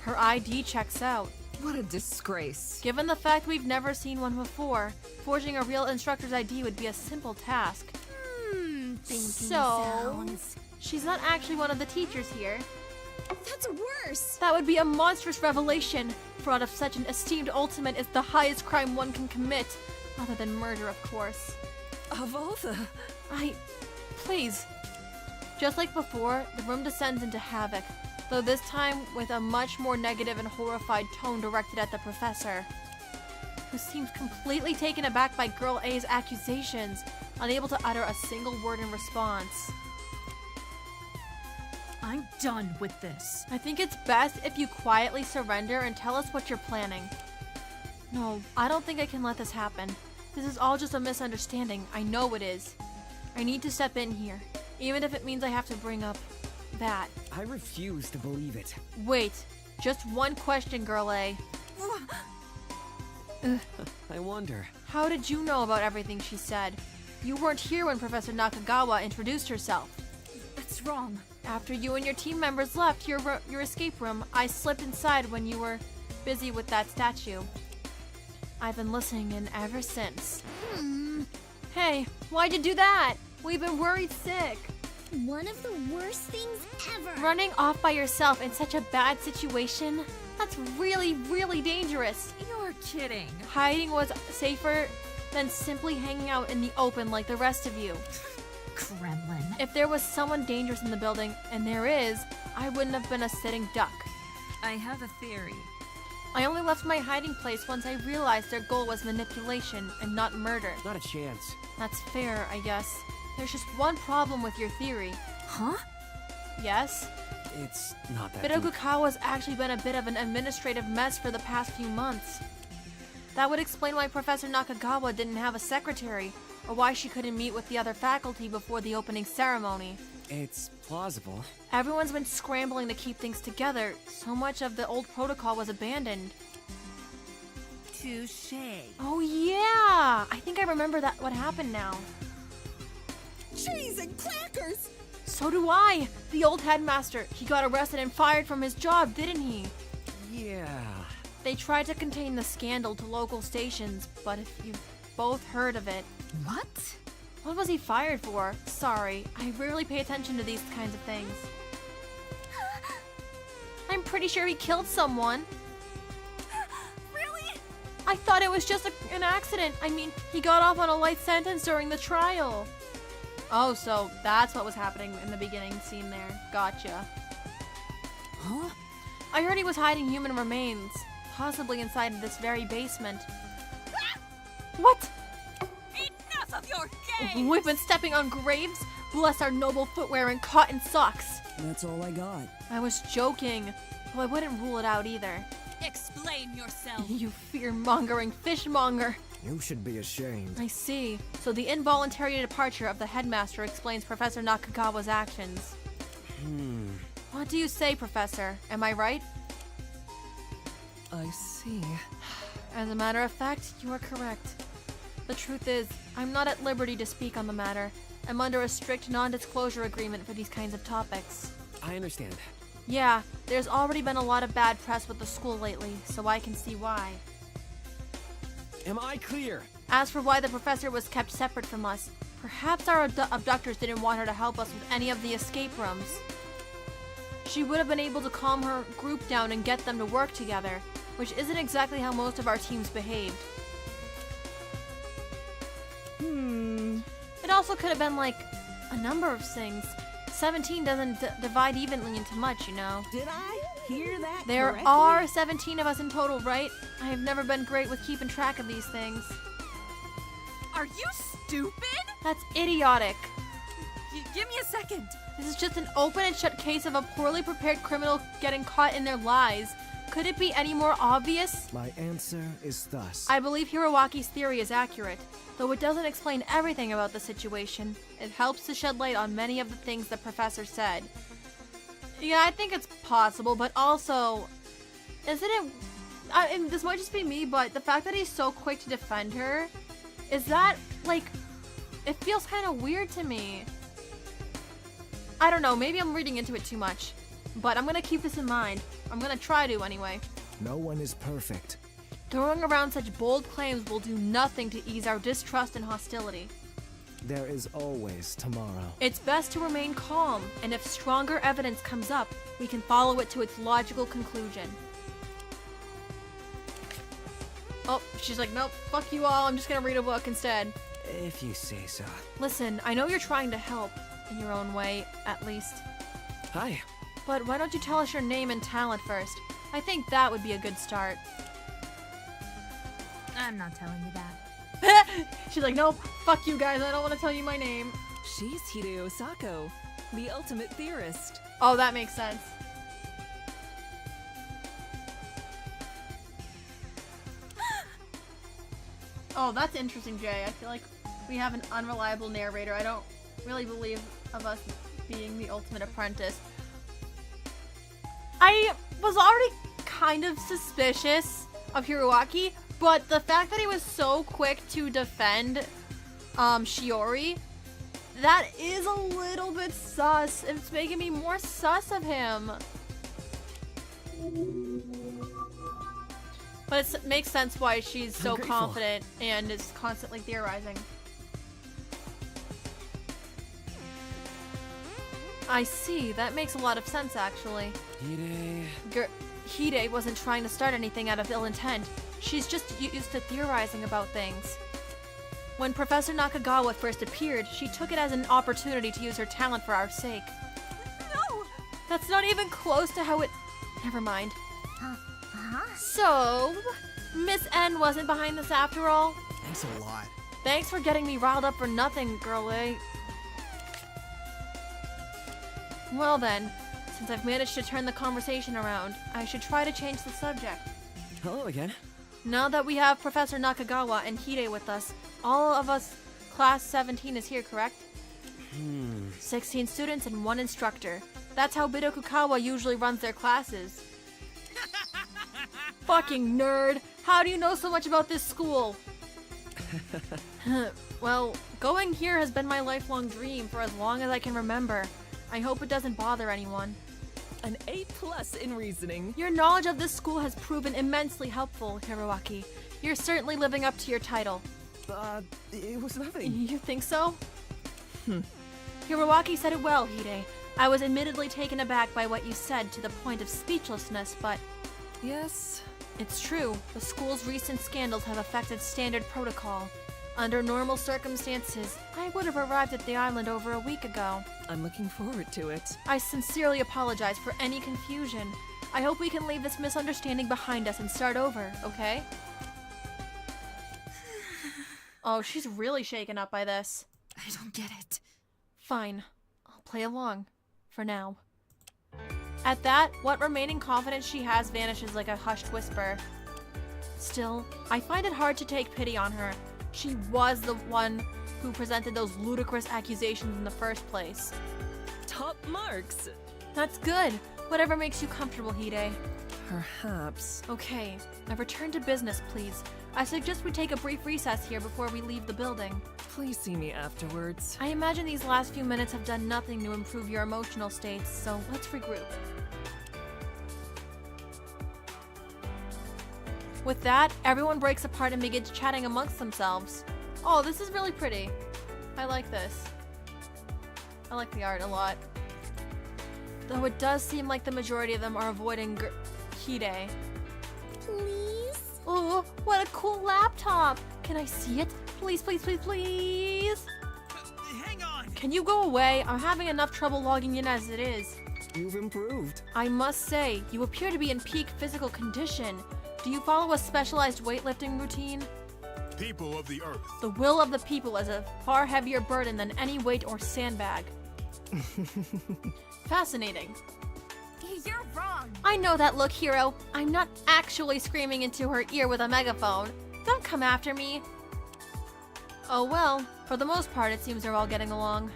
Her ID checks out. What a disgrace. Given the fact we've never seen one before, forging a real instructor's ID would be a simple task. Thinking So, sounds. she's not actually one of the teachers here. That's worse. That would be a monstrous revelation. Fraud of such an esteemed ultimate is the highest crime one can commit. Other than murder, of course. Of all the... Please. Just like before, the room descends into havoc, though this time with a much more negative and horrified tone directed at the professor, who seems completely taken aback by Girl A's accusations, unable to utter a single word in response. I'm done with this. I think it's best if you quietly surrender and tell us what you're planning. No, I don't think I can let this happen. This is all just a misunderstanding. I know it is. I need to step in here, even if it means I have to bring up that. I refuse to believe it. Wait, just one question, Girl A. I wonder. How did you know about everything she said? You weren't here when Professor Nakagawa introduced herself. That's wrong. After you and your team members left your escape room, I slipped inside when you were busy with that statue. I've been listening in ever since. Hey, why'd you do that? We've been worried sick. One of the worst things ever. Running off by yourself in such a bad situation? That's really, really dangerous. You're kidding. Hiding was safer than simply hanging out in the open like the rest of you. Kremlin. If there was someone dangerous in the building, and there is, I wouldn't have been a sitting duck. I have a theory. I only left my hiding place once I realized their goal was manipulation and not murder. Not a chance. That's fair, I guess. There's just one problem with your theory. Huh? Yes? It's not that deep. Bitogukawa's actually been a bit of an administrative mess for the past few months. That would explain why Professor Nakagawa didn't have a secretary, or why she couldn't meet with the other faculty before the opening ceremony. It's plausible. Everyone's been scrambling to keep things together. So much of the old protocol was abandoned. Touché. Oh yeah! I think I remember what happened now. cheese and crackers! So do I! The old headmaster, he got arrested and fired from his job, didn't he? Yeah. They tried to contain the scandal to local stations, but if you've both heard of it... What? What was he fired for? Sorry, I rarely pay attention to these kinds of things. I'm pretty sure he killed someone. Really? I thought it was just an accident. I mean, he got off on a light sentence during the trial. Oh, so that's what was happening in the beginning scene there. Gotcha. Huh? I heard he was hiding human remains, possibly inside of this very basement. What? Enough of your games! We've been stepping on graves? Bless our noble footwear and cotton socks. That's all I got. I was joking. Well, I wouldn't rule it out either. Explain yourself. You fear-mongering fishmonger. You should be ashamed. I see. So the involuntary departure of the headmaster explains Professor Nakagawa's actions. What do you say, Professor? Am I right? I see. As a matter of fact, you are correct. The truth is, I'm not at liberty to speak on the matter. I'm under a strict non-disclosure agreement for these kinds of topics. I understand. Yeah, there's already been a lot of bad press with the school lately, so I can see why. Am I clear? As for why the professor was kept separate from us, perhaps our abductors didn't want her to help us with any of the escape rooms. She would have been able to calm her group down and get them to work together, which isn't exactly how most of our teams behaved. It also could have been like a number of things. 17 doesn't divide evenly into much, you know. Did I hear that There correctly? are 17 of us in total, right? I have never been great with keeping track of these things. Are you stupid? That's idiotic. Give me a second. This is just an open and shut case of a poorly prepared criminal getting caught in their lies. Could it be any more obvious? My answer is thus. I believe Hirowaki's theory is accurate. Though it doesn't explain everything about the situation, it helps to shed light on many of the things the professor said. Yeah, I think it's possible, but also, isn't it... and this might just be me, but the fact that he's so quick to defend her, is that, like, it feels kind of weird to me. I don't know, maybe I'm reading into it too much. But I'm gonna keep this in mind. I'm gonna try to, anyway. No one is perfect. Throwing around such bold claims will do nothing to ease our distrust and hostility. There is always tomorrow. It's best to remain calm, and if stronger evidence comes up, we can follow it to its logical conclusion. Oh, she's like, nope, fuck you all, I'm just gonna read a book instead. If you say so. Listen, I know you're trying to help, in your own way, at least. Hi. But why don't you tell us your name and talent first? I think that would be a good start. I'm not telling you that. She's like, nope, fuck you guys, I don't want to tell you my name. She's Hideo Sako, the ultimate theorist. Oh, that makes sense. Oh, that's interesting, Jay. I feel like we have an unreliable narrator. I don't really believe of us being the ultimate apprentice. I was already kind of suspicious of Hiroaki, but the fact that he was so quick to defend Shiori, that is a little bit sus. It's making me more sus of him. But it makes sense why she's so confident and is constantly theorizing. I see. That makes a lot of sense, actually. Hide wasn't trying to start anything out of ill intent. She's just used to theorizing about things. When Professor Nakagawa first appeared, she took it as an opportunity to use her talent for our sake. No! That's not even close to how it... Never mind. So, Miss N wasn't behind this after all? Thanks a lot. Thanks for getting me riled up for nothing, girlie. Well then, since I've managed to turn the conversation around, I should try to change the subject. Hello again. Now that we have Professor Nakagawa and Hide with us, all of us class 17 is here, correct? 16 students and 1 instructor. That's how Bidokukawa usually runs their classes. Fucking nerd! How do you know so much about this school? Well, going here has been my lifelong dream for as long as I can remember. I hope it doesn't bother anyone. An A+ in reasoning. Your knowledge of this school has proven immensely helpful, Hiroaki. You're certainly living up to your title. It was nothing. You think so? Hiroaki said it well, Hide. I was admittedly taken aback by what you said to the point of speechlessness, but... Yes. It's true. The school's recent scandals have affected standard protocol. Under normal circumstances, I would have arrived at the island over a week ago. I'm looking forward to it. I sincerely apologize for any confusion. I hope we can leave this misunderstanding behind us and start over, okay? Oh, she's really shaken up by this. I don't get it. Fine. I'll play along. For now. At that, what remaining confidence she has vanishes like a hushed whisper. Still, I find it hard to take pity on her. She was the one who presented those ludicrous accusations in the first place. Top marks. That's good. Whatever makes you comfortable, Hide. Perhaps. Okay, now return to business, please. I suggest we take a brief recess here before we leave the building. Please see me afterwards. I imagine these last few minutes have done nothing to improve your emotional states, so let's regroup. With that, everyone breaks apart and begins chatting amongst themselves. Oh, this is really pretty. I like this. I like the art a lot. Though it does seem like the majority of them are avoiding Hide. Please? Oh, what a cool laptop! Can I see it? Please, please, please, please! Hang on! Can you go away? I'm having enough trouble logging in as it is. You've improved. I must say, you appear to be in peak physical condition. Do you follow a specialized weightlifting routine? People of the Earth. The will of the people is a far heavier burden than any weight or sandbag. Fascinating. You're wrong. I know that look, Hero. I'm not actually screaming into her ear with a megaphone. Don't come after me. Oh well, for the most part it seems they're all getting along.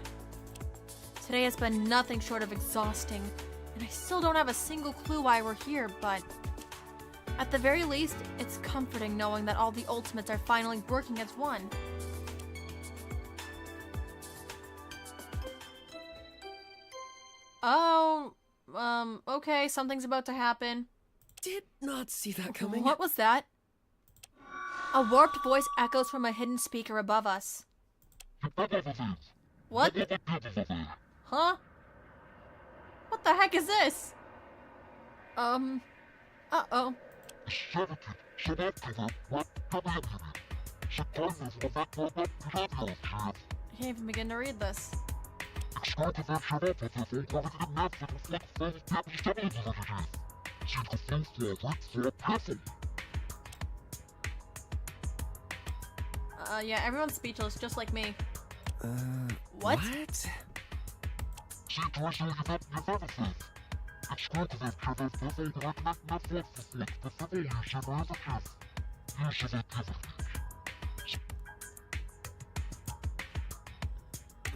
Today has been nothing short of exhausting, and I still don't have a single clue why we're here, but... at the very least, it's comforting knowing that all the Ultimates are finally working as one. Oh, okay, something's about to happen. Did not see that coming. What was that? A warped voice echoes from a hidden speaker above us. What? Huh? What the heck is this? Uh-oh. I can't even begin to read this. Yeah, everyone's speechless, just like me. What?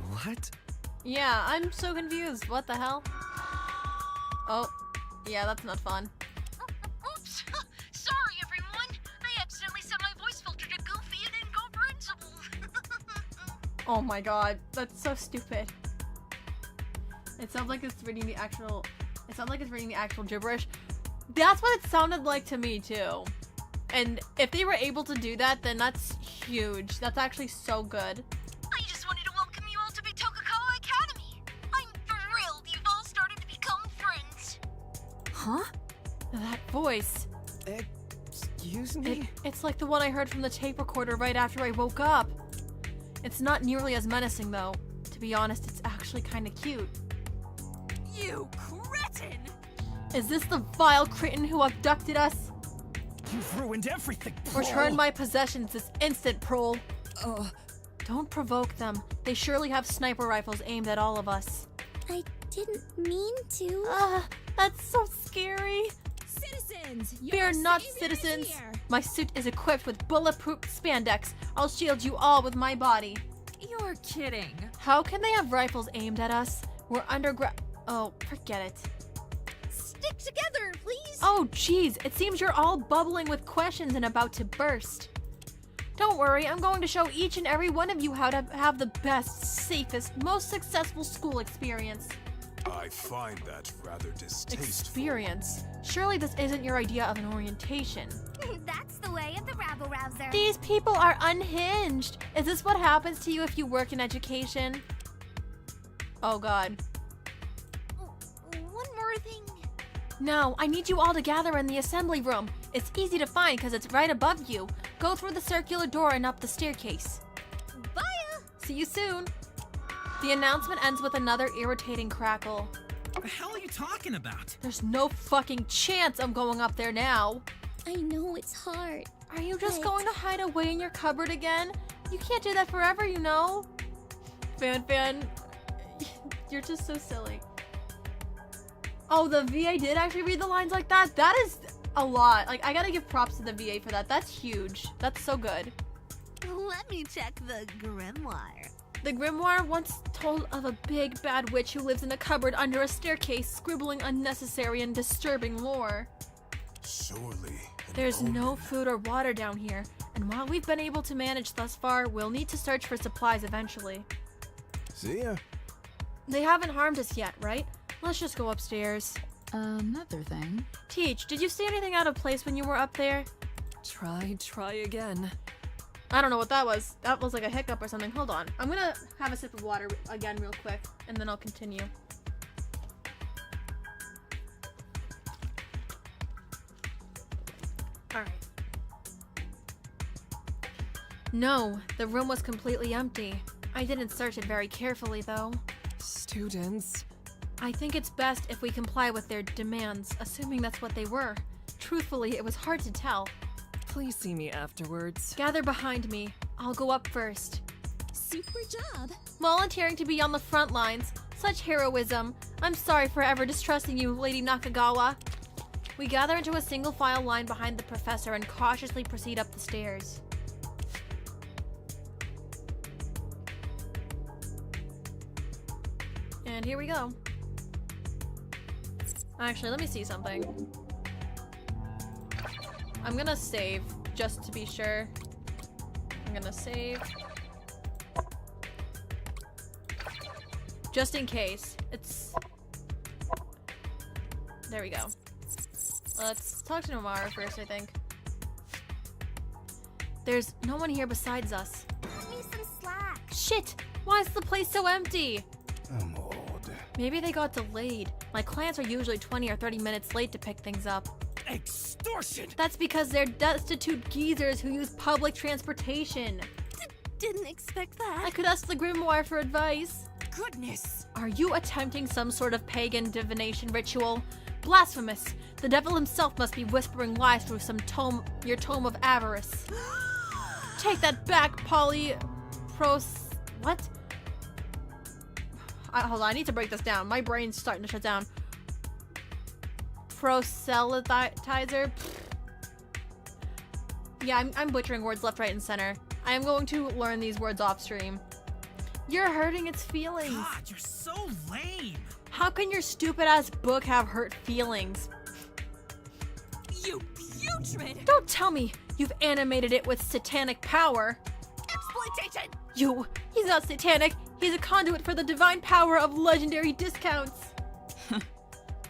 What? Yeah, I'm so confused. What the hell? Oh, yeah, that's not fun. Oops! Sorry, everyone! I accidentally set my voice filter to goofy and incomprehensible! Oh my god, that's so stupid. It sounds like it's reading the actual... It sounds like it's reading the actual gibberish. That's what it sounded like to me, too. And if they were able to do that, then that's huge. That's actually so good. I just wanted to welcome you all to Bitokakawa Academy! I'm thrilled you've all started to become friends! Huh? That voice. Excuse me? It's like the one I heard from the tape recorder right after I woke up. It's not nearly as menacing, though. To be honest, it's actually kind of cute. You cretin! Is this the vile cretin who abducted us? You've ruined everything, Prol. Return my possessions this instant, Prol. Don't provoke them. They surely have sniper rifles aimed at all of us. I didn't mean to. That's so scary. Citizens! Fear not, citizens. My suit is equipped with bulletproof spandex. I'll shield you all with my body. You're kidding. How can they have rifles aimed at us? We're underground. Oh, forget it. Stick together, please! Oh, jeez. It seems you're all bubbling with questions and about to burst. Don't worry, I'm going to show each and every one of you how to have the best, safest, most successful school experience. I find that rather distasteful. Experience? Surely this isn't your idea of an orientation. That's the way of the rabble-rouser. These people are unhinged. Is this what happens to you if you work in education? Oh god. One more thing. No, I need you all to gather in the assembly room. It's easy to find because it's right above you. Go through the circular door and up the staircase. Bye! See you soon. The announcement ends with another irritating crackle. What the hell are you talking about? There's no fucking chance I'm going up there now. I know it's hard. Are you just but- going to hide away in your cupboard again? You can't do that forever, you know? Fan, you're just so silly. Oh, the VA did actually read the lines like that? That is a lot. Like, I gotta give props to the VA for that. That's huge. That's so good. Let me check the grimoire. The grimoire once told of a big bad witch who lives in a cupboard under a staircase, scribbling unnecessary and disturbing lore. Surely. There's no food or water down here, and while we've been able to manage thus far, we'll need to search for supplies eventually. See ya. They haven't harmed us yet, right? Let's just go upstairs. Another thing. Teach, did you see anything out of place when you were up there? Try again. I don't know what that was. That was like a hiccup or something. Hold on. I'm gonna have a sip of water again real quick, and then I'll continue. Alright. No, the room was completely empty. I didn't search it very carefully, though. Students. I think it's best if we comply with their demands, assuming that's what they were. Truthfully, it was hard to tell. Please see me afterwards. Gather behind me. I'll go up first. Super job. Volunteering to be on the front lines. Such heroism. I'm sorry for ever distrusting you, Lady Nakagawa. We gather into a single file line behind the professor and cautiously proceed up the stairs. And here we go. Actually, let me see something. I'm gonna save, just to be sure. I'm gonna save. Just in case. There we go. Let's talk to Nomara first, I think. There's no one here besides us. Give me some slack. Shit! Why is the place so empty? I'm old. Maybe they got delayed. My clients are usually 20 or 30 minutes late to pick things up. Extortion! That's because they're destitute geezers who use public transportation. Didn't expect that. I could ask the Grimoire for advice. Goodness! Are you attempting some sort of pagan divination ritual? Blasphemous! The devil himself must be whispering lies through your tome of avarice. Take that back, what? Hold on, I need to break this down. My brain's starting to shut down. Proselytizer? Yeah, I'm butchering words left, right, and center. I am going to learn these words off stream. You're hurting its feelings. God, you're so lame! How can your stupid-ass book have hurt feelings? You putrid! Don't tell me you've animated it with satanic power. Exploitation! He's not satanic. He's a conduit for the divine power of legendary discounts.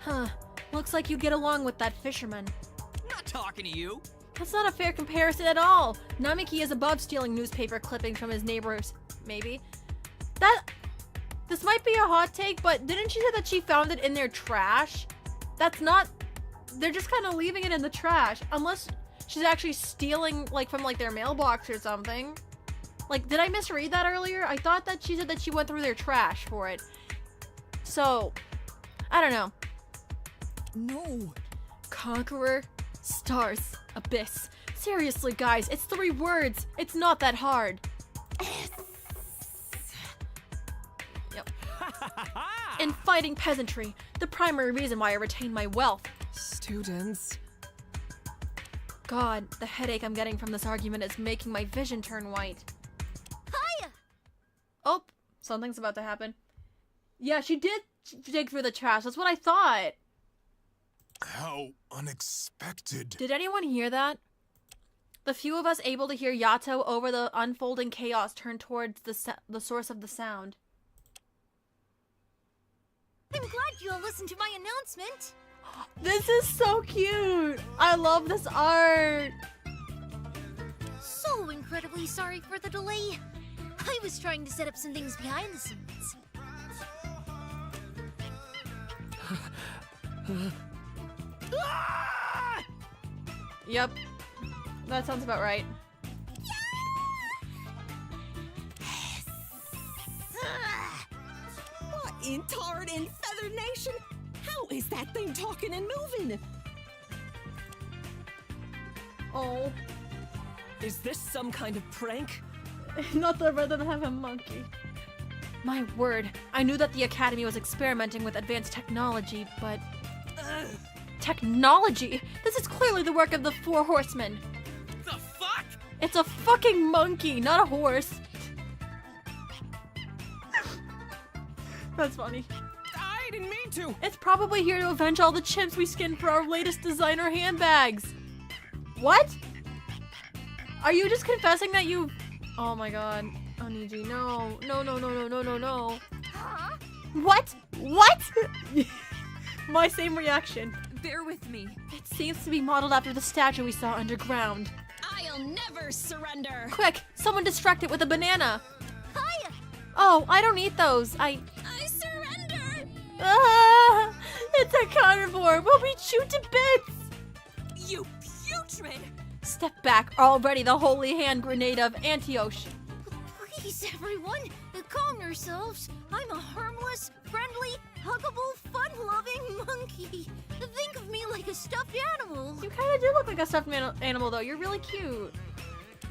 Huh. Looks like you get along with that fisherman. Not talking to you! That's not a fair comparison at all. Namiki is above stealing newspaper clippings from his neighbors. Maybe. This might be a hot take, but didn't she say that she found it in their trash? That's not... They're just kind of leaving it in the trash. Unless she's actually stealing, like, from, like, their mailbox or something. Like, did I misread that earlier? I thought that she said that she went through their trash for it. So, I don't know. No. Conqueror, stars, abyss. Seriously, guys, it's 3 words. It's not that hard. Yep. In fighting peasantry, the primary reason why I retain my wealth. Students. God, the headache I'm getting from this argument is making my vision turn white. Hiya! Oh, something's about to happen. Yeah, she did dig through the trash. That's what I thought. How unexpected. Did anyone hear that? The few of us able to hear Yato over the unfolding chaos turn towards the source of the sound. I'm glad you all listened to my announcement. This is so cute! I love this art! So incredibly sorry for the delay. I was trying to set up some things behind the scenes. Yep. That sounds about right. What in Tarred and Feather Nation? How is that thing talking and moving? Oh. Is this some kind of prank? Not that rather than have a monkey. My word, I knew that the Academy was experimenting with advanced technology, but... Technology? This is clearly the work of the Four Horsemen. The fuck? It's a fucking monkey, not a horse. That's funny. I didn't mean to! It's probably here to avenge all the chimps we skinned for our latest designer handbags. What? Are you just confessing that you... Oh my god. Oniji, no. No, no, no, no, no, no, no. Huh? What? What? My same reaction. Bear with me. It seems to be modeled after the statue we saw underground. I'll never surrender. Quick, someone distract it with a banana. Hiya! Oh, I don't eat those. I surrender! Ah, it's a carnivore. We'll be chewed to bits. You putrid! Step back. Already the holy hand grenade of Antioch. Please, everyone, calm yourselves. I'm a harmless, friendly, huggable, fun-loving monkey. Think of me like a stuffed animal. You kind of do look like a stuffed animal, though. You're really cute.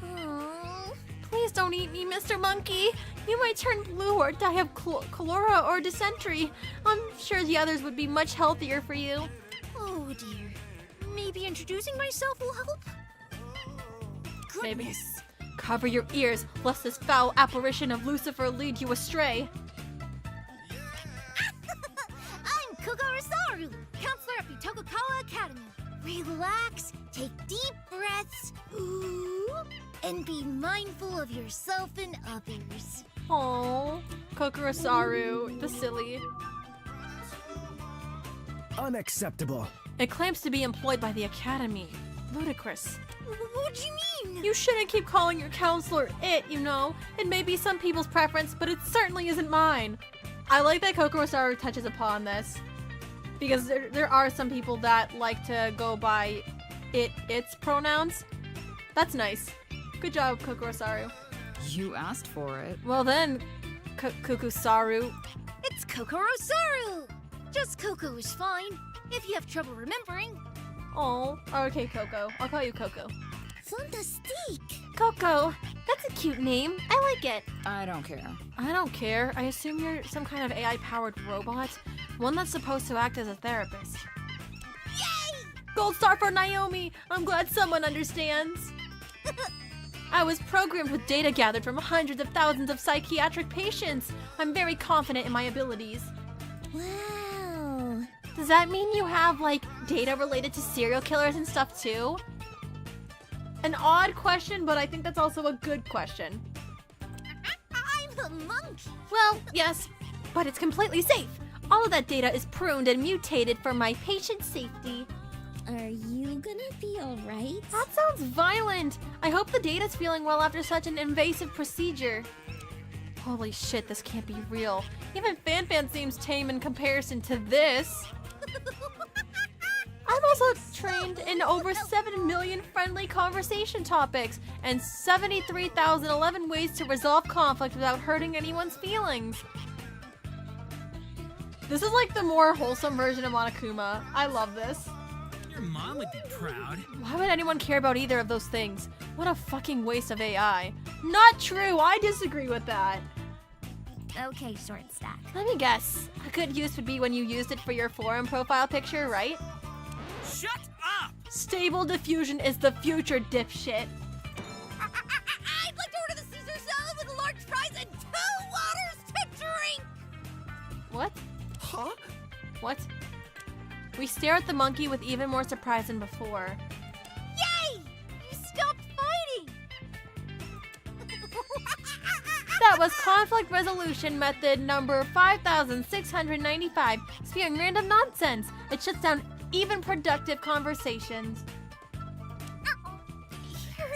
Aww. Please don't eat me, Mr. Monkey. You might turn blue or die of cholera or dysentery. I'm sure the others would be much healthier for you. Oh dear. Maybe introducing myself will help? Goodness. Maybe. Cover your ears, lest this foul apparition of Lucifer lead you astray. I'm Kokorosaru, counselor at Bitokukawa Academy. Relax, take deep breaths, and be mindful of yourself and others. Aww, Kokorosaru, the silly. Unacceptable. It claims to be employed by the Academy. Ludicrous. What do you mean? You shouldn't keep calling your counselor it, you know. It may be some people's preference, but it certainly isn't mine. I like that Kokorosaru touches upon this. Because there are some people that like to go by its pronouns. That's nice. Good job, Kokorosaru. You asked for it. Well then, Kukusaru. It's Kokorosaru! Just Coco is fine, if you have trouble remembering. Oh, okay, Coco. I'll call you Coco. Fantastique! Coco, that's a cute name. I like it. I don't care. I don't care. I assume you're some kind of AI-powered robot. One that's supposed to act as a therapist. Yay! Gold star for Naomi! I'm glad someone understands. I was programmed with data gathered from hundreds of thousands of psychiatric patients. I'm very confident in my abilities. Wow. Does that mean you have, like, data related to serial killers and stuff too? An odd question, but I think that's also a good question. I'm a monkey. Well, yes, but it's completely safe. All of that data is pruned and mutated for my patient safety. Are you gonna be alright? That sounds violent. I hope the data's feeling well after such an invasive procedure. Holy shit, this can't be real. Even Fan seems tame in comparison to this. I'm also trained in over 7 million friendly conversation topics and 73,011 ways to resolve conflict without hurting anyone's feelings. This is like the more wholesome version of Monokuma. I love this. Your mom would be proud. Why would anyone care about either of those things? What a fucking waste of AI. Not true, I disagree with that. Okay, short stack. Let me guess. A good use would be when you used it for your forum profile picture, right? Shut up! Stable diffusion is the future, dipshit. I'd like to order the Caesar salad with a large fries and 2 waters to drink! What? Huh? What? We stare at the monkey with even more surprise than before. Yay! You stopped That was conflict resolution method number 5695, spewing random nonsense. It shuts down even productive conversations.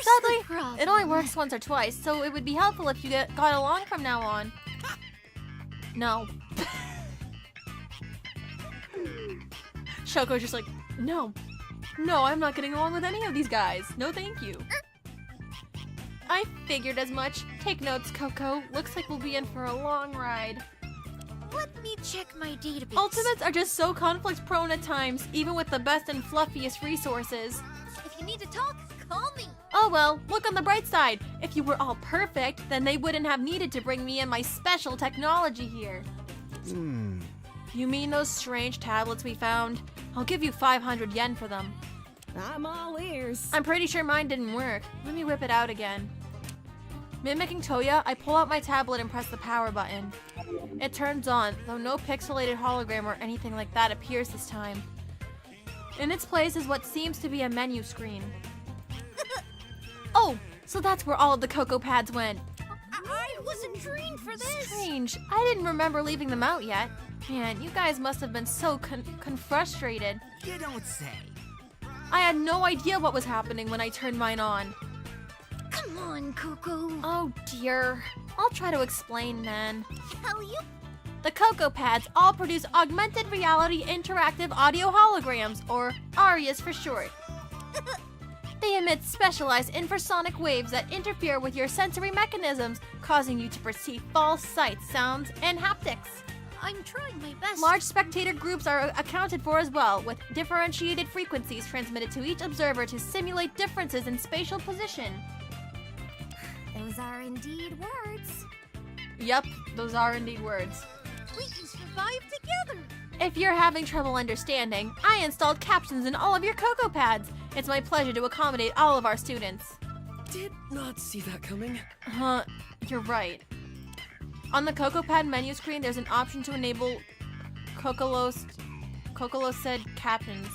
Sadly, it only works once or twice, so it would be helpful if you got along from now on. No. Shoko's just like, no. No, I'm not getting along with any of these guys. No, thank you. I figured as much. Take notes, Coco. Looks like we'll be in for a long ride. Let me check my database. Ultimates are just so conflict-prone at times, even with the best and fluffiest resources. If you need to talk, call me. Oh well, look on the bright side. If you were all perfect, then they wouldn't have needed to bring me in my special technology here. You mean those strange tablets we found? I'll give you 500 yen for them. I'm all ears. I'm pretty sure mine didn't work. Let me whip it out again. Mimicking Toya, I pull out my tablet and press the power button. It turns on, though no pixelated hologram or anything like that appears this time. In its place is what seems to be a menu screen. Oh, so that's where all of the Cocoa Pads went. I wasn't trained for this. Strange. I didn't remember leaving them out yet. Man, you guys must have been so frustrated. You don't say. I had no idea what was happening when I turned mine on. Come on, Coco. Oh dear. I'll try to explain then. Tell you? The Cocoa Pads all produce augmented reality interactive audio holograms, or ARIAs for short. They emit specialized infrasonic waves that interfere with your sensory mechanisms, causing you to perceive false sights, sounds, and haptics. I'm trying my best. Large spectator groups are accounted for as well, with differentiated frequencies transmitted to each observer to simulate differences in spatial position. Those are indeed words. Yep, those are indeed words. We can survive together. If you're having trouble understanding, I installed captions in all of your Cocoa Pads. It's my pleasure to accommodate all of our students. Did not see that coming. You're right. On the Cocoa Pad menu screen, there's an option to enable Kokolo said captions.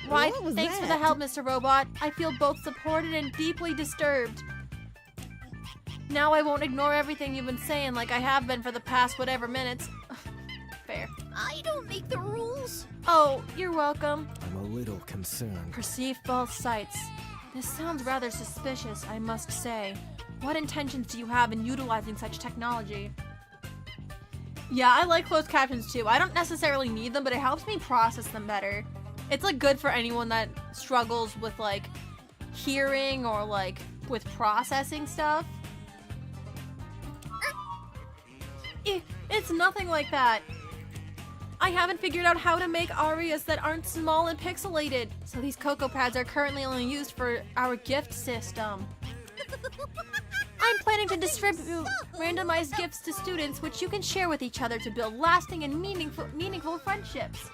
Why, what was thanks for the that? help, Mr. Robot. I feel both supported and deeply disturbed. Now I won't ignore everything you've been saying like I have been for the past whatever minutes. Fair. I don't make the rules. Oh, you're welcome. I'm a little concerned. Perceive false sights. This sounds rather suspicious, I must say. What intentions do you have in utilizing such technology? Yeah, I like closed captions too. I don't necessarily need them, but it helps me process them better. It's like good for anyone that struggles with like hearing or like with processing stuff. It's nothing like that. I haven't figured out how to make arias that aren't small and pixelated, so these Cocoa Pads are currently only used for our gift system. I'm planning to distribute randomized gifts to students which you can share with each other to build lasting and meaningful friendships.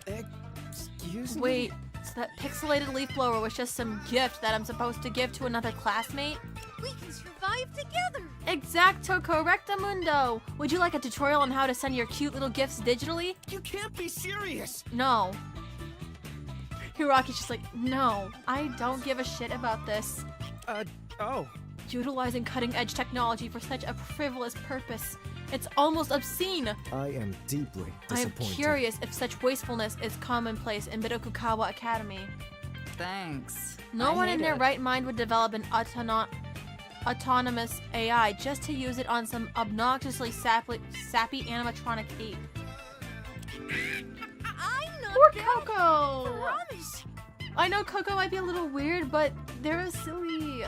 Excuse me? Wait, so that pixelated leaf blower was just some gift that I'm supposed to give to another classmate? We can survive together. Exacto correctamundo! Would you like a tutorial on how to send your cute little gifts digitally? You can't be serious! No. Hiroki's just like, no, I don't give a shit about this. Oh. Utilizing cutting-edge technology for such a frivolous purpose. It's almost obscene. I am deeply I am disappointed. curious if such wastefulness is commonplace in Birokukawa Academy. Thanks. No I one in hate their it. right mind would develop an autonomous AI just to use it on some obnoxiously sappy animatronic ape. I'm not Poor down. Coco! Promise. I know Coco might be a little weird, but they're silly.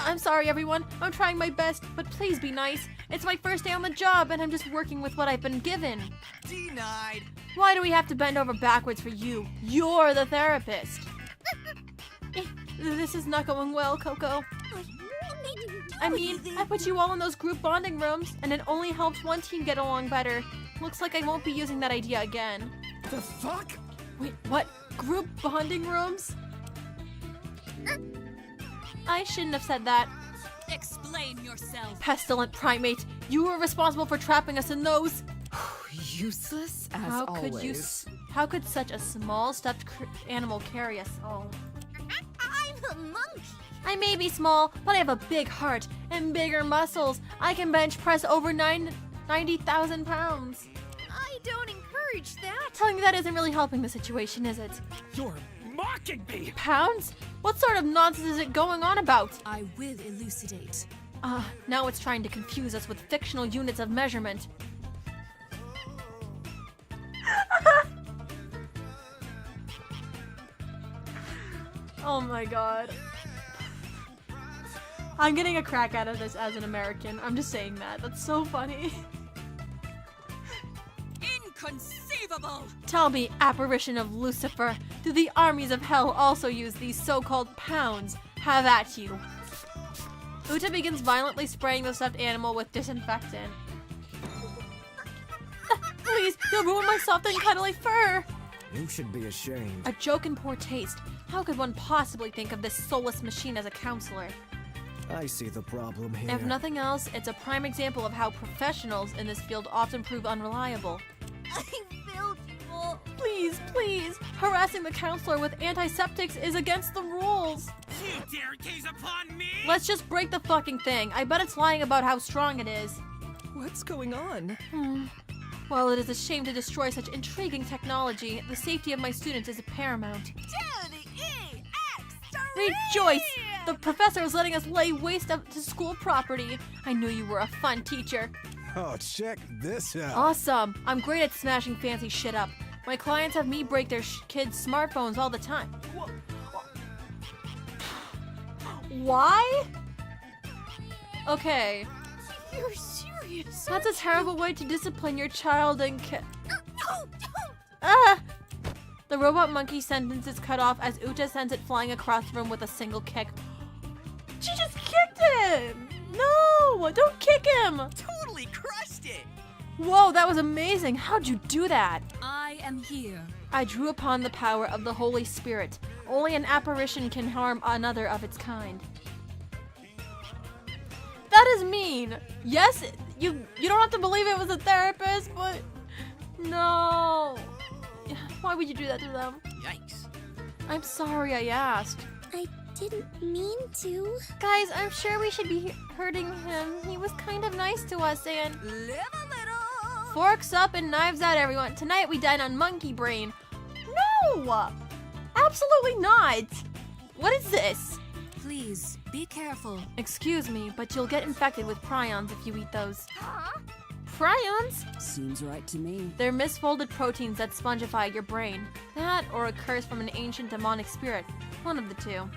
I'm sorry, everyone. I'm trying my best, but please be nice. It's my first day on the job, and I'm just working with what I've been given. Denied. Why do we have to bend over backwards for you? You're the therapist. This is not going well, Coco. I mean, I put you all in those group bonding rooms, and it only helps one team get along better. Looks like I won't be using that idea again. The fuck? Wait, what? Group bonding rooms? I shouldn't have said that. Explain yourself. Pestilent primate, you were responsible for trapping us in those. Useless as How always. how could such a small stuffed animal carry us all? I'm a monkey. I may be small, but I have a big heart, and bigger muscles. I can bench press over 90,000 pounds. I don't encourage that. Telling you that isn't really helping the situation, is it? You're mocking me! Pounds? What sort of nonsense is it going on about? I will elucidate. Now it's trying to confuse us with fictional units of measurement. Oh my god. I'm getting a crack out of this as an American. I'm just saying that. That's so funny. Inconceivable! Tell me, apparition of Lucifer, do the armies of hell also use these so-called pounds? Have at you. Uta begins violently spraying the stuffed animal with disinfectant. Please, you'll ruin my soft and cuddly fur! You should be ashamed. A joke in poor taste. How could one possibly think of this soulless machine as a counselor? I see the problem here. If nothing else, it's a prime example of how professionals in this field often prove unreliable. I failed you all. Please, please! Harassing the counselor with antiseptics is against the rules! You dare gaze upon me? Let's just break the fucking thing. I bet it's lying about how strong it is. What's going on? While it is a shame to destroy such intriguing technology, the safety of my students is paramount. To the EX! Rejoice! The professor is letting us lay waste to school property. I knew you were a fun teacher. Oh, check this out. Awesome! I'm great at smashing fancy shit up. My clients have me break their kids' smartphones all the time. Why? Okay. You're serious? That's a terrible way to discipline your child and No, don't! Ah! The robot monkey sentence is cut off as Uta sends it flying across the room with a single kick. She just kicked him! No! Don't kick him! Totally crushed it! Whoa, that was amazing! How'd you do that? I am here. I drew upon the power of the Holy Spirit. Only an apparition can harm another of its kind. That is mean! Yes, you don't have to believe it was a therapist, but... No! Why would you do that to them? Yikes. I'm sorry I asked. I didn't mean to. Guys, I'm sure we should be hurting him. He was kind of nice to us and... Live a little! Forks up and knives out, everyone. Tonight we dine on monkey brain. No! Absolutely not! What is this? Please, be careful. Excuse me, but you'll get infected with prions if you eat those. Huh? Prions? Seems right to me. They're misfolded proteins that spongify your brain. That or a curse from an ancient demonic spirit. One of the two.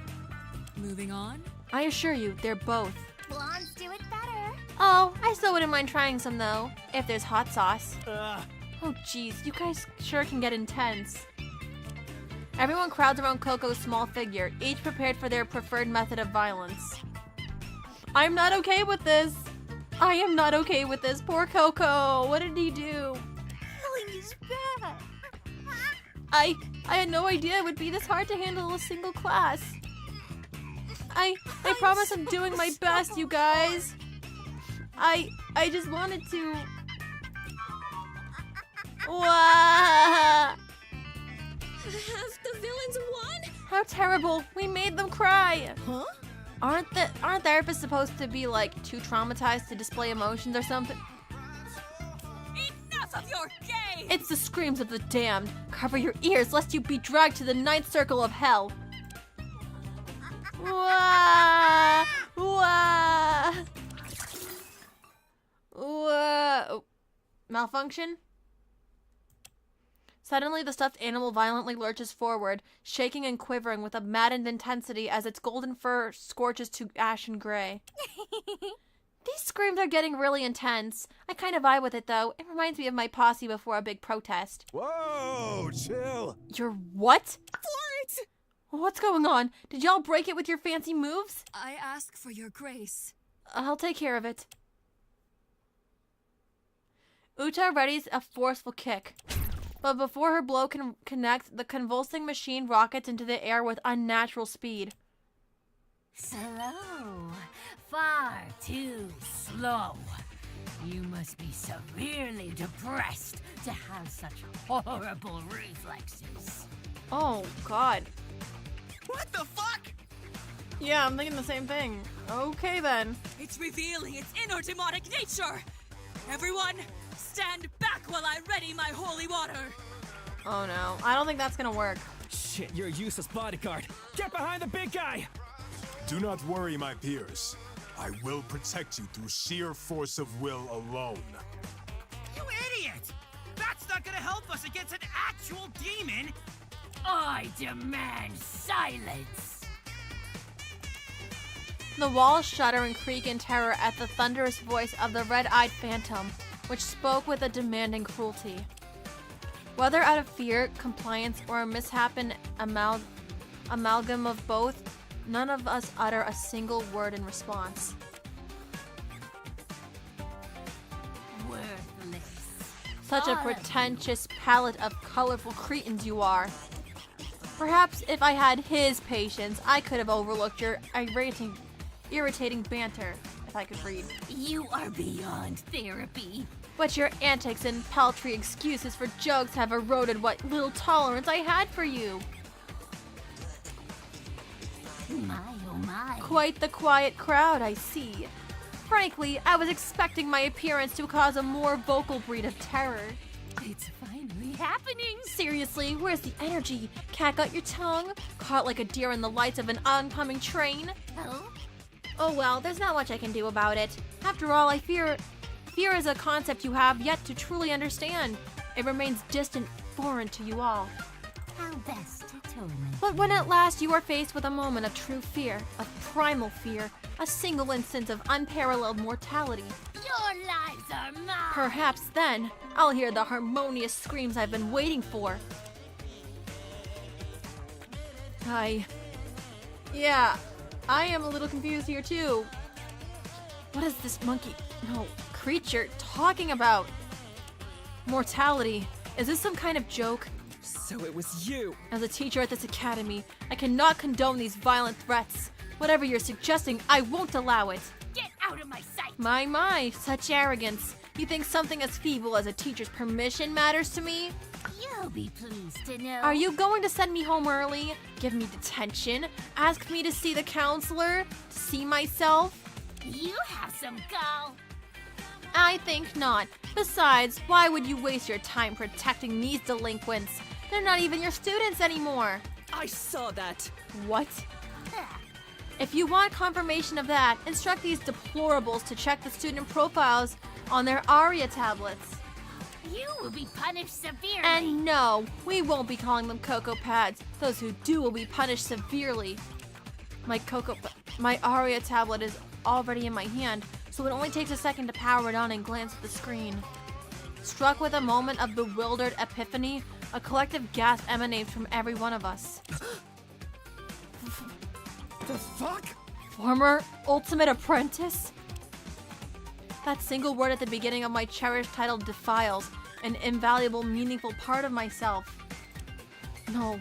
Moving on. I assure you, they're both. Blondes do it better. Oh, I still wouldn't mind trying some though, if there's hot sauce. Oh jeez, you guys sure can get intense. Everyone crowds around Coco's small figure, each prepared for their preferred method of violence. I'm not okay with this. I am not okay with this. Poor Coco. What did he do? Killing is bad. I had no idea it would be this hard to handle a single class. I promise I'm doing my best, you guys. I just wanted to... Wah! Have the villains won? How terrible. We made them cry. Huh? Aren't therapists supposed to be like too traumatized to display emotions or something? Enough of your game! It's the screams of the damned. Cover your ears lest you be dragged to the ninth circle of hell. Wah! Wah! Wah! Oh. Malfunction? Suddenly, the stuffed animal violently lurches forward, shaking and quivering with a maddened intensity as its golden fur scorches to ashen gray. These screams are getting really intense. I kind of vibe with it, though. It reminds me of my posse before a big protest. Whoa, chill. You're what? Florence! What's going on? Did y'all break it with your fancy moves? I ask for your grace. I'll take care of it. Uta readies a forceful kick. But before her blow can connect, the convulsing machine rockets into the air with unnatural speed. Slow. Far too slow. You must be severely depressed to have such horrible reflexes. Oh, God. What the fuck? Yeah, I'm thinking the same thing. Okay then. It's revealing its inner demonic nature! Everyone, stand back while I ready my holy water! Oh no, I don't think that's gonna work. Shit, you're a useless bodyguard. Get behind the big guy! Do not worry, my peers. I will protect you through sheer force of will alone. You idiot! That's not gonna help us against an actual demon! I demand silence! The walls shudder and creak in terror at the thunderous voice of the red-eyed phantom, which spoke with a demanding cruelty. Whether out of fear, compliance, or a misshapen amalgam of both, none of us utter a single word in response. Worthless. Such a pretentious palette of colorful cretins you are. Perhaps if I had his patience, I could have overlooked your irritating banter, if I could read. You are beyond therapy. But your antics and paltry excuses for jokes have eroded what little tolerance I had for you. My oh my. Quite the quiet crowd, I see. Frankly, I was expecting my appearance to cause a more vocal breed of terror. It's finally happening. Seriously, where's the energy? Cat got your tongue? Caught like a deer in the lights of an oncoming train? Oh? Oh well, there's not much I can do about it. After all, I fear is a concept you have yet to truly understand. It remains distant, foreign to you all. How best to torment. But when at last you are faced with a moment of true fear, of primal fear, a single instance of unparalleled mortality, Your lives are mine. perhaps then I'll hear the harmonious screams I've been waiting for. Yeah, I am a little confused here too. What is this creature talking about? Mortality. Is this some kind of joke? So it was you. As a teacher at this academy, I cannot condone these violent threats. Whatever you're suggesting, I won't allow it. Get out of my sight. My, such arrogance. You think something as feeble as a teacher's permission matters to me? You'll be pleased to know. Are you going to send me home early? Give me detention? Ask me to see the counselor? To see myself? You have some gall. I think not. Besides, why would you waste your time protecting these delinquents? They're not even your students anymore. I saw that. What? If you want confirmation of that, instruct these deplorables to check the student profiles on their ARIA tablets. You will be punished severely. And no, we won't be calling them Cocoa Pads. Those who do will be punished severely. My ARIA tablet is already in my hand, so it only takes a second to power it on and glance at the screen. Struck with a moment of bewildered epiphany, a collective gasp emanates from every one of us. The fuck? Former Ultimate Apprentice? That single word at the beginning of my cherished title defiles an invaluable, meaningful part of myself. No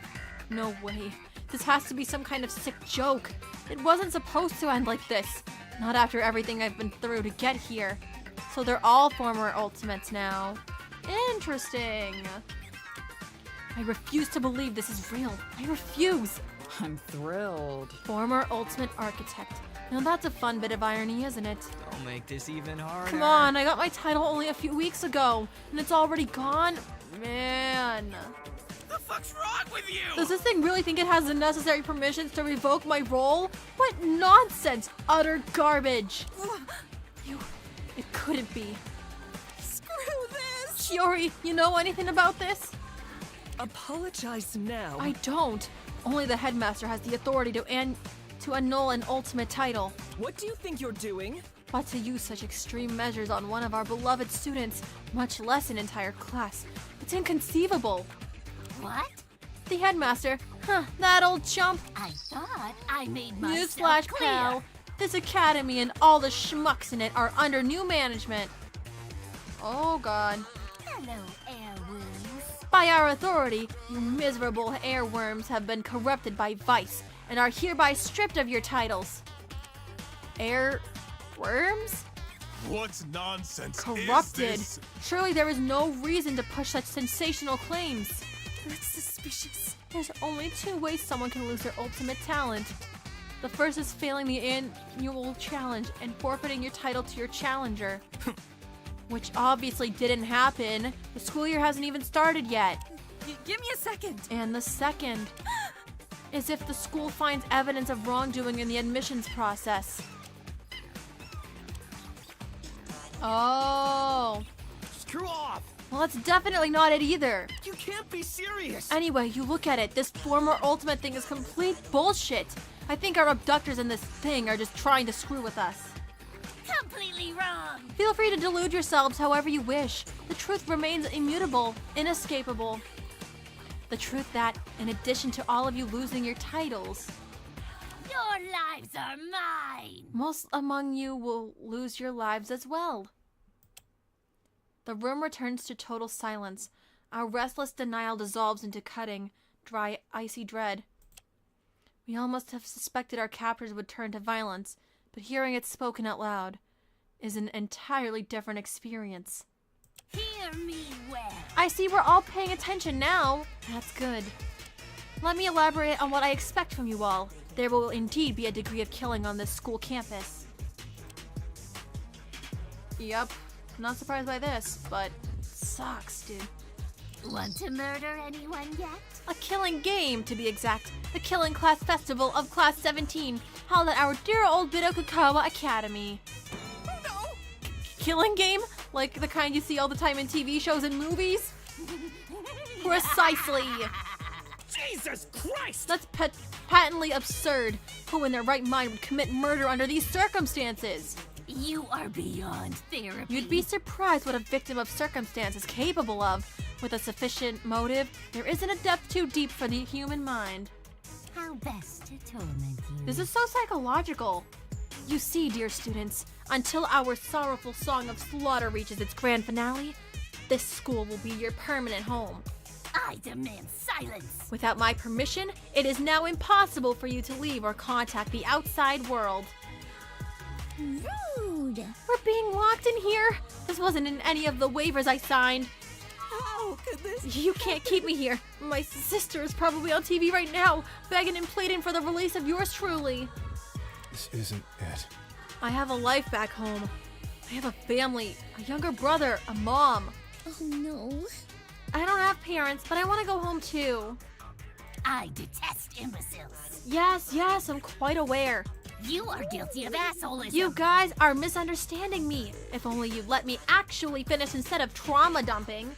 way. This has to be some kind of sick joke. It wasn't supposed to end like this. Not after everything I've been through to get here. So they're all former Ultimates now. Interesting. I refuse to believe this is real. I refuse. I'm thrilled. Former Ultimate Architect. Now that's a fun bit of irony, isn't it? I'll make this even harder. Come on, I got my title only a few weeks ago, and it's already gone? Man. The fuck's wrong with you? Does this thing really think it has the necessary permissions to revoke my role? What nonsense! Utter garbage! It couldn't be. Screw this! Shiori, you know anything about this? Apologize now. I don't. Only the headmaster has the authority to annul an ultimate title. What do you think you're doing? But to use such extreme measures on one of our beloved students, much less an entire class, it's inconceivable. What? The headmaster, that old chump. I thought I made myself Newsflash, clear. pal. This academy and all the schmucks in it are under new management. Oh god. Hello, airworms. By our authority, you miserable airworms have been corrupted by vice and are hereby stripped of your titles. Airworms? What nonsense Corrupted. is this? Surely there is no reason to push such sensational claims. That's suspicious. There's only two ways someone can lose their ultimate talent. The first is failing the annual challenge and forfeiting your title to your challenger. Which obviously didn't happen. The school year hasn't even started yet. Give me a second. And the second is if the school finds evidence of wrongdoing in the admissions process. Oh. Screw off! Well, that's definitely not it either. You can't be serious! Anyway, you look at it. This former ultimate thing is complete bullshit. I think our abductors in this thing are just trying to screw with us. Completely wrong. Feel free to delude yourselves however you wish. The truth remains immutable, inescapable. The truth that, in addition to all of you losing your titles, Your lives are mine. most among you will lose your lives as well. The room returns to total silence. Our restless denial dissolves into cutting, dry, icy dread. We almost have suspected our captors would turn to violence, but hearing it spoken out loud is an entirely different experience. Hear me well. I see we're all paying attention now. That's good. Let me elaborate on what I expect from you all. There will indeed be a degree of killing on this school campus. Yep, not surprised by this, but sucks, dude. Want to murder anyone yet? A killing game, to be exact. The Killing Class Festival of Class 17, held at our dear old Bidokakawa Academy. No! Killing game? Like the kind you see all the time in TV shows and movies? Precisely! Jesus Christ! That's patently absurd. Who in their right mind would commit murder under these circumstances? You are beyond therapy. You'd be surprised what a victim of circumstance is capable of. With a sufficient motive, there isn't a depth too deep for the human mind. How best to torment you. This is so psychological. You see, dear students, until our sorrowful song of slaughter reaches its grand finale, this school will be your permanent home. I demand silence. Without my permission, it is now impossible for you to leave or contact the outside world. Rude! We're being locked in here? This wasn't in any of the waivers I signed. How could this? You can't keep me here. My sister is probably on TV right now, begging and pleading for the release of yours truly. This isn't it. I have a life back home. I have a family, a younger brother, a mom. Oh no. I don't have parents, but I want to go home too. I detest imbeciles. Yes, I'm quite aware. You are guilty of assholism. You guys are misunderstanding me. If only you'd let me actually finish instead of trauma dumping.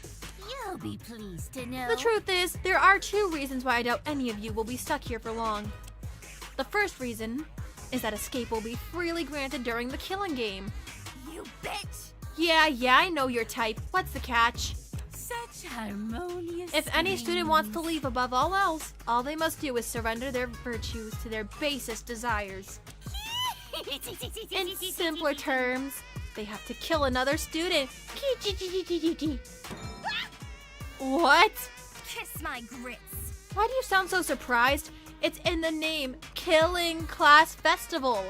You'll be pleased to know. The truth is, there are two reasons why I doubt any of you will be stuck here for long. The first reason is that escape will be freely granted during the killing game. You bitch! Yeah, I know your type. What's the catch? Such harmonious If any student wants to leave above all else, all they must do is surrender their virtues to their basest desires. In simpler terms, they have to kill another student. What? Kiss my grits. Why do you sound so surprised? It's in the name, Killing Class Festival.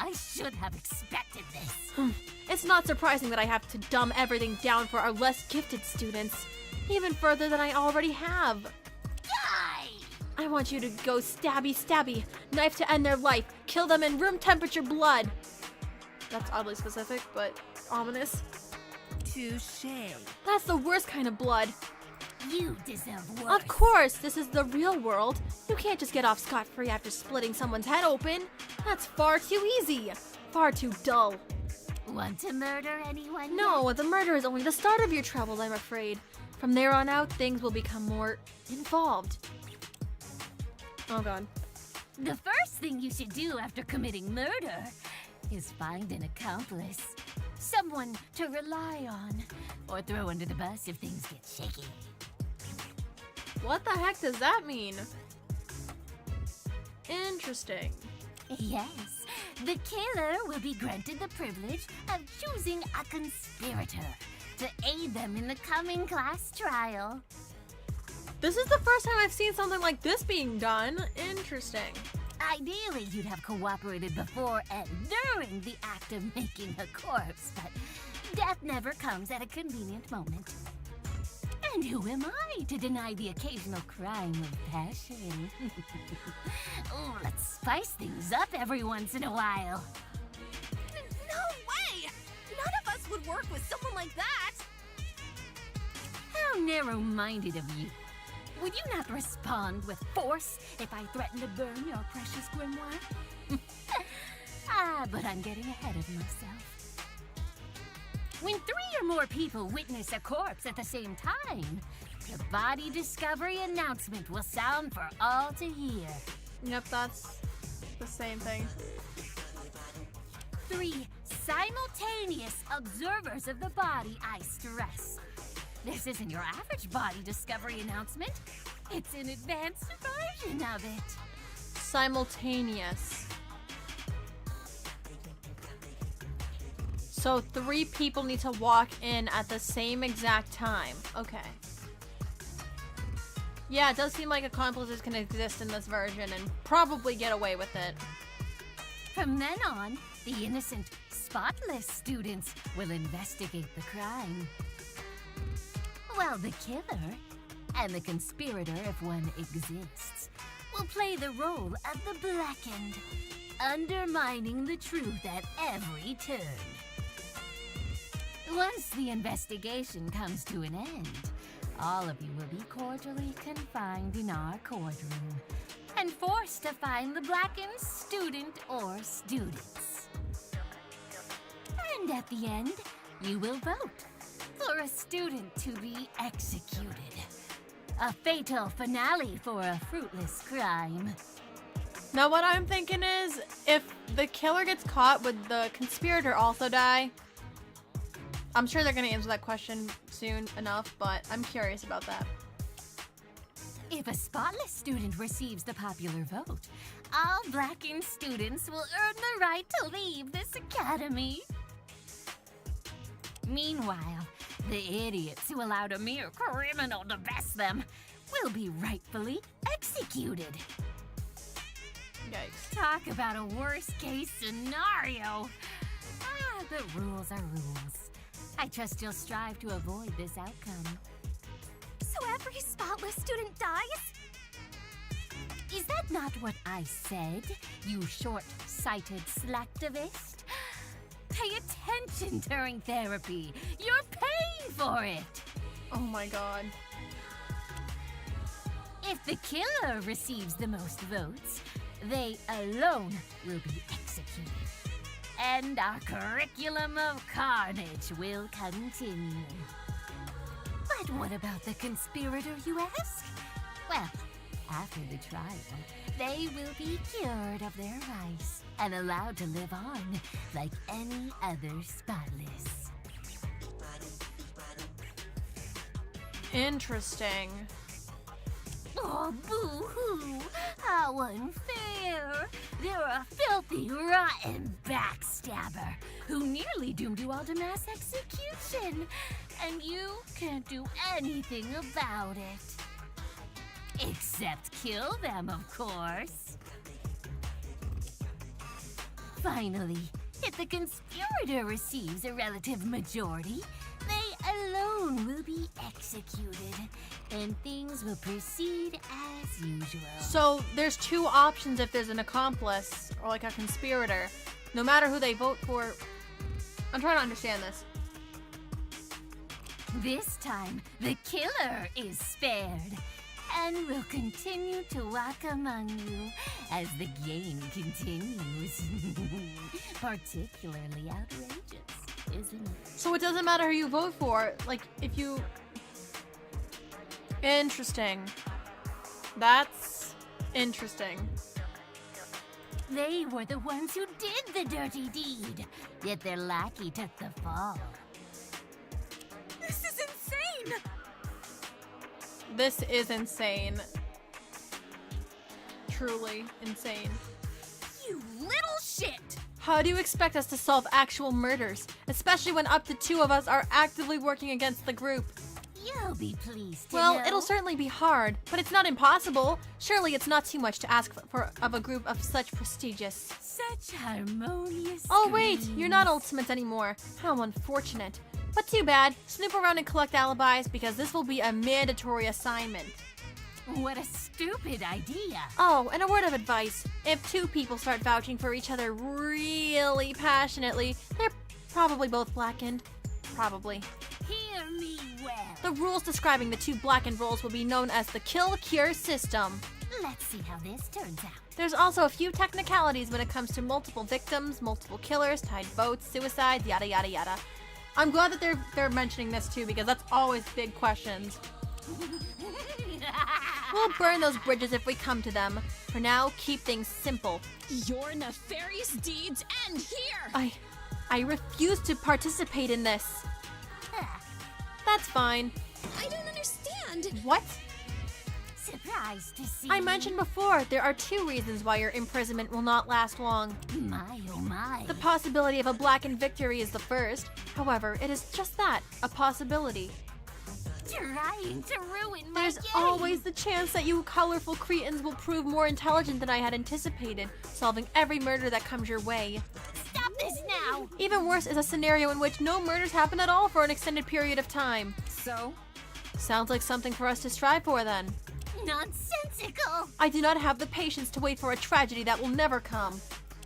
I should have expected this. It's not surprising that I have to dumb everything down for our less gifted students. Even further than I already have. Die! I want you to go stabby, knife to end their life, kill them in room temperature blood. That's oddly specific, but ominous. Touché. That's the worst kind of blood. You deserve worse. Of course, this is the real world. You can't just get off scot-free after splitting someone's head open. That's far too easy. Far too dull. Want to murder anyone? No, the murder is only the start of your troubles, I'm afraid. From there on out, things will become more involved. Oh god. The first thing you should do after committing murder is find an accomplice. Someone to rely on. Or throw under the bus if things get shaky. What the heck does that mean? Interesting. Yes, the killer will be granted the privilege of choosing a conspirator to aid them in the coming class trial. This is the first time I've seen something like this being done. Interesting. Ideally, you'd have cooperated before and during the act of making a corpse, but death never comes at a convenient moment. And who am I to deny the occasional crime of passion? Oh, let's spice things up every once in a while. No way! None of us would work with someone like that! How narrow-minded of you. Would you not respond with force if I threatened to burn your precious grimoire? But I'm getting ahead of myself. When 3 or more people witness a corpse at the same time, the body discovery announcement will sound for all to hear. Yep, that's the same thing. 3 simultaneous observers of the body, I stress. This isn't your average body discovery announcement. It's an advanced version of it. Simultaneous. So 3 people need to walk in at the same exact time. Okay. Yeah, it does seem like accomplices can exist in this version and probably get away with it. From then on, the innocent, spotless students will investigate the crime. While the killer, and the conspirator if one exists, will play the role of the blackened, undermining the truth at every turn. Once the investigation comes to an end, all of you will be cordially confined in our courtroom and forced to find the blackened student or students. And at the end, you will vote for a student to be executed. A fatal finale for a fruitless crime. Now what I'm thinking is, if the killer gets caught, would the conspirator also die? I'm sure they're gonna answer that question soon enough, but I'm curious about that. If a spotless student receives the popular vote, all blackened students will earn the right to leave this academy. Meanwhile, the idiots who allowed a mere criminal to best them will be rightfully executed. Yikes. Talk about a worst-case scenario. But rules are rules. I trust you'll strive to avoid this outcome. So every spotless student dies? Is that not what I said, you short-sighted slacktivist? Pay attention during therapy. You're paying for it. Oh my god. If the killer receives the most votes, they alone will be executed. And our curriculum of carnage will continue. But what about the conspirator, you ask? Well, after the trial, they will be cured of their vice and allowed to live on like any other spotless. Interesting. Oh, boo-hoo! How unfair! They're a filthy, rotten backstabber who nearly doomed you all to mass execution, and you can't do anything about it. Except kill them, of course. Finally, if the conspirator receives a relative majority, they alone will be executed, and things will proceed as usual. So there's 2 options if there's an accomplice or like a conspirator. No matter who they vote for. I'm trying to understand this. This time, the killer is spared and will continue to walk among you as the game continues. Particularly outrageous, isn't it? So it doesn't matter who you vote for. Like, if you... Interesting. That's interesting. They were the ones who did the dirty deed, yet their lackey took the fall. This is insane! This is insane. Truly insane. You little shit! How do you expect us to solve actual murders, especially when up to 2 of us are actively working against the group? You'll be pleased to Well, know. it'll certainly be hard, but it's not impossible. Surely it's not too much to ask for of a group of such prestigious. Such harmonious. Oh wait, you're not Ultimate anymore. How unfortunate. But too bad. Snoop around and collect alibis because this will be a mandatory assignment. What a stupid idea. Oh, and a word of advice. If two people start vouching for each other really passionately, they're probably both blackened. Probably. Hear me well. The rules describing the two blackened roles will be known as the kill-cure system. Let's see how this turns out. There's also a few technicalities when it comes to multiple victims, multiple killers, tied votes, suicides, yada yada yada. I'm glad that they're mentioning this too, because that's always big questions. We'll burn those bridges if we come to them. For now, keep things simple. Your nefarious deeds end here! I refuse to participate in this. That's fine. I don't understand! What? Surprised to see. I mentioned before, there are two reasons why your imprisonment will not last long. My oh my. The possibility of a blackened victory is the first. However, it is just that, a possibility. Trying to ruin my There's game. always the chance that you colorful cretins will prove more intelligent than I had anticipated, solving every murder that comes your way. Stop this now! Even worse is a scenario in which no murders happen at all for an extended period of time. So? Sounds like something for us to strive for then. Nonsensical! I do not have the patience to wait for a tragedy that will never come.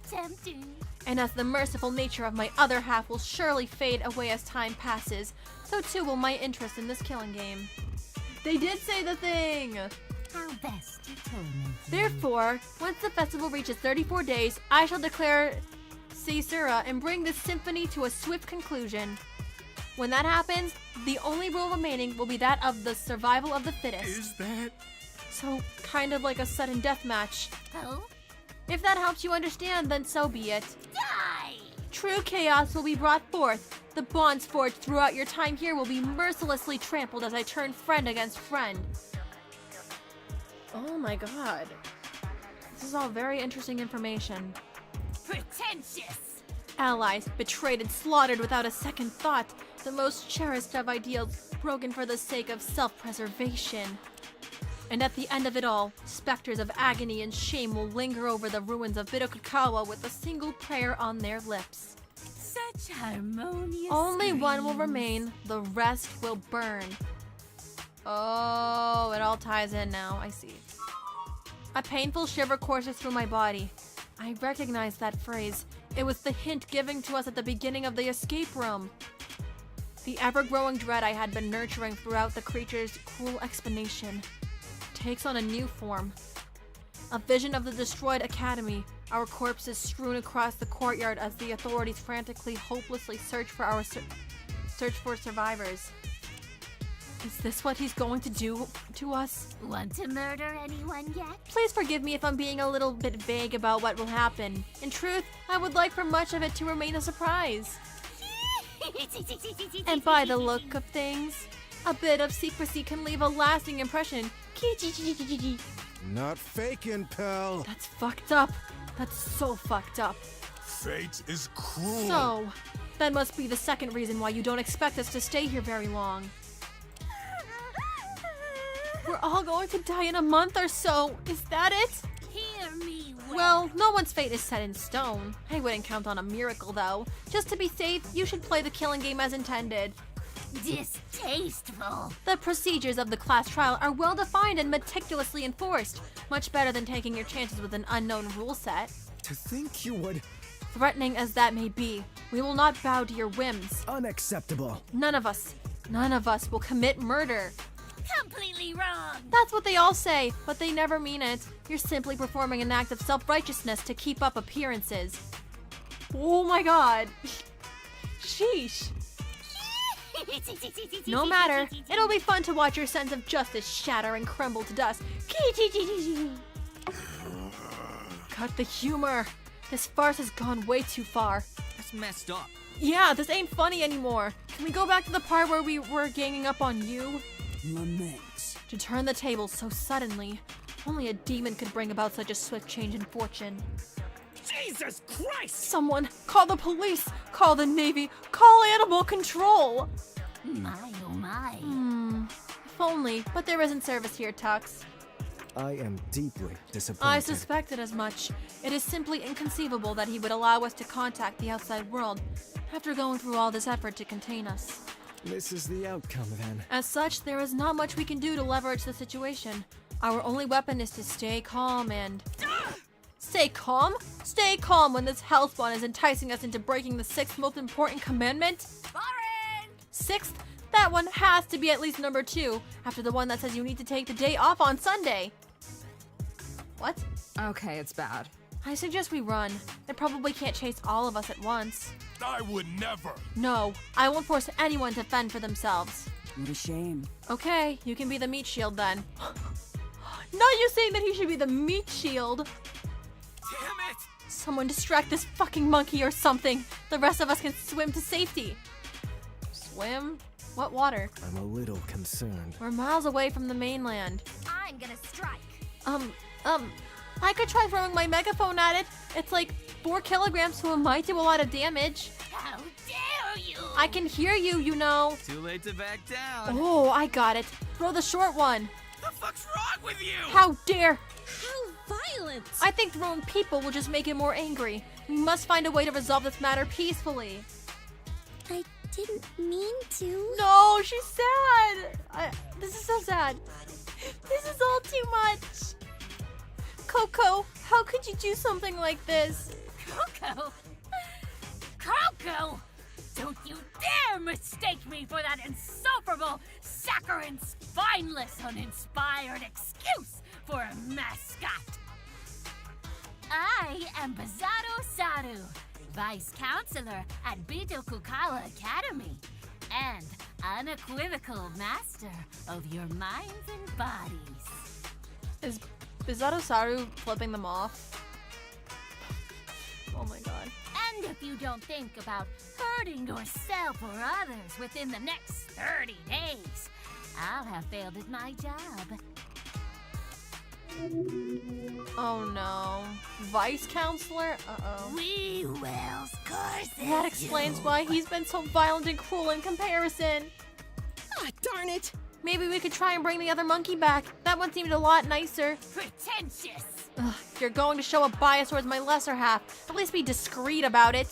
Tempting. And as the merciful nature of my other half will surely fade away as time passes, so too will my interest in this killing game. They did say the thing! How best to torment you. Therefore, once the festival reaches 34 days, I shall declare Caesura and bring this symphony to a swift conclusion. When that happens, the only rule remaining will be that of the survival of the fittest. Is that? So, kind of like a sudden death match. Oh? If that helps you understand, then so be it. Die! True chaos will be brought forth. The bonds forged throughout your time here will be mercilessly trampled as I turn friend against friend. Oh my god. This is all very interesting information. Pretentious! Allies betrayed and slaughtered without a second thought. The most cherished of ideals broken for the sake of self-preservation. And at the end of it all, specters of agony and shame will linger over the ruins of Bidokukawa with a single prayer on their lips. Such harmonious Only one will screams. remain, the rest will burn. Oh, it all ties in now, I see. A painful shiver courses through my body. I recognize that phrase. It was the hint given to us at the beginning of the escape room. The ever-growing dread I had been nurturing throughout the creature's cruel explanation takes on a new form. A vision of the destroyed academy, our corpses strewn across the courtyard as the authorities frantically, hopelessly search for survivors. Is this what he's going to do to us? Want to murder anyone yet? Please forgive me if I'm being a little bit vague about what will happen. In truth, I would like for much of it to remain a surprise. And by the look of things, a bit of secrecy can leave a lasting impression. Not faking, pal. That's fucked up. That's so fucked up. Fate is cruel. So, that must be the second reason why you don't expect us to stay here very long. We're all going to die in a month or so. Is that it? Hear me Well, no one's fate is set in stone. I wouldn't count on a miracle, though. Just to be safe, you should play the killing game as intended. Distasteful. The procedures of the class trial are well defined and meticulously enforced. Much better than taking your chances with an unknown rule set. To think you would... Threatening as that may be, we will not bow to your whims. Unacceptable. None of us will commit murder. Completely wrong. That's what they all say, but they never mean it. You're simply performing an act of self-righteousness to keep up appearances. Oh my god. Sheesh. No matter. It'll be fun to watch your sense of justice shatter and crumble to dust. Cut the humor. This farce has gone way too far. That's messed up. Yeah, this ain't funny anymore. Can we go back to the part where we were ganging up on you? Laments. To turn the tables so suddenly. Only a demon could bring about such a swift change in fortune. Jesus Christ! Someone, call the police, call the Navy, call animal control! My oh my. If only, but there isn't service here, Tux. I am deeply disappointed. I suspected as much. It is simply inconceivable that he would allow us to contact the outside world after going through all this effort to contain us. This is the outcome, then. As such, there is not much we can do to leverage the situation. Our only weapon is to stay calm and... Stay calm? Stay calm when this hellspawn is enticing us into breaking the 6th most important commandment? Boring! 6th? That one has to be at least number 2, after the one that says you need to take the day off on Sunday. What? Okay, it's bad. I suggest we run. They probably can't chase all of us at once. I would never. No, I won't force anyone to fend for themselves. What a shame. Okay, you can be the meat shield then. Not you saying that he should be the meat shield. Damn it! Someone distract this fucking monkey or something. The rest of us can swim to safety. Swim? What water? I'm a little concerned. We're miles away from the mainland. I'm gonna strike. I could try throwing my megaphone at it. It's like 4 kilograms, so it might do a lot of damage. How dare you! I can hear you, you know. Too late to back down. Oh, I got it. Throw the short one. The fuck's wrong with you? How dare! How violent! I think throwing people will just make him more angry. We must find a way to resolve this matter peacefully. I didn't mean to. No, she's sad. This is so sad. This is all too much. Coco, how could you do something like this? Coco? Coco! Don't you dare mistake me for that insufferable, saccharine, spineless, uninspired excuse for a mascot! I am Bazado Saru, Vice Counselor at Bitokukawa Academy, and unequivocal master of your minds and bodies. Is Saru flipping them off? Oh my god. And if you don't think about hurting yourself or others within the next 30 days, I'll have failed at my job. Oh no. Vice Counselor? Uh-oh. We will curse That explains why he's been so violent and cruel in comparison. Ah, darn it! Maybe we could try and bring the other monkey back. That one seemed a lot nicer. Pretentious! Ugh, you're going to show a bias towards my lesser half. At least be discreet about it.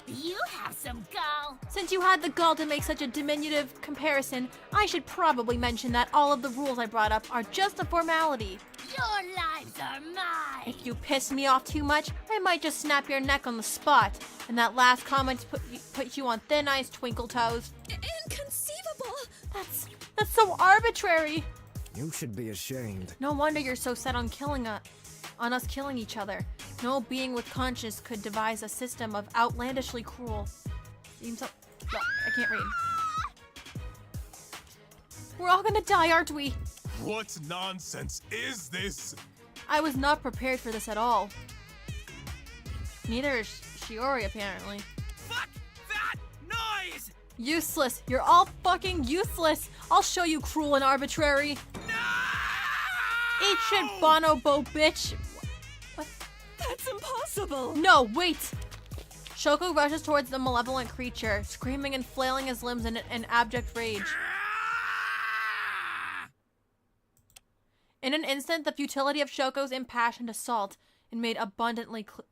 You have some gall. Since you had the gall to make such a diminutive comparison, I should probably mention that all of the rules I brought up are just a formality. Your lives are mine. If you piss me off too much, I might just snap your neck on the spot. And that last comment put you on thin ice, Twinkle Toes. Inconceivable! That's so arbitrary. You should be ashamed. No wonder you're so set on on us killing each other. No being with conscience could devise a system of outlandishly cruel. Seems so... No, I can't read. We're all gonna die, aren't we? What nonsense is this? I was not prepared for this at all. Neither is Shiori, apparently. Fuck that noise! Useless. You're all fucking useless. I'll show you cruel and arbitrary. No! Eat shit, bonobo, bitch. What? That's impossible! No, wait! Shoko rushes towards the malevolent creature, screaming and flailing his limbs in an abject rage. In an instant, the futility of Shoko's impassioned assault is made abundantly clear.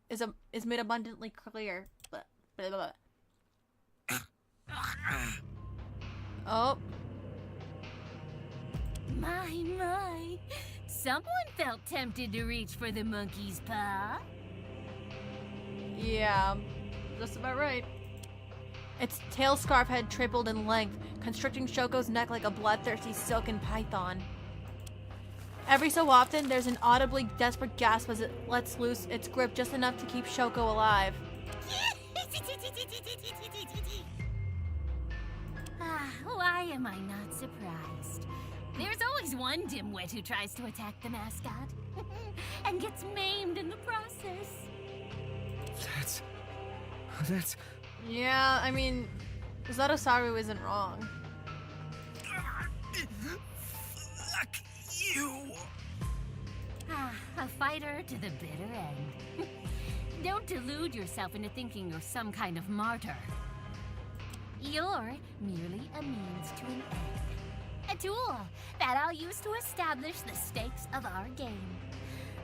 Blah, blah, blah. Oh. My. Someone felt tempted to reach for the monkey's paw. Yeah, just about right. Its tail scarf had tripled in length, constricting Shoko's neck like a bloodthirsty silken python. Every so often, there's an audibly desperate gasp as it lets loose its grip just enough to keep Shoko alive. Why am I not surprised? There's always one dimwit who tries to attack the mascot and gets maimed in the process. That's... Yeah, I mean, Zato-Saru isn't wrong. Fuck you! A fighter to the bitter end. Don't delude yourself into thinking you're some kind of martyr. You're merely a means to an end. A tool that I'll use to establish the stakes of our game.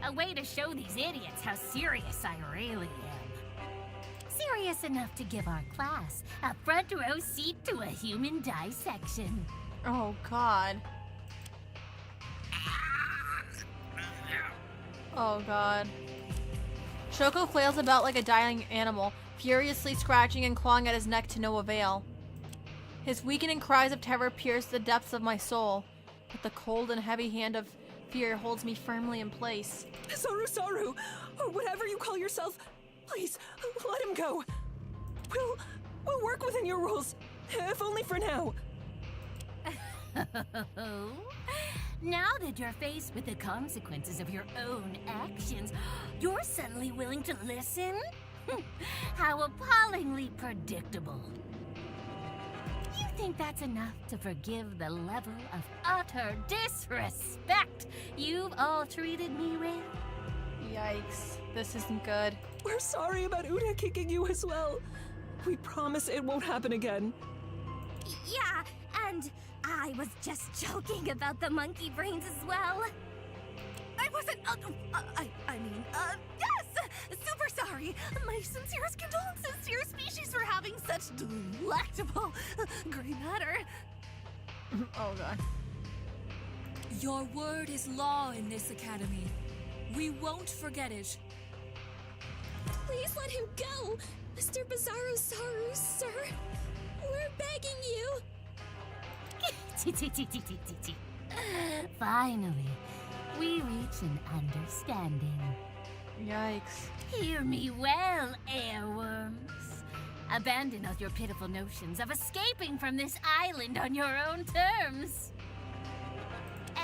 A way to show these idiots how serious I really am. Serious enough to give our class a front row seat to a human dissection. Oh, God. Oh god. Shoko flails about like a dying animal, furiously scratching and clawing at his neck to no avail. His weakening cries of terror pierce the depths of my soul, but the cold and heavy hand of fear holds me firmly in place. Saru, or whatever you call yourself, please, let him go. We'll work within your rules, if only for now. Now that you're faced with the consequences of your own actions, you're suddenly willing to listen? How appallingly predictable. You think that's enough to forgive the level of utter disrespect you've all treated me with? Yikes. This isn't good. We're sorry about Uda kicking you as well. We promise it won't happen again. Yeah, and I was just joking about the monkey brains as well. I wasn't, yes! Super sorry. My sincerest condolences to your species for having such delectable gray matter. Oh god. Your word is law in this academy. We won't forget it. Please let him go, Mr. Bizarro Saru, sir. We're begging you. Finally, we reach an understanding. Yikes. Hear me well, airworms. Abandon all your pitiful notions of escaping from this island on your own terms.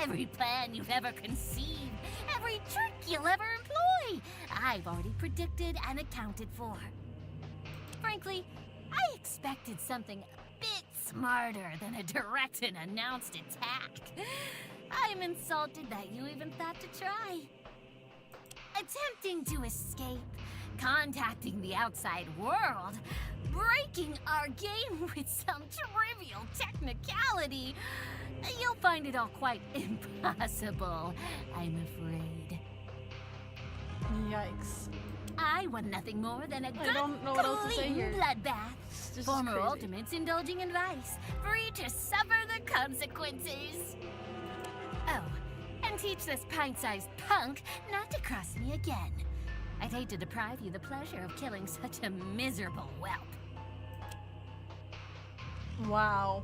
Every plan you've ever conceived, every trick you'll ever employ, I've already predicted and accounted for. Frankly, I expected something a bit smarter than a direct and announced attack. I'm insulted that you even thought to try. Attempting to escape, contacting the outside world, breaking our game with some trivial technicality. You'll find it all quite impossible, I'm afraid. Yikes. I want nothing more than a good, I don't know what else to say clean here. bloodbath. This Former is crazy. ultimates indulging in vice, free to suffer the consequences. Oh, and teach this pint-sized punk not to cross me again. I'd hate to deprive you the pleasure of killing such a miserable whelp. Wow.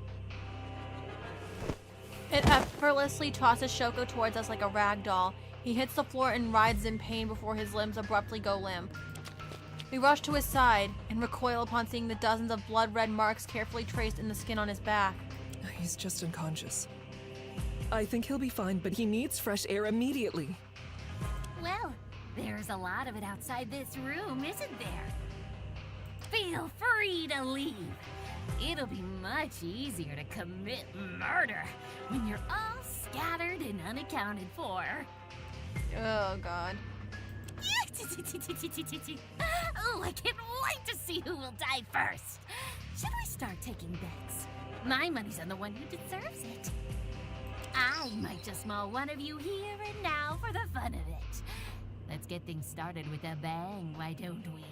It effortlessly tosses Shoko towards us like a rag doll. He hits the floor and writhes in pain before his limbs abruptly go limp. We rush to his side and recoil upon seeing the dozens of blood-red marks carefully traced in the skin on his back. He's just unconscious. I think he'll be fine, but he needs fresh air immediately. Well, there's a lot of it outside this room, isn't there? Feel free to leave. It'll be much easier to commit murder when you're all scattered and unaccounted for. Oh god. Oh, I can't wait to see who will die first. Should we start taking bets? My money's on the one who deserves it. I might just maul one of you here and now for the fun of it. Let's get things started with a bang, why don't we?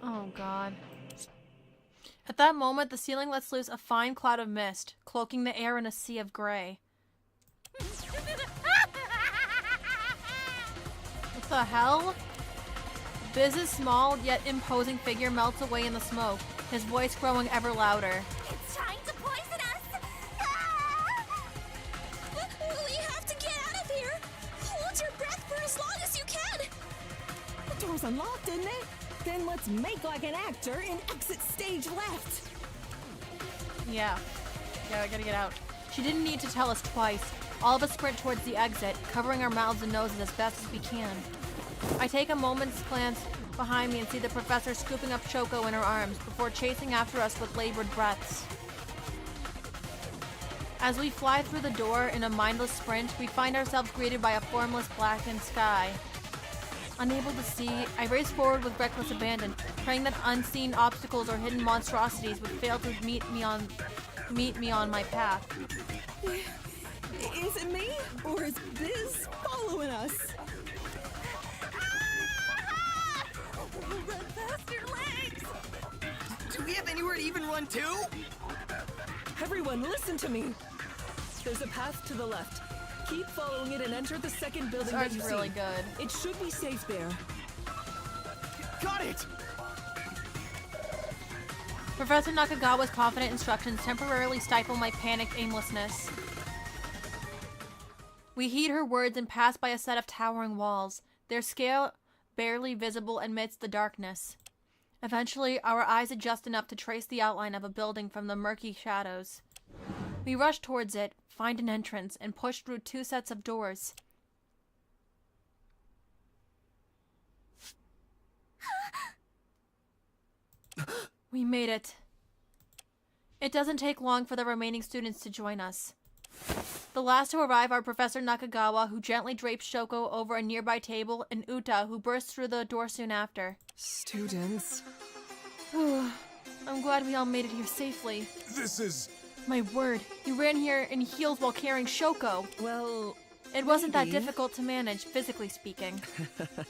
Oh god. At that moment, the ceiling lets loose a fine cloud of mist, cloaking the air in a sea of gray. What the hell? Biz's small yet imposing figure melts away in the smoke, his voice growing ever louder. It's trying to poison us! Ah! We have to get out of here! Hold your breath for as long as you can! The door's unlocked, isn't it? Then let's make like an actor and exit stage left. Yeah, I gotta get out. She didn't need to tell us twice. All of us sprint towards the exit, covering our mouths and noses as best as we can. I take a moment's glance behind me and see the professor scooping up Shoko in her arms before chasing after us with labored breaths. As we fly through the door in a mindless sprint, we find ourselves greeted by a formless blackened sky. Unable to see, I race forward with reckless abandon, praying that unseen obstacles or hidden monstrosities would fail to meet me on my path. Is it me? Or is Biz following us? Run faster, legs! Do we have anywhere to even run to? Everyone, listen to me. There's a path to the left. Keep following it and enter the second building This that art's you really see. good. It should be safe there. Got it! Professor Nakagawa's confident instructions temporarily stifle my panicked aimlessness. We heed her words and pass by a set of towering walls, their scale barely visible amidst the darkness. Eventually, our eyes adjust enough to trace the outline of a building from the murky shadows. We rush towards it, find an entrance, and push through 2 sets of doors. We made it. It doesn't take long for the remaining students to join us. The last to arrive are Professor Nakagawa, who gently drapes Shoko over a nearby table, and Uta, who bursts through the door soon after. Students. I'm glad we all made it here safely. This is... My word, you ran here in heels while carrying Shoko. Well, it wasn't that maybe. difficult to manage, physically speaking.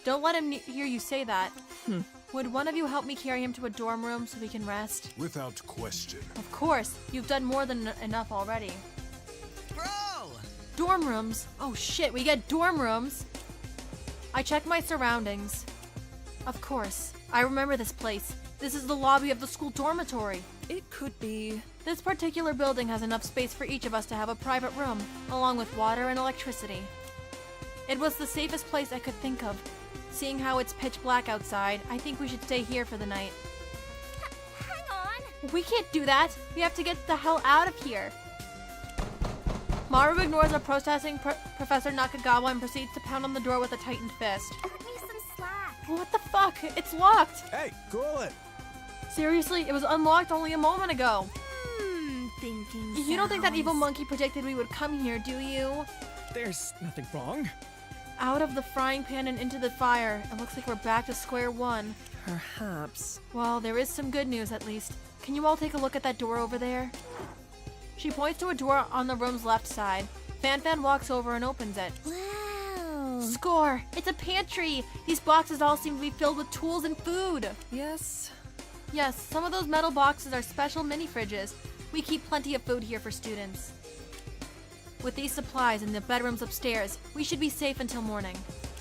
Don't let him hear you say that. Would one of you help me carry him to a dorm room so we can rest? Without question. Of course, you've done more than enough already. Bro! Dorm rooms? Oh shit, we get dorm rooms! I check my surroundings. Of course, I remember this place. This is the lobby of the school dormitory. It could be. This particular building has enough space for each of us to have a private room, along with water and electricity. It was the safest place I could think of. Seeing how it's pitch black outside, I think we should stay here for the night. Hang on! We can't do that! We have to get the hell out of here! Maru ignores our protesting Professor Nakagawa and proceeds to pound on the door with a tightened fist. Cut me some slack. What the fuck? It's locked! Hey, cool it! Seriously, it was unlocked only a moment ago. Thinking You don't think that evil sounds- monkey predicted we would come here, do you? There's nothing wrong. Out of the frying pan and into the fire. It looks like we're back to square one. Perhaps. Well, there is some good news at least. Can you all take a look at that door over there? She points to a door on the room's left side. Fan walks over and opens it. Wow! Score! It's a pantry! These boxes all seem to be filled with tools and food. Yes. Yes, some of those metal boxes are special mini fridges. We keep plenty of food here for students. With these supplies in the bedrooms upstairs, we should be safe until morning.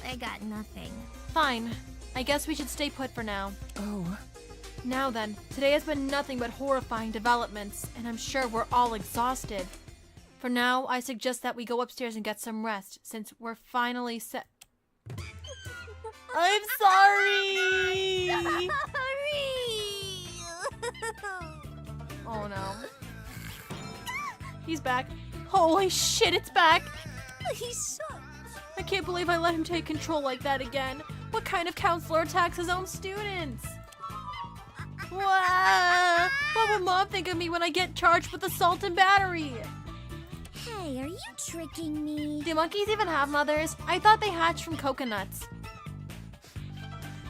I got nothing. Fine. I guess we should stay put for now. Oh. Now then, today has been nothing but horrifying developments, and I'm sure we're all exhausted. For now, I suggest that we go upstairs and get some rest, since we're finally set. I'm sorry! Oh no. He's back. Holy shit, it's back! He sucks. I can't believe I let him take control like that again. What kind of counselor attacks his own students? Wow! What would Mom think of me when I get charged with assault and battery? Hey, are you tricking me? Do monkeys even have mothers? I thought they hatched from coconuts.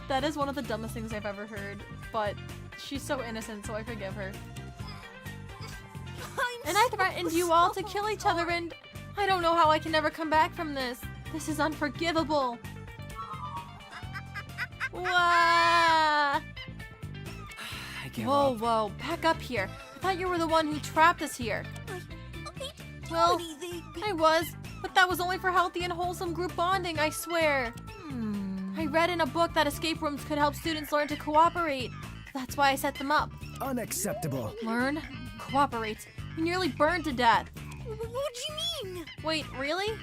That is one of the dumbest things I've ever heard, but she's so innocent, so I forgive her. And I threatened you all to kill each other, and I don't know how I can ever come back from this. This is unforgivable. Wah! Whoa, back up here. I thought you were the one who trapped us here. Well, I was, but that was only for healthy and wholesome group bonding, I swear. I read in a book that escape rooms could help students learn to cooperate. That's why I set them up. Unacceptable. Learn? Cooperate. You nearly burned to death. What do you mean? Wait, really?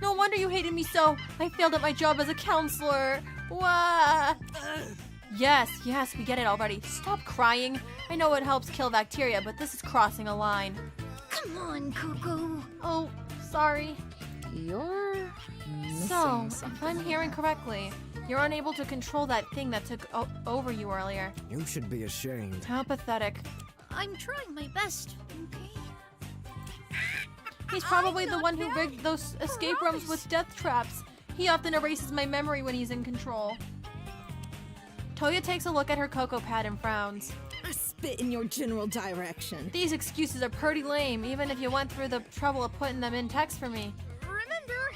No wonder you hated me so. I failed at my job as a counselor. Wah! Yes, we get it already. Stop crying. I know it helps kill bacteria, but this is crossing a line. Come on, Coco. Oh, sorry. You're So, missing if something. I'm hearing correctly, you're unable to control that thing that took over you earlier. You should be ashamed. How pathetic. I'm trying my best, okay? He's probably the one who rigged those escape rooms with death traps. He often erases my memory when he's in control. Toya takes a look at her cocoa pad and frowns. I spit in your general direction. These excuses are pretty lame, even if you went through the trouble of putting them in text for me. Remember?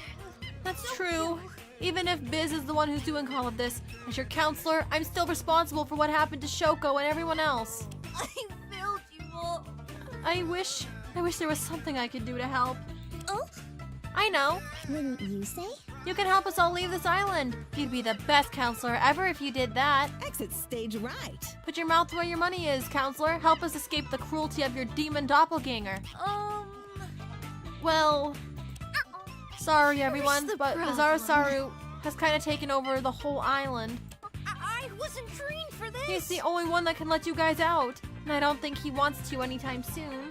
That's true. Even if Biz is the one who's doing all of this, as your counselor, I'm still responsible for what happened to Shoko and everyone else. I failed you all. I wish there was something I could do to help. Oh? I know. Wouldn't you say? You can help us all leave this island. You'd be the best counselor ever if you did that. Exit stage right. Put your mouth where your money is, counselor. Help us escape the cruelty of your demon doppelganger. Well, sorry everyone, but Bizarro Saru has kind of taken over the whole island. I wasn't trained for this. He's the only one that can let you guys out, and I don't think he wants to anytime soon.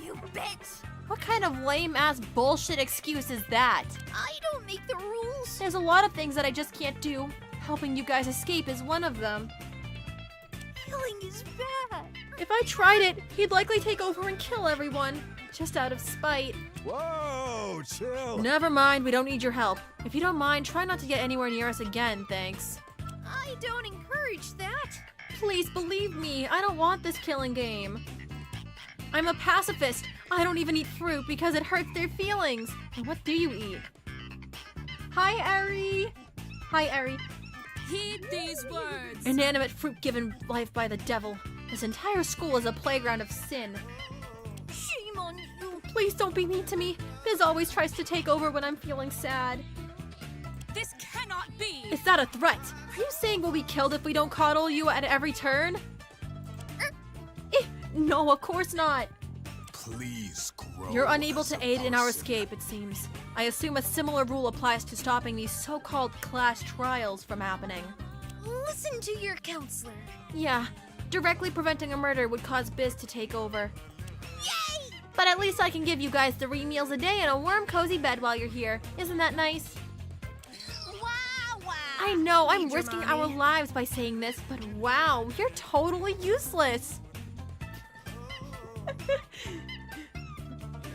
You bitch. What kind of lame-ass bullshit excuse is that? I don't make the rules. There's a lot of things that I just can't do. Helping you guys escape is one of them. Killing is bad. If I tried it, he'd likely take over and kill everyone, just out of spite. Whoa, chill. Never mind, we don't need your help. If you don't mind, try not to get anywhere near us again, thanks. I don't encourage that. Please believe me, I don't want this killing game. I'm a pacifist. I don't even eat fruit because it hurts their feelings. And what do you eat? Hi, Eri. Hi, Eri. Heed these words. Inanimate fruit given life by the devil. This entire school is a playground of sin. Shame on you. Please don't be mean to me. Biz always tries to take over when I'm feeling sad. This cannot be. Is that a threat? Are you saying we'll be killed if we don't coddle you at every turn? No, of course not. Please grow. You're unable as to a aid in our person. escape, it seems. I assume a similar rule applies to stopping these so-called class trials from happening. Listen to your counselor. Yeah, directly preventing a murder would cause Biz to take over. Yay! But at least I can give you guys 3 meals a day and a warm, cozy bed while you're here. Isn't that nice? Wow. I know, I'm Major risking Mommy. our lives by saying this, but wow, you're totally useless.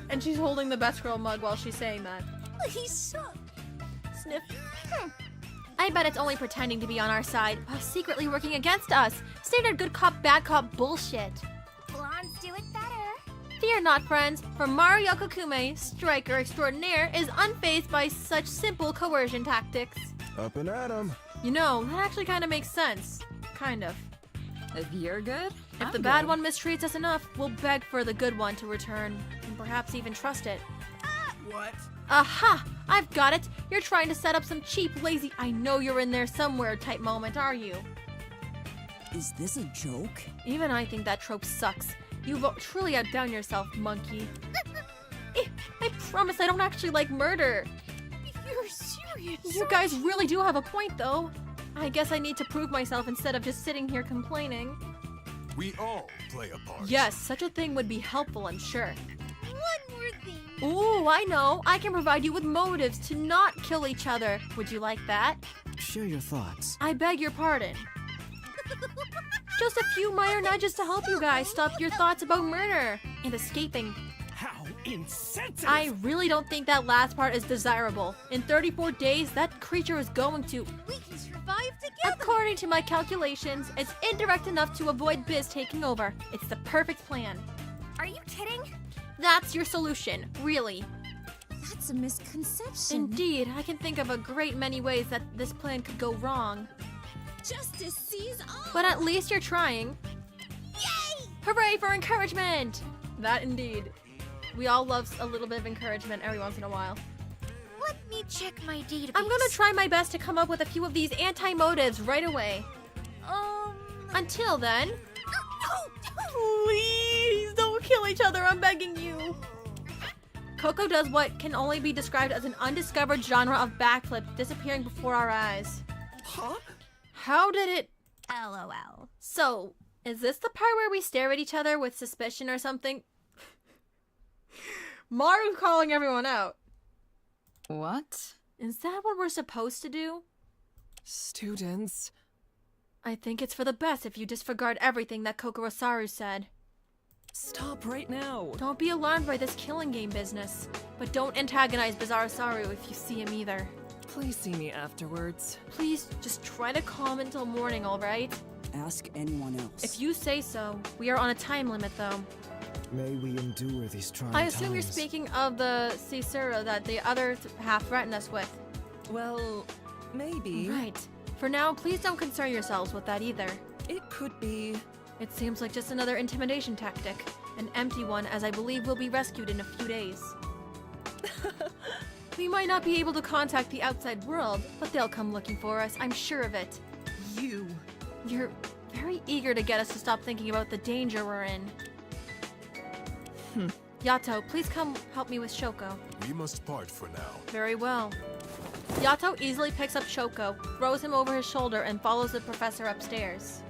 And she's holding the best girl mug while she's saying that. He's so... Sniff. I bet it's only pretending to be on our side while secretly working against us. Standard good cop, bad cop bullshit. Blondes do it better. Fear not, friends, for Mario Kokume, striker extraordinaire, is unfazed by such simple coercion tactics. Up and at 'em. You know, that actually kind of makes sense. Kind of. If you're good, If the bad one mistreats us enough, we'll beg for the good one to return, and perhaps even trust it. What? Aha! I've got it! You're trying to set up some cheap, lazy, I know you're in there somewhere type moment, are you? Is this a joke? Even I think that trope sucks. You've truly outdone yourself, monkey. I promise I don't actually like murder. You're serious. You guys really do have a point, though. I guess I need to prove myself instead of just sitting here complaining. We all play a part. Yes, such a thing would be helpful, I'm sure. One more thing. Ooh, I know. I can provide you with motives to not kill each other. Would you like that? Share your thoughts. I beg your pardon. Just a few minor nudges to help you guys stop your thoughts about murder and escaping. How insensitive! I really don't think that last part is desirable. In 34 days, that creature is going to... We can survive together. According to my calculations, it's indirect enough to avoid Biz taking over. It's the perfect plan. Are you kidding? That's your solution, really. That's a misconception. Indeed, I can think of a great many ways that this plan could go wrong. Justice sees all. But at least you're trying. Yay! Hooray for encouragement! That indeed. We all love a little bit of encouragement every once in a while. Let me check my database. I'm gonna try my best to come up with a few of these anti-motives right away. Until then... Please don't kill each other, I'm begging you. Coco does what can only be described as an undiscovered genre of backflip disappearing before our eyes. Huh? How did it... LOL. So, is this the part where we stare at each other with suspicion or something? Maru's calling everyone out. What? Is that what we're supposed to do? Students. I think it's for the best if you disregard everything that Kokorosaru said. Stop right now. Don't be alarmed by this killing game business. But don't antagonize Bizarrosaru if you see him either. Please see me afterwards. Please, just try to calm until morning, alright? Ask anyone else. If you say so. We are on a time limit, though. May we endure these trying I assume you're times. speaking of the Caesura that the other half threatened us with. Well, maybe. Right. For now, please don't concern yourselves with that either. It could be. It seems like just another intimidation tactic. An empty one, as I believe will be rescued in a few days. We might not be able to contact the outside world, but they'll come looking for us, I'm sure of it. You. You're very eager to get us to stop thinking about the danger we're in. Yato, please come help me with Shoko. We must part for now. Very well. Yato easily picks up Shoko, throws him over his shoulder, and follows the professor upstairs.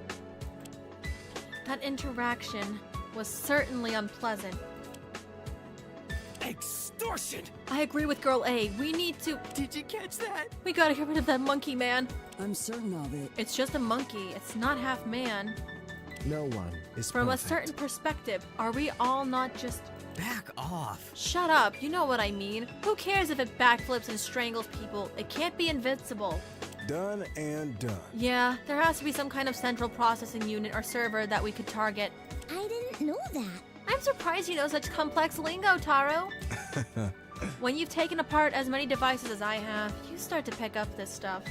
That interaction was certainly unpleasant. Extortion! I agree with Girl A. We need to... Did you catch that? We gotta get rid of that monkey, man. I'm certain of it. It's just a monkey. It's not half man. No one is From perfect. a certain perspective, are we all not just... Back off. Shut up, you know what I mean. Who cares if it backflips and strangles people? It can't be invincible. Done and done. Yeah, there has to be some kind of central processing unit or server that we could target. I didn't know that. I'm surprised you know such complex lingo, Taro. When you've taken apart as many devices as I have, you start to pick up this stuff.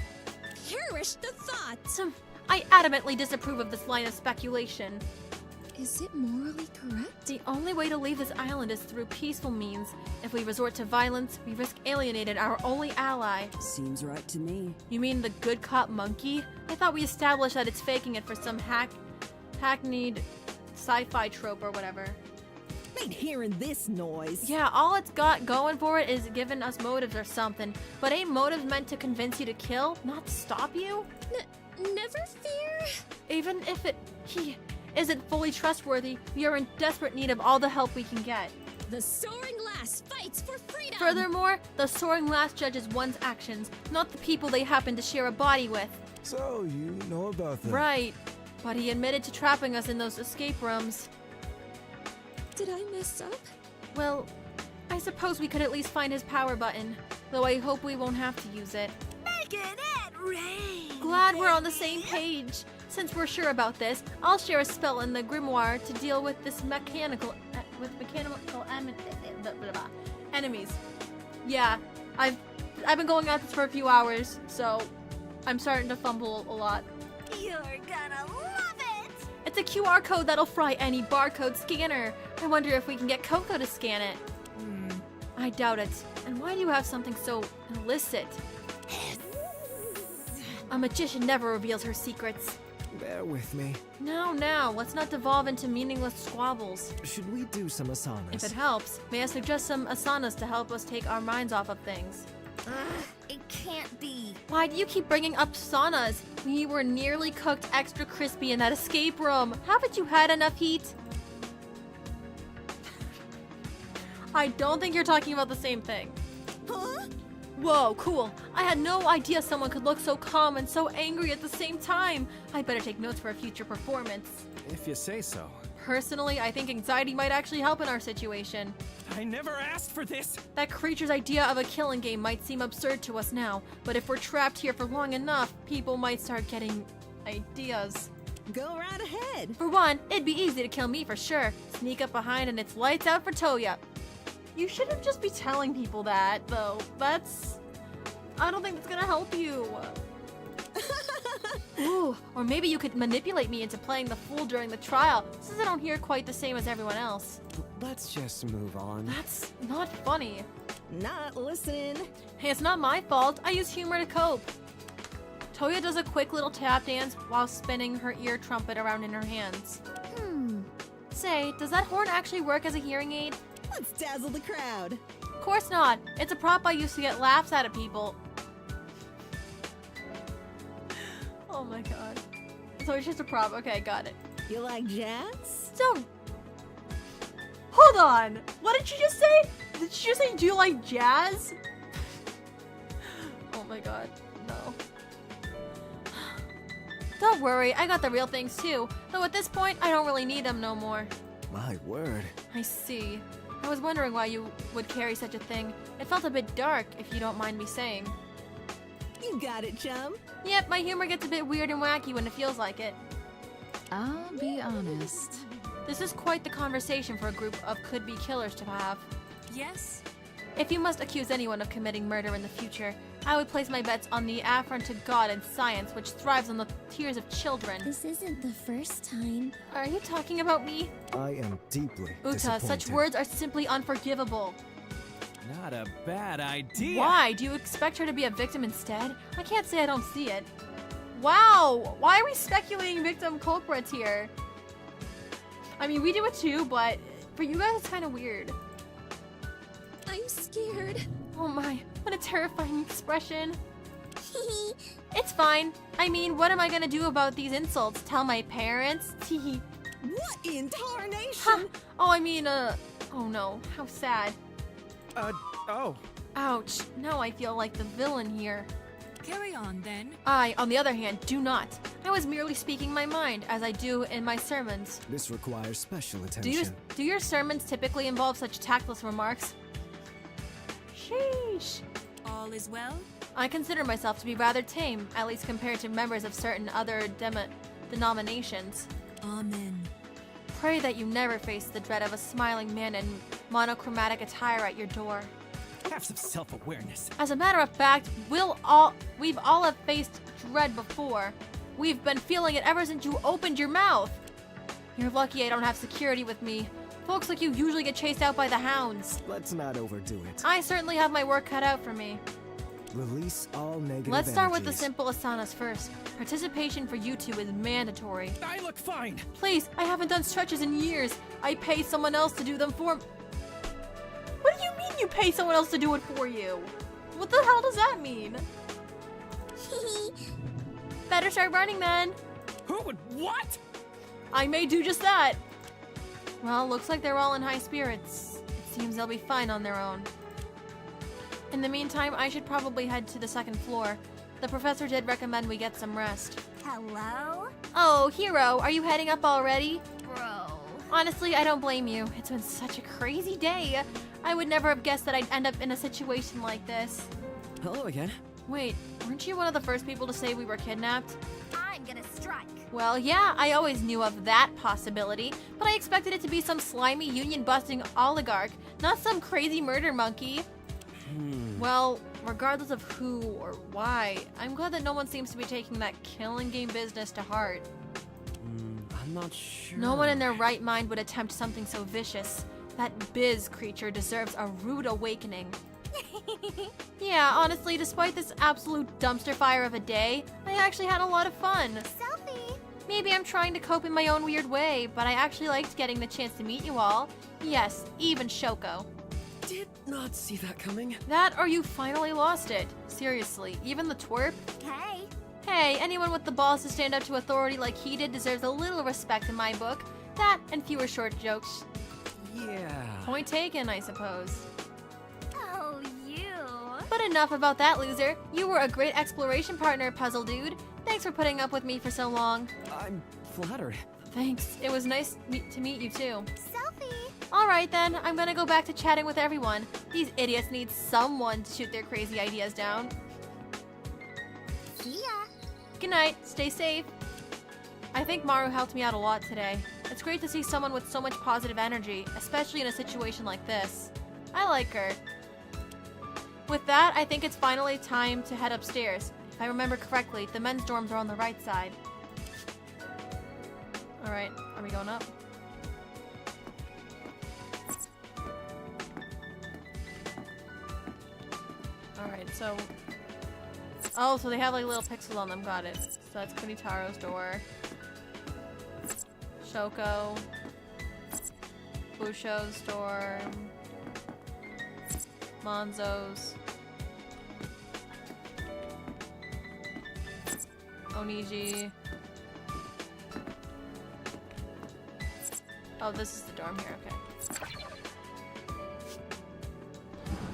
Perish the thought! I adamantly disapprove of this line of speculation. Is it morally correct? The only way to leave this island is through peaceful means. If we resort to violence, we risk alienating our only ally. Seems right to me. You mean the good cop monkey? I thought we established that it's faking it for some hackneyed sci-fi trope or whatever. Ain't hearing this noise. Yeah, all it's got going for it is giving us motives or something. But ain't motives meant to convince you to kill, not stop you? Never fear. Even if he isn't fully trustworthy, we are in desperate need of all the help we can get. The Soaring Lass fights for freedom! Furthermore, the Soaring Lass judges one's actions, not the people they happen to share a body with. So, you know about that. Right. But he admitted to trapping us in those escape rooms. Did I mess up? Well, I suppose we could at least find his power button, though I hope we won't have to use it. Making it rain! Glad we're on the same page. Since we're sure about this, I'll share a spell in the grimoire to deal with this mechanical enemies. Yeah, I've been going at this for a few hours, so I'm starting to fumble a lot. You're gonna love it! It's a QR code that'll fry any barcode scanner. I wonder if we can get Coco to scan it. I doubt it. And why do you have something so illicit? A magician never reveals her secrets. Bear with me. Now, let's not devolve into meaningless squabbles. Should we do some asanas? If it helps, may I suggest some asanas to help us take our minds off of things? It can't be. Why do you keep bringing up saunas? We were nearly cooked extra crispy in that escape room. Haven't you had enough heat? I don't think you're talking about the same thing. Huh? Whoa, cool. I had no idea someone could look so calm and so angry at the same time. I better take notes for a future performance. If you say so. Personally, I think anxiety might actually help in our situation. I never asked for this! That creature's idea of a killing game might seem absurd to us now, but if we're trapped here for long enough, people might start getting ideas. Go right ahead. For one, it'd be easy to kill me for sure. Sneak up behind and it's lights out for Toya. You shouldn't just be telling people that, though. I don't think that's gonna help you. Ooh, or maybe you could manipulate me into playing the fool during the trial, since I don't hear quite the same as everyone else. Let's just move on. That's not funny. Not listening. Hey, it's not my fault. I use humor to cope. Toya does a quick little tap dance while spinning her ear trumpet around in her hands. Say, does that horn actually work as a hearing aid? Let's dazzle the crowd. Of course not. It's a prop I used to get laughs out of people. Oh my god. So it's just a prop. Okay, got it. You like jazz? Don't. Hold on. What did you just say? Did you just say, do you like jazz? Oh my god. No. Don't worry, I got the real things too. Though at this point, I don't really need them no more. My word. I see. I was wondering why you would carry such a thing. It felt a bit dark, if you don't mind me saying. You got it, chum. Yep, my humor gets a bit weird and wacky when it feels like it. I'll be honest. This is quite the conversation for a group of could-be killers to have. Yes? If you must accuse anyone of committing murder in the future, I would place my bets on the affront to God and science, which thrives on the tears of children. This isn't the first time. Are you talking about me? I am deeply Uta, disappointed. such words are simply unforgivable. Not a bad idea. Why? Do you expect her to be a victim instead? I can't say I don't see it. Wow! Why are we speculating victim culprits here? I mean, we do it too, but for you guys, it's kind of weird. I'm scared. Oh my, what a terrifying expression. It's fine. I mean, what am I gonna do about these insults? Tell my parents? What in tarnation? Huh. Oh, I mean, oh no, how sad. Oh. Ouch, now I feel like the villain here. Carry on, then. I, on the other hand, do not. I was merely speaking my mind, as I do in my sermons. This requires special attention. Do your sermons typically involve such tactless remarks? Sheesh. All is well? I consider myself to be rather tame, at least compared to members of certain other denominations. Amen. Pray that you never face the dread of a smiling man in monochromatic attire at your door. Have some self-awareness. As a matter of fact, we've all have faced dread before. We've been feeling it ever since you opened your mouth. You're lucky I don't have security with me. Folks like you usually get chased out by the hounds. Let's not overdo it. I certainly have my work cut out for me. Release all negative Let's start with the energies. simple asanas first. Participation for you two is mandatory. I look fine. Please, I haven't done stretches in years. I pay someone else to do them for me. What do you mean you pay someone else to do it for you? What the hell does that mean? Better start running then. Who would what? I may do just that. Well, looks like they're all in high spirits. It seems they'll be fine on their own. In the meantime, I should probably head to the second floor. The professor did recommend we get some rest. Hello? Oh, Hero, are you heading up already? Bro. Honestly, I don't blame you. It's been such a crazy day. I would never have guessed that I'd end up in a situation like this. Hello again. Wait, weren't you one of the first people to say we were kidnapped? I'm gonna strike. Well, yeah, I always knew of that possibility, but I expected it to be some slimy union-busting oligarch, not some crazy murder monkey. Well, regardless of who or why, I'm glad that no one seems to be taking that killing game business to heart. I'm not sure. No one in their right mind would attempt something so vicious. That Biz creature deserves a rude awakening. Yeah, honestly, despite this absolute dumpster fire of a day, I actually had a lot of fun. Selfie. Maybe I'm trying to cope in my own weird way, but I actually liked getting the chance to meet you all. Yes, even Shoko. Did not see that coming. That or you finally lost it. Seriously, even the twerp? Hey. Hey, anyone with the balls to stand up to authority like he did deserves a little respect in my book. That and fewer short jokes. Yeah. Point taken, I suppose. Oh, you. But enough about that, loser. You were a great exploration partner, Puzzle Dude. Thanks for putting up with me for so long. I'm flattered. Thanks. It was nice to meet you, too. Selfie. Alright then, I'm gonna go back to chatting with everyone. These idiots need someone to shoot their crazy ideas down. See ya. Good night, stay safe. I think Maru helped me out a lot today. It's great to see someone with so much positive energy, especially in a situation like this. I like her. With that, I think it's finally time to head upstairs. If I remember correctly, the men's dorms are on the right side. Alright, are we going up? Alright, so... Oh, so they have like little pixels on them, got it. So that's Kunitaro's door. Shoko. Busho's door. Monzo's. Oniji. Oh, this is the dorm here, okay.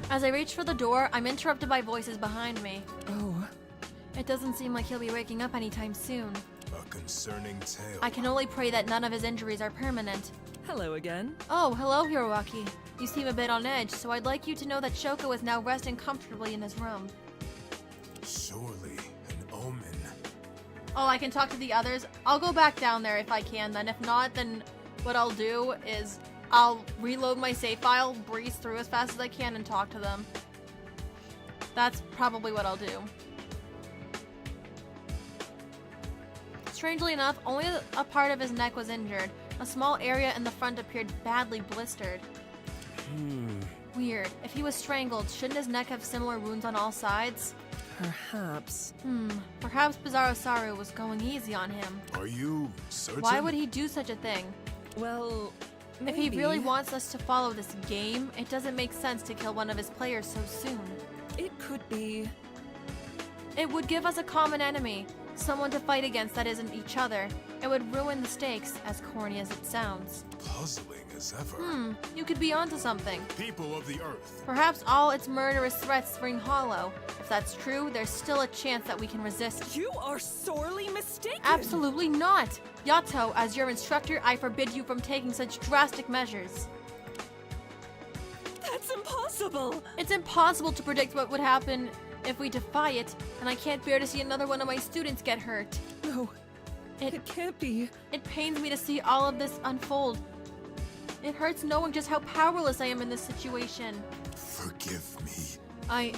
As I reach for the door, I'm interrupted by voices behind me. Oh. It doesn't seem like he'll be waking up anytime soon. A concerning tale. I can only pray that none of his injuries are permanent. Hello again. Oh, hello, Hiroaki. You seem a bit on edge, so I'd like you to know that Shoko is now resting comfortably in his room. Surely an omen. Oh, I can talk to the others? I'll go back down there if I can, then. If not, then what I'll do is I'll reload my save file, breeze through as fast as I can, and talk to them. That's probably what I'll do. Strangely enough, only a part of his neck was injured. A small area in the front appeared badly blistered. Weird. If he was strangled, shouldn't his neck have similar wounds on all sides? Perhaps. Perhaps Bizarro Saru was going easy on him. Are you certain? Why would he do such a thing? Well, If he really wants us to follow this game, it doesn't make sense to kill one of his players so soon. It could be. It would give us a common enemy, someone to fight against that isn't each other. It would ruin the stakes, as corny as it sounds. Puzzling as ever. You could be onto something. People of the Earth. Perhaps all its murderous threats ring hollow. If that's true, there's still a chance that we can resist. You are sorely mistaken! Absolutely not! Yato, as your instructor, I forbid you from taking such drastic measures. That's impossible! It's impossible to predict what would happen if we defy it, and I can't bear to see another one of my students get hurt. No, it can't be. It pains me to see all of this unfold. It hurts knowing just how powerless I am in this situation. Forgive me. I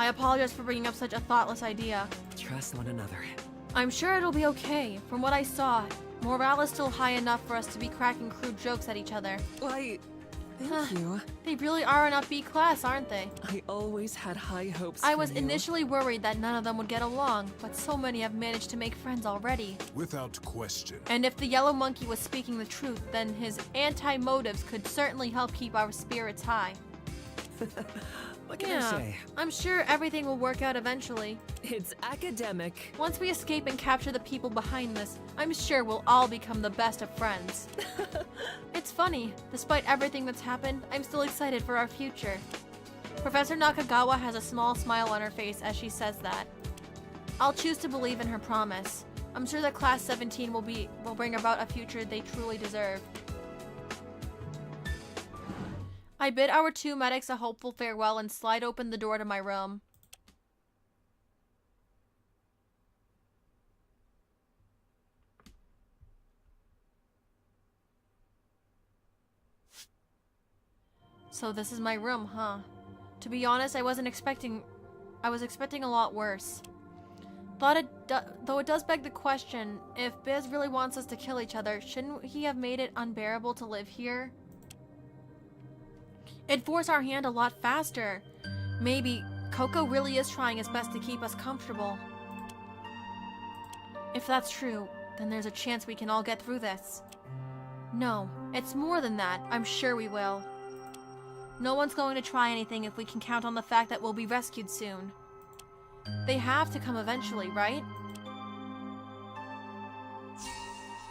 apologize for bringing up such a thoughtless idea. Trust one another. I'm sure it'll be okay. From what I saw, morale is still high enough for us to be cracking crude jokes at each other. Why, thank you. They really are an upbeat class, aren't they? I always had high hopes I for was you. initially worried that none of them would get along, but so many have managed to make friends already. Without question. And if the yellow monkey was speaking the truth, then his anti-motives could certainly help keep our spirits high. What can I say? I'm sure everything will work out eventually. It's academic. Once we escape and capture the people behind this, I'm sure we'll all become the best of friends. It's funny, despite everything that's happened, I'm still excited for our future. Professor Nakagawa has a small smile on her face as she says that. I'll choose to believe in her promise. I'm sure that Class 17 will bring about a future they truly deserve. I bid our two medics a hopeful farewell and slide open the door to my room. So this is my room, huh? To be honest, I was expecting a lot worse. Though it does beg the question, if Biz really wants us to kill each other, shouldn't he have made it unbearable to live here? It'd force our hand a lot faster. Maybe Coco really is trying his best to keep us comfortable. If that's true, then there's a chance we can all get through this. No, it's more than that. I'm sure we will. No one's going to try anything if we can count on the fact that we'll be rescued soon. They have to come eventually, right?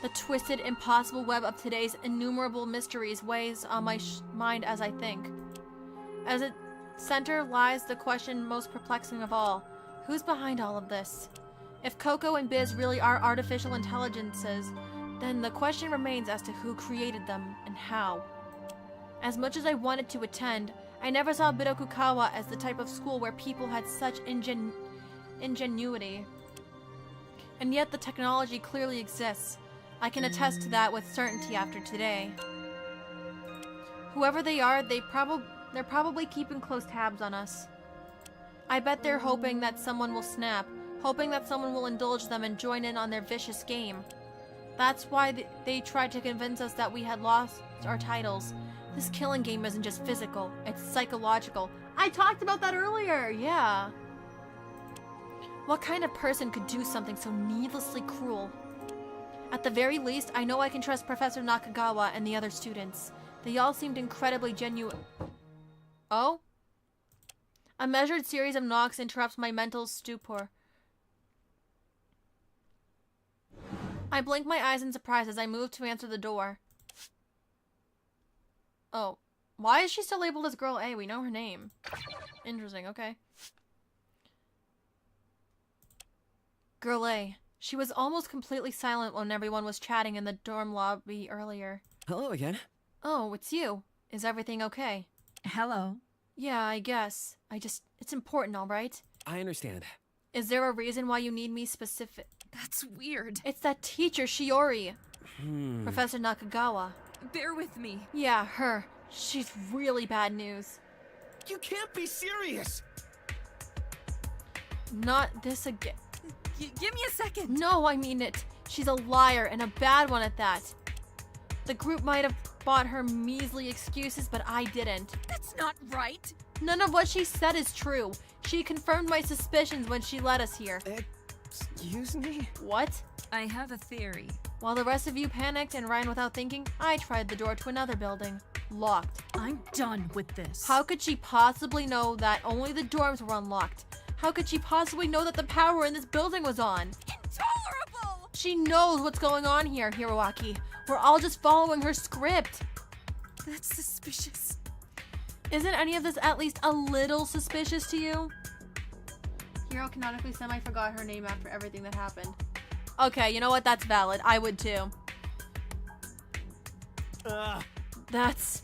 The twisted, impossible web of today's innumerable mysteries weighs on my mind as I think. As its center lies the question most perplexing of all. Who's behind all of this? If Coco and Biz really are artificial intelligences, then the question remains as to who created them and how. As much as I wanted to attend, I never saw Bidokukawa as the type of school where people had such ingenuity. And yet the technology clearly exists. I can attest to that with certainty after today. Whoever they are, they're probably keeping close tabs on us. I bet they're hoping that someone will snap, hoping that someone will indulge them and join in on their vicious game. That's why they tried to convince us that we had lost our titles. This killing game isn't just physical, it's psychological. I talked about that earlier, yeah. What kind of person could do something so needlessly cruel? At the very least, I know I can trust Professor Nakagawa and the other students. They all seemed incredibly genuine. Oh? A measured series of knocks interrupts my mental stupor. I blink my eyes in surprise as I move to answer the door. Oh. Why is she still labeled as Girl A? We know her name. Interesting, okay. Girl A. She was almost completely silent when everyone was chatting in the dorm lobby earlier. Hello again. Oh, it's you. Is everything okay? Hello. Yeah, I guess. It's important, alright? I understand. Is there a reason why you need me specific? That's weird. It's that teacher, Shiori. Professor Nakagawa. Bear with me. Yeah, her. She's really bad news. You can't be serious! Not this again. Give me a second. No, I mean it. She's a liar and a bad one at that. The group might have bought her measly excuses, but I didn't. That's not right. None of what she said is true. She confirmed my suspicions when she led us here. Excuse me? What? I have a theory. While the rest of you panicked and ran without thinking, I tried the door to another building. Locked. I'm done with this. How could she possibly know that only the dorms were unlocked? How could she possibly know that the power in this building was on? Intolerable! She knows what's going on here, Hiroaki. We're all just following her script. That's suspicious. Isn't any of this at least a little suspicious to you? Hiro canonically semi-forgot her name after everything that happened. Okay, you know what? That's valid. I would too. That's...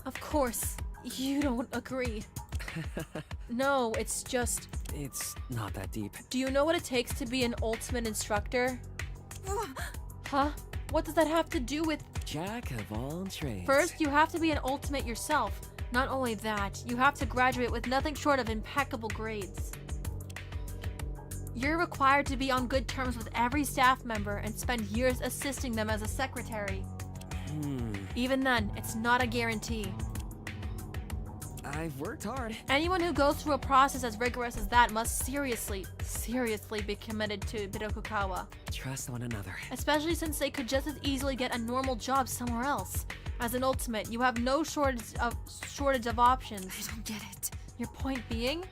Of course, you don't agree. No, it's just... It's not that deep. Do you know what it takes to be an ultimate instructor? Huh? What does that have to do with... Jack of all trades. First, you have to be an ultimate yourself. Not only that, you have to graduate with nothing short of impeccable grades. You're required to be on good terms with every staff member and spend years assisting them as a secretary. Even then, it's not a guarantee. I've worked hard. Anyone who goes through a process as rigorous as that must seriously be committed to Birokukawa. Trust one another. Especially since they could just as easily get a normal job somewhere else. As an ultimate, you have no shortage of options. I don't get it. Your point being?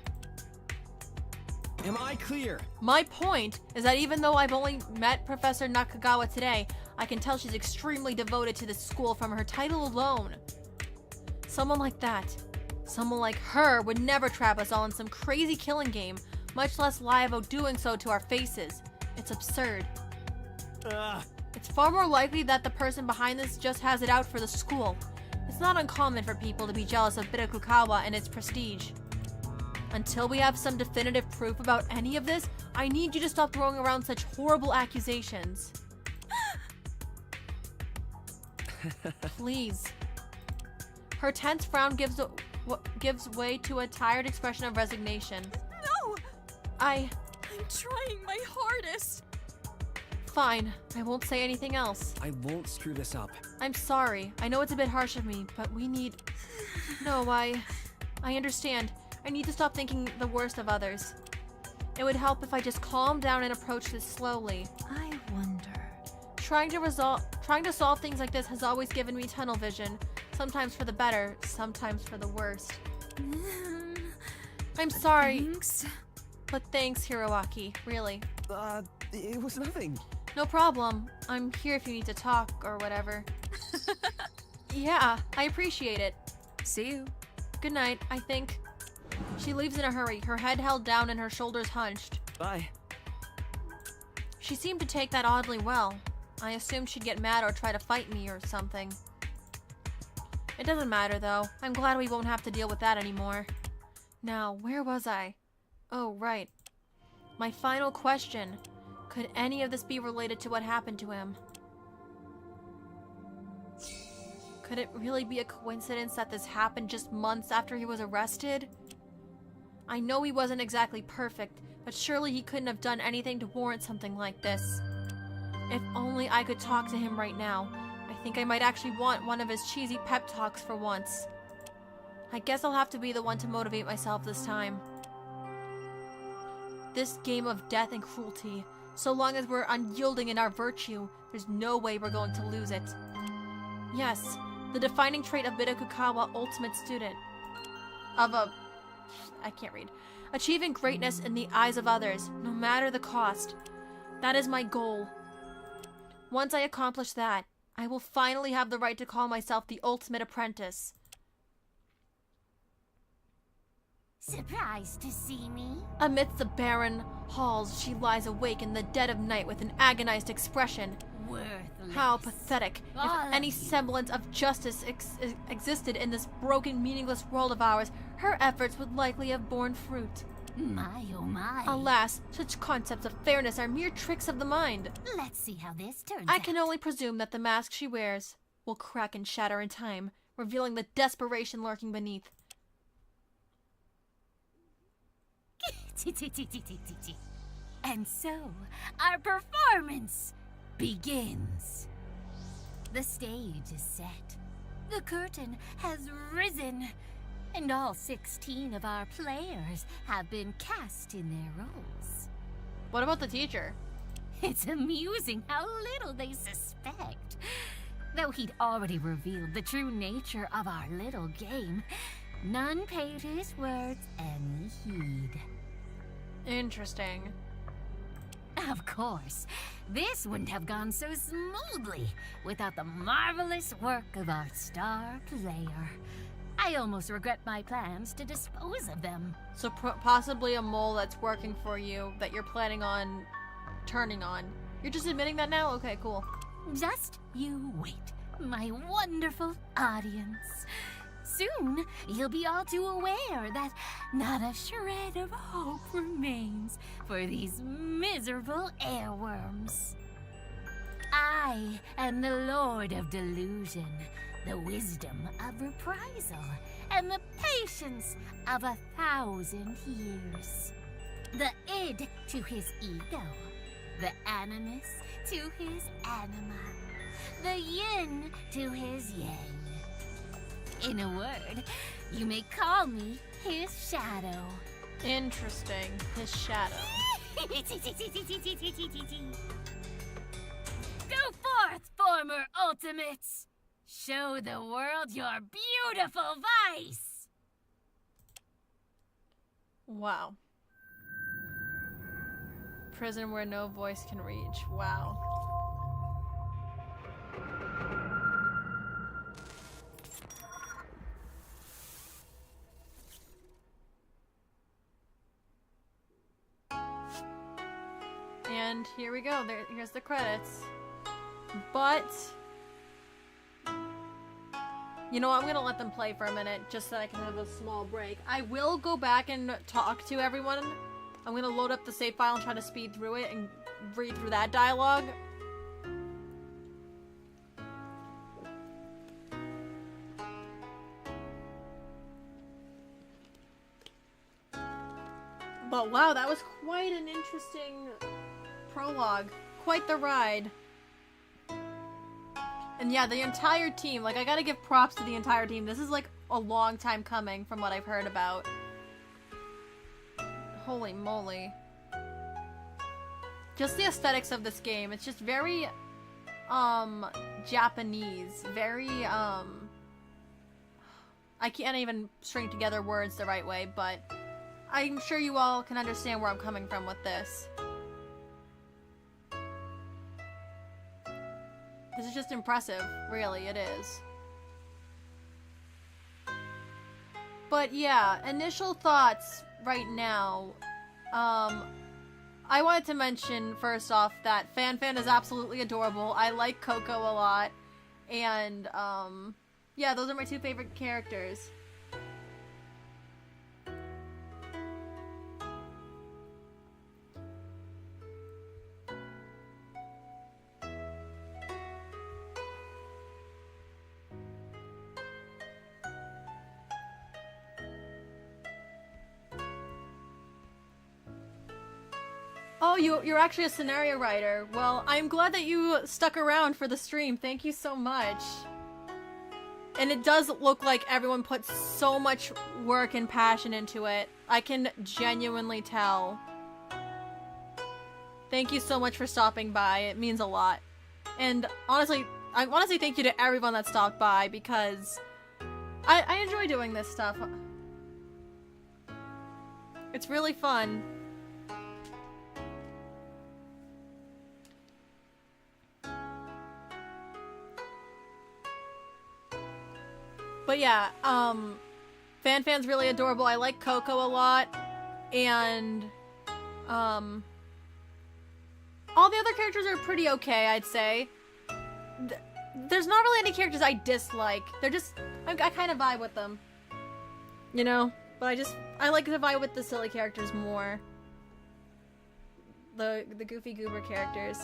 Am I clear? My point is that even though I've only met Professor Nakagawa today, I can tell she's extremely devoted to this school from her title alone. Someone like that, someone like her would never trap us all in some crazy killing game, much less lie about doing so to our faces. It's absurd. It's far more likely that the person behind this just has it out for the school. It's not uncommon for people to be jealous of Birokukawa and its prestige. Until we have some definitive proof about any of this, I need you to stop throwing around such horrible accusations. Please. Her tense frown gives way to a tired expression of resignation. No! I'm trying my hardest. Fine. I won't say anything else. I won't screw this up. I'm sorry. I know it's a bit harsh of me, but we need... No, I understand. I need to stop thinking the worst of others. It would help if I just calmed down and approached this slowly. I wonder... Trying to solve things like this has always given me tunnel vision. Sometimes for the better, sometimes for the worst. I'm sorry. Thanks. But thanks, Hiroaki. Really. It was nothing. No problem. I'm here if you need to talk or whatever. Yeah, I appreciate it. See you. Good night, I think. She leaves in a hurry, her head held down and her shoulders hunched. Bye. She seemed to take that oddly well. I assumed she'd get mad or try to fight me or something. It doesn't matter though. I'm glad we won't have to deal with that anymore. Now, where was I? Oh, right. My final question. Could any of this be related to what happened to him? Could it really be a coincidence that this happened just months after he was arrested? I know he wasn't exactly perfect, but surely he couldn't have done anything to warrant something like this. If only I could talk to him right now. I think I might actually want one of his cheesy pep talks for once. I guess I'll have to be the one to motivate myself this time. This game of death and cruelty, so long as we're unyielding in our virtue, there's no way we're going to lose it. Yes, the defining trait of Birokukawa ultimate student. I can't read. Achieving greatness in the eyes of others, no matter the cost. That is my goal. Once I accomplish that, I will finally have the right to call myself the ultimate apprentice. Surprised to see me? Amidst the barren halls, she lies awake in the dead of night with an agonized expression. Worthless. How pathetic. All If any of you. semblance of justice existed in this broken, meaningless world of ours, her efforts would likely have borne fruit. My oh my. Alas, such concepts of fairness are mere tricks of the mind. Let's see how this turns I out. can only presume that the mask she wears will crack and shatter in time, revealing the desperation lurking beneath. And so, our performance begins. The stage is set. The curtain has risen. And all 16 of our players have been cast in their roles. What about the teacher? It's amusing how little they suspect. Though he'd already revealed the true nature of our little game, none paid his words any heed. Interesting. Of course, this wouldn't have gone so smoothly without the marvelous work of our star player. I almost regret my plans to dispose of them. So possibly a mole that's working for you that you're planning on turning on. You're just admitting that now? Okay, cool. Just you wait, my wonderful audience. Soon, you'll be all too aware that not a shred of hope remains for these miserable airworms. I am the Lord of Delusion, the wisdom of reprisal, and the patience of 1,000 years. The id to his ego, the animus to his anima, the yin to his yang. In a word, you may call me his shadow. Interesting. His shadow. Go forth, former ultimates! Show the world your beautiful vice! Wow. Prison where no voice can reach. Wow. And here we go. Here's the credits. But you know, I'm gonna let them play for a minute just so I can have a small break. I will go back and talk to everyone. I'm gonna load up the save file and try to speed through it and read through that dialogue. But wow, that was quite an interesting prologue. Quite the ride. And yeah, the entire team, like, I gotta give props to the entire team. This is like a long time coming from what I've heard about. Holy moly. Just the aesthetics of this game, it's just very, Japanese. Very, I can't even string together words the right way, but I'm sure you all can understand where I'm coming from with this. This is just impressive, really, it is. But yeah, initial thoughts right now. I wanted to mention, first off, that Fan is absolutely adorable. I like Coco a lot. And, yeah, those are my two favorite characters. Oh, you're actually a scenario writer. Well, I'm glad that you stuck around for the stream. Thank you so much. And it does look like everyone put so much work and passion into it. I can genuinely tell. Thank you so much for stopping by. It means a lot. And honestly, I want to say thank you to everyone that stopped by because I enjoy doing this stuff. It's really fun. But yeah, Fan's really adorable. I like Coco a lot. And, all the other characters are pretty okay, I'd say. There's not really any characters I dislike. They're just, I kind of vibe with them. You know? But I like to vibe with the silly characters more. The goofy goober characters.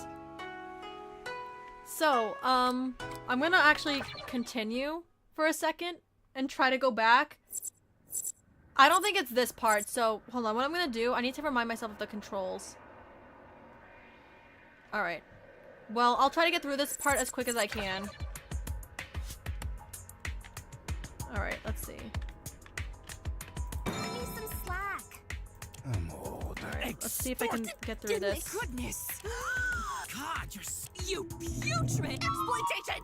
So, I'm gonna actually continue for a second and try to go back. I don't think it's this part, so hold on. What I'm gonna do, I need to remind myself of the controls. Alright. Well, I'll try to get through this part as quick as I can. Alright, let's see. Cut me some slack. I'm old. Let's see if I can get through this. Goodness! God, you putrid exploitation!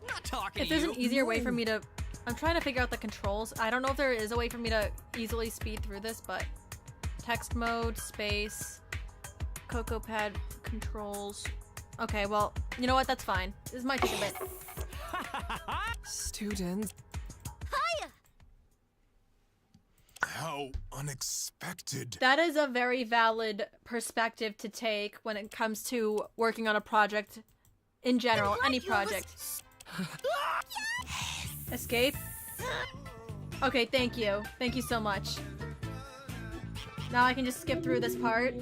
Not talking If there's to an you. easier way for me to... I'm trying to figure out the controls. I don't know if there is a way for me to easily speed through this, but... Text mode, space... Cocoa pad controls... Okay, well, you know what? That's fine. This might take a bit. Students. Hiya! How unexpected. That is a very valid perspective to take when it comes to working on a project in general, any project. Escape? Okay, thank you. Thank you so much. Now I can just skip through this part.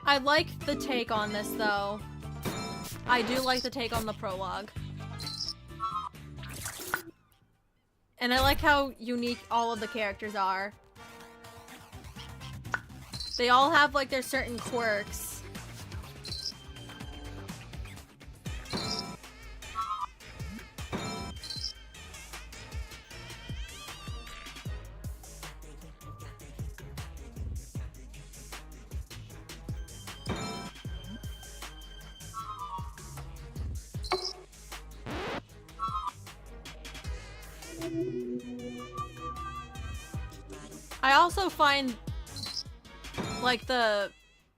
I like the take on this, though. I do like the take on the prologue. And I like how unique all of the characters are. They all have, like, their certain quirks. I also find, like, the...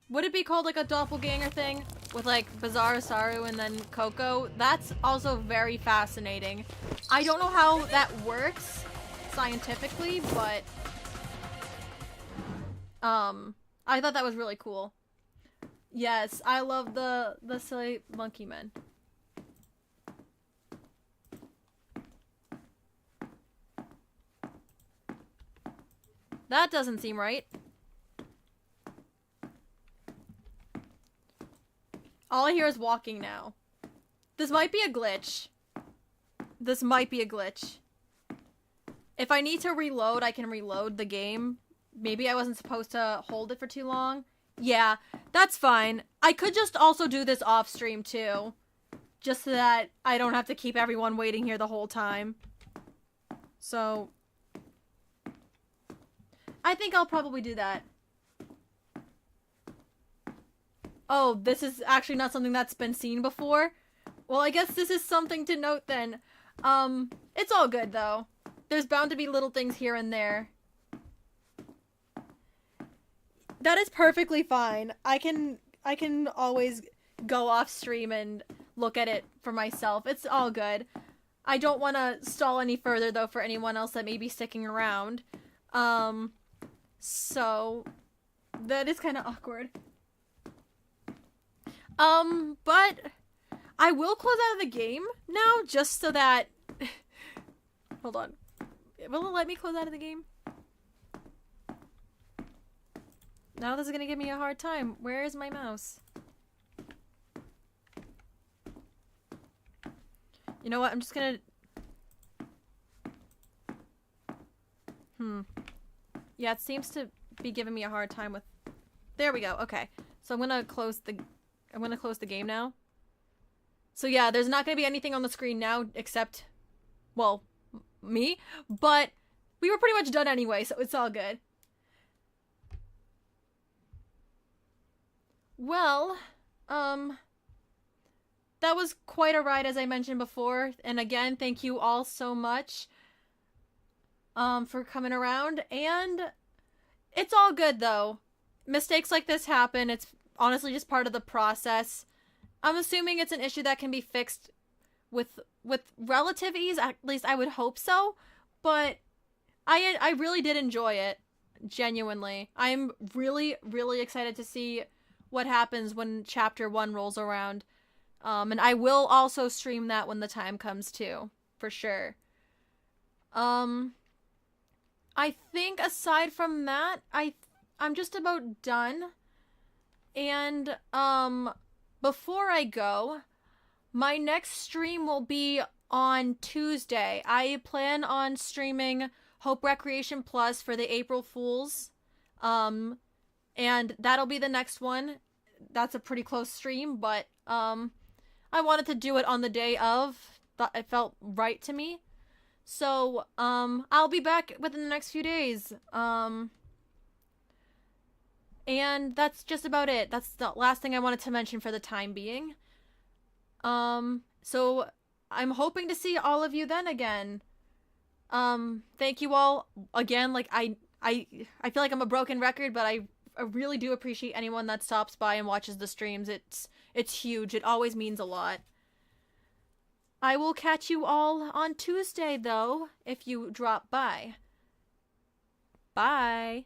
Would it be called, like, a doppelganger thing? With, like, Bizarre Saru and then Coco? That's also very fascinating. I don't know how that works scientifically, but... I thought that was really cool. Yes, I love the silly monkey men. That doesn't seem right. All I hear is walking now. This might be a glitch. This might be a glitch. If I need to reload, I can reload the game. Maybe I wasn't supposed to hold it for too long. Yeah, that's fine. I could just also do this off stream too. Just so that I don't have to keep everyone waiting here the whole time. So... I think I'll probably do that. Oh, this is actually not something that's been seen before? Well, I guess this is something to note then. It's all good though. There's bound to be little things here and there. That is perfectly fine. I can always go off stream and look at it for myself. It's all good. I don't want to stall any further though for anyone else that may be sticking around. So, that is kind of awkward. But I will close out of the game now, just so that... Hold on. Will it let me close out of the game? Now this is gonna give me a hard time. Where is my mouse? You know what? I'm just gonna... Yeah, it seems to be giving me a hard time with... There we go. Okay. So I'm gonna close the game now. So yeah, there's not gonna be anything on the screen now except, well, me. But we were pretty much done anyway, so it's all good. Well, that was quite a ride, as I mentioned before. And again, thank you all so much. For coming around, and it's all good though. Mistakes like this happen. It's honestly just part of the process. I'm assuming it's an issue that can be fixed with relative ease. At least I would hope so. But I really did enjoy it, genuinely. I'm really, really excited to see what happens when Chapter 1 rolls around. And I will also stream that when the time comes too, for sure. I think aside from that, I'm just about done. And, before I go, my next stream will be on Tuesday. I plan on streaming Hope Recreation Plus for the April Fools. And that'll be the next one. That's a pretty close stream, but I wanted to do it on the day of. It felt right to me. So, I'll be back within the next few days. And that's just about it. That's the last thing I wanted to mention for the time being. So I'm hoping to see all of you then again. Thank you all again. Like I feel like I'm a broken record, but I really do appreciate anyone that stops by and watches the streams. It's huge. It always means a lot. I will catch you all on Tuesday though, if you drop by. Bye.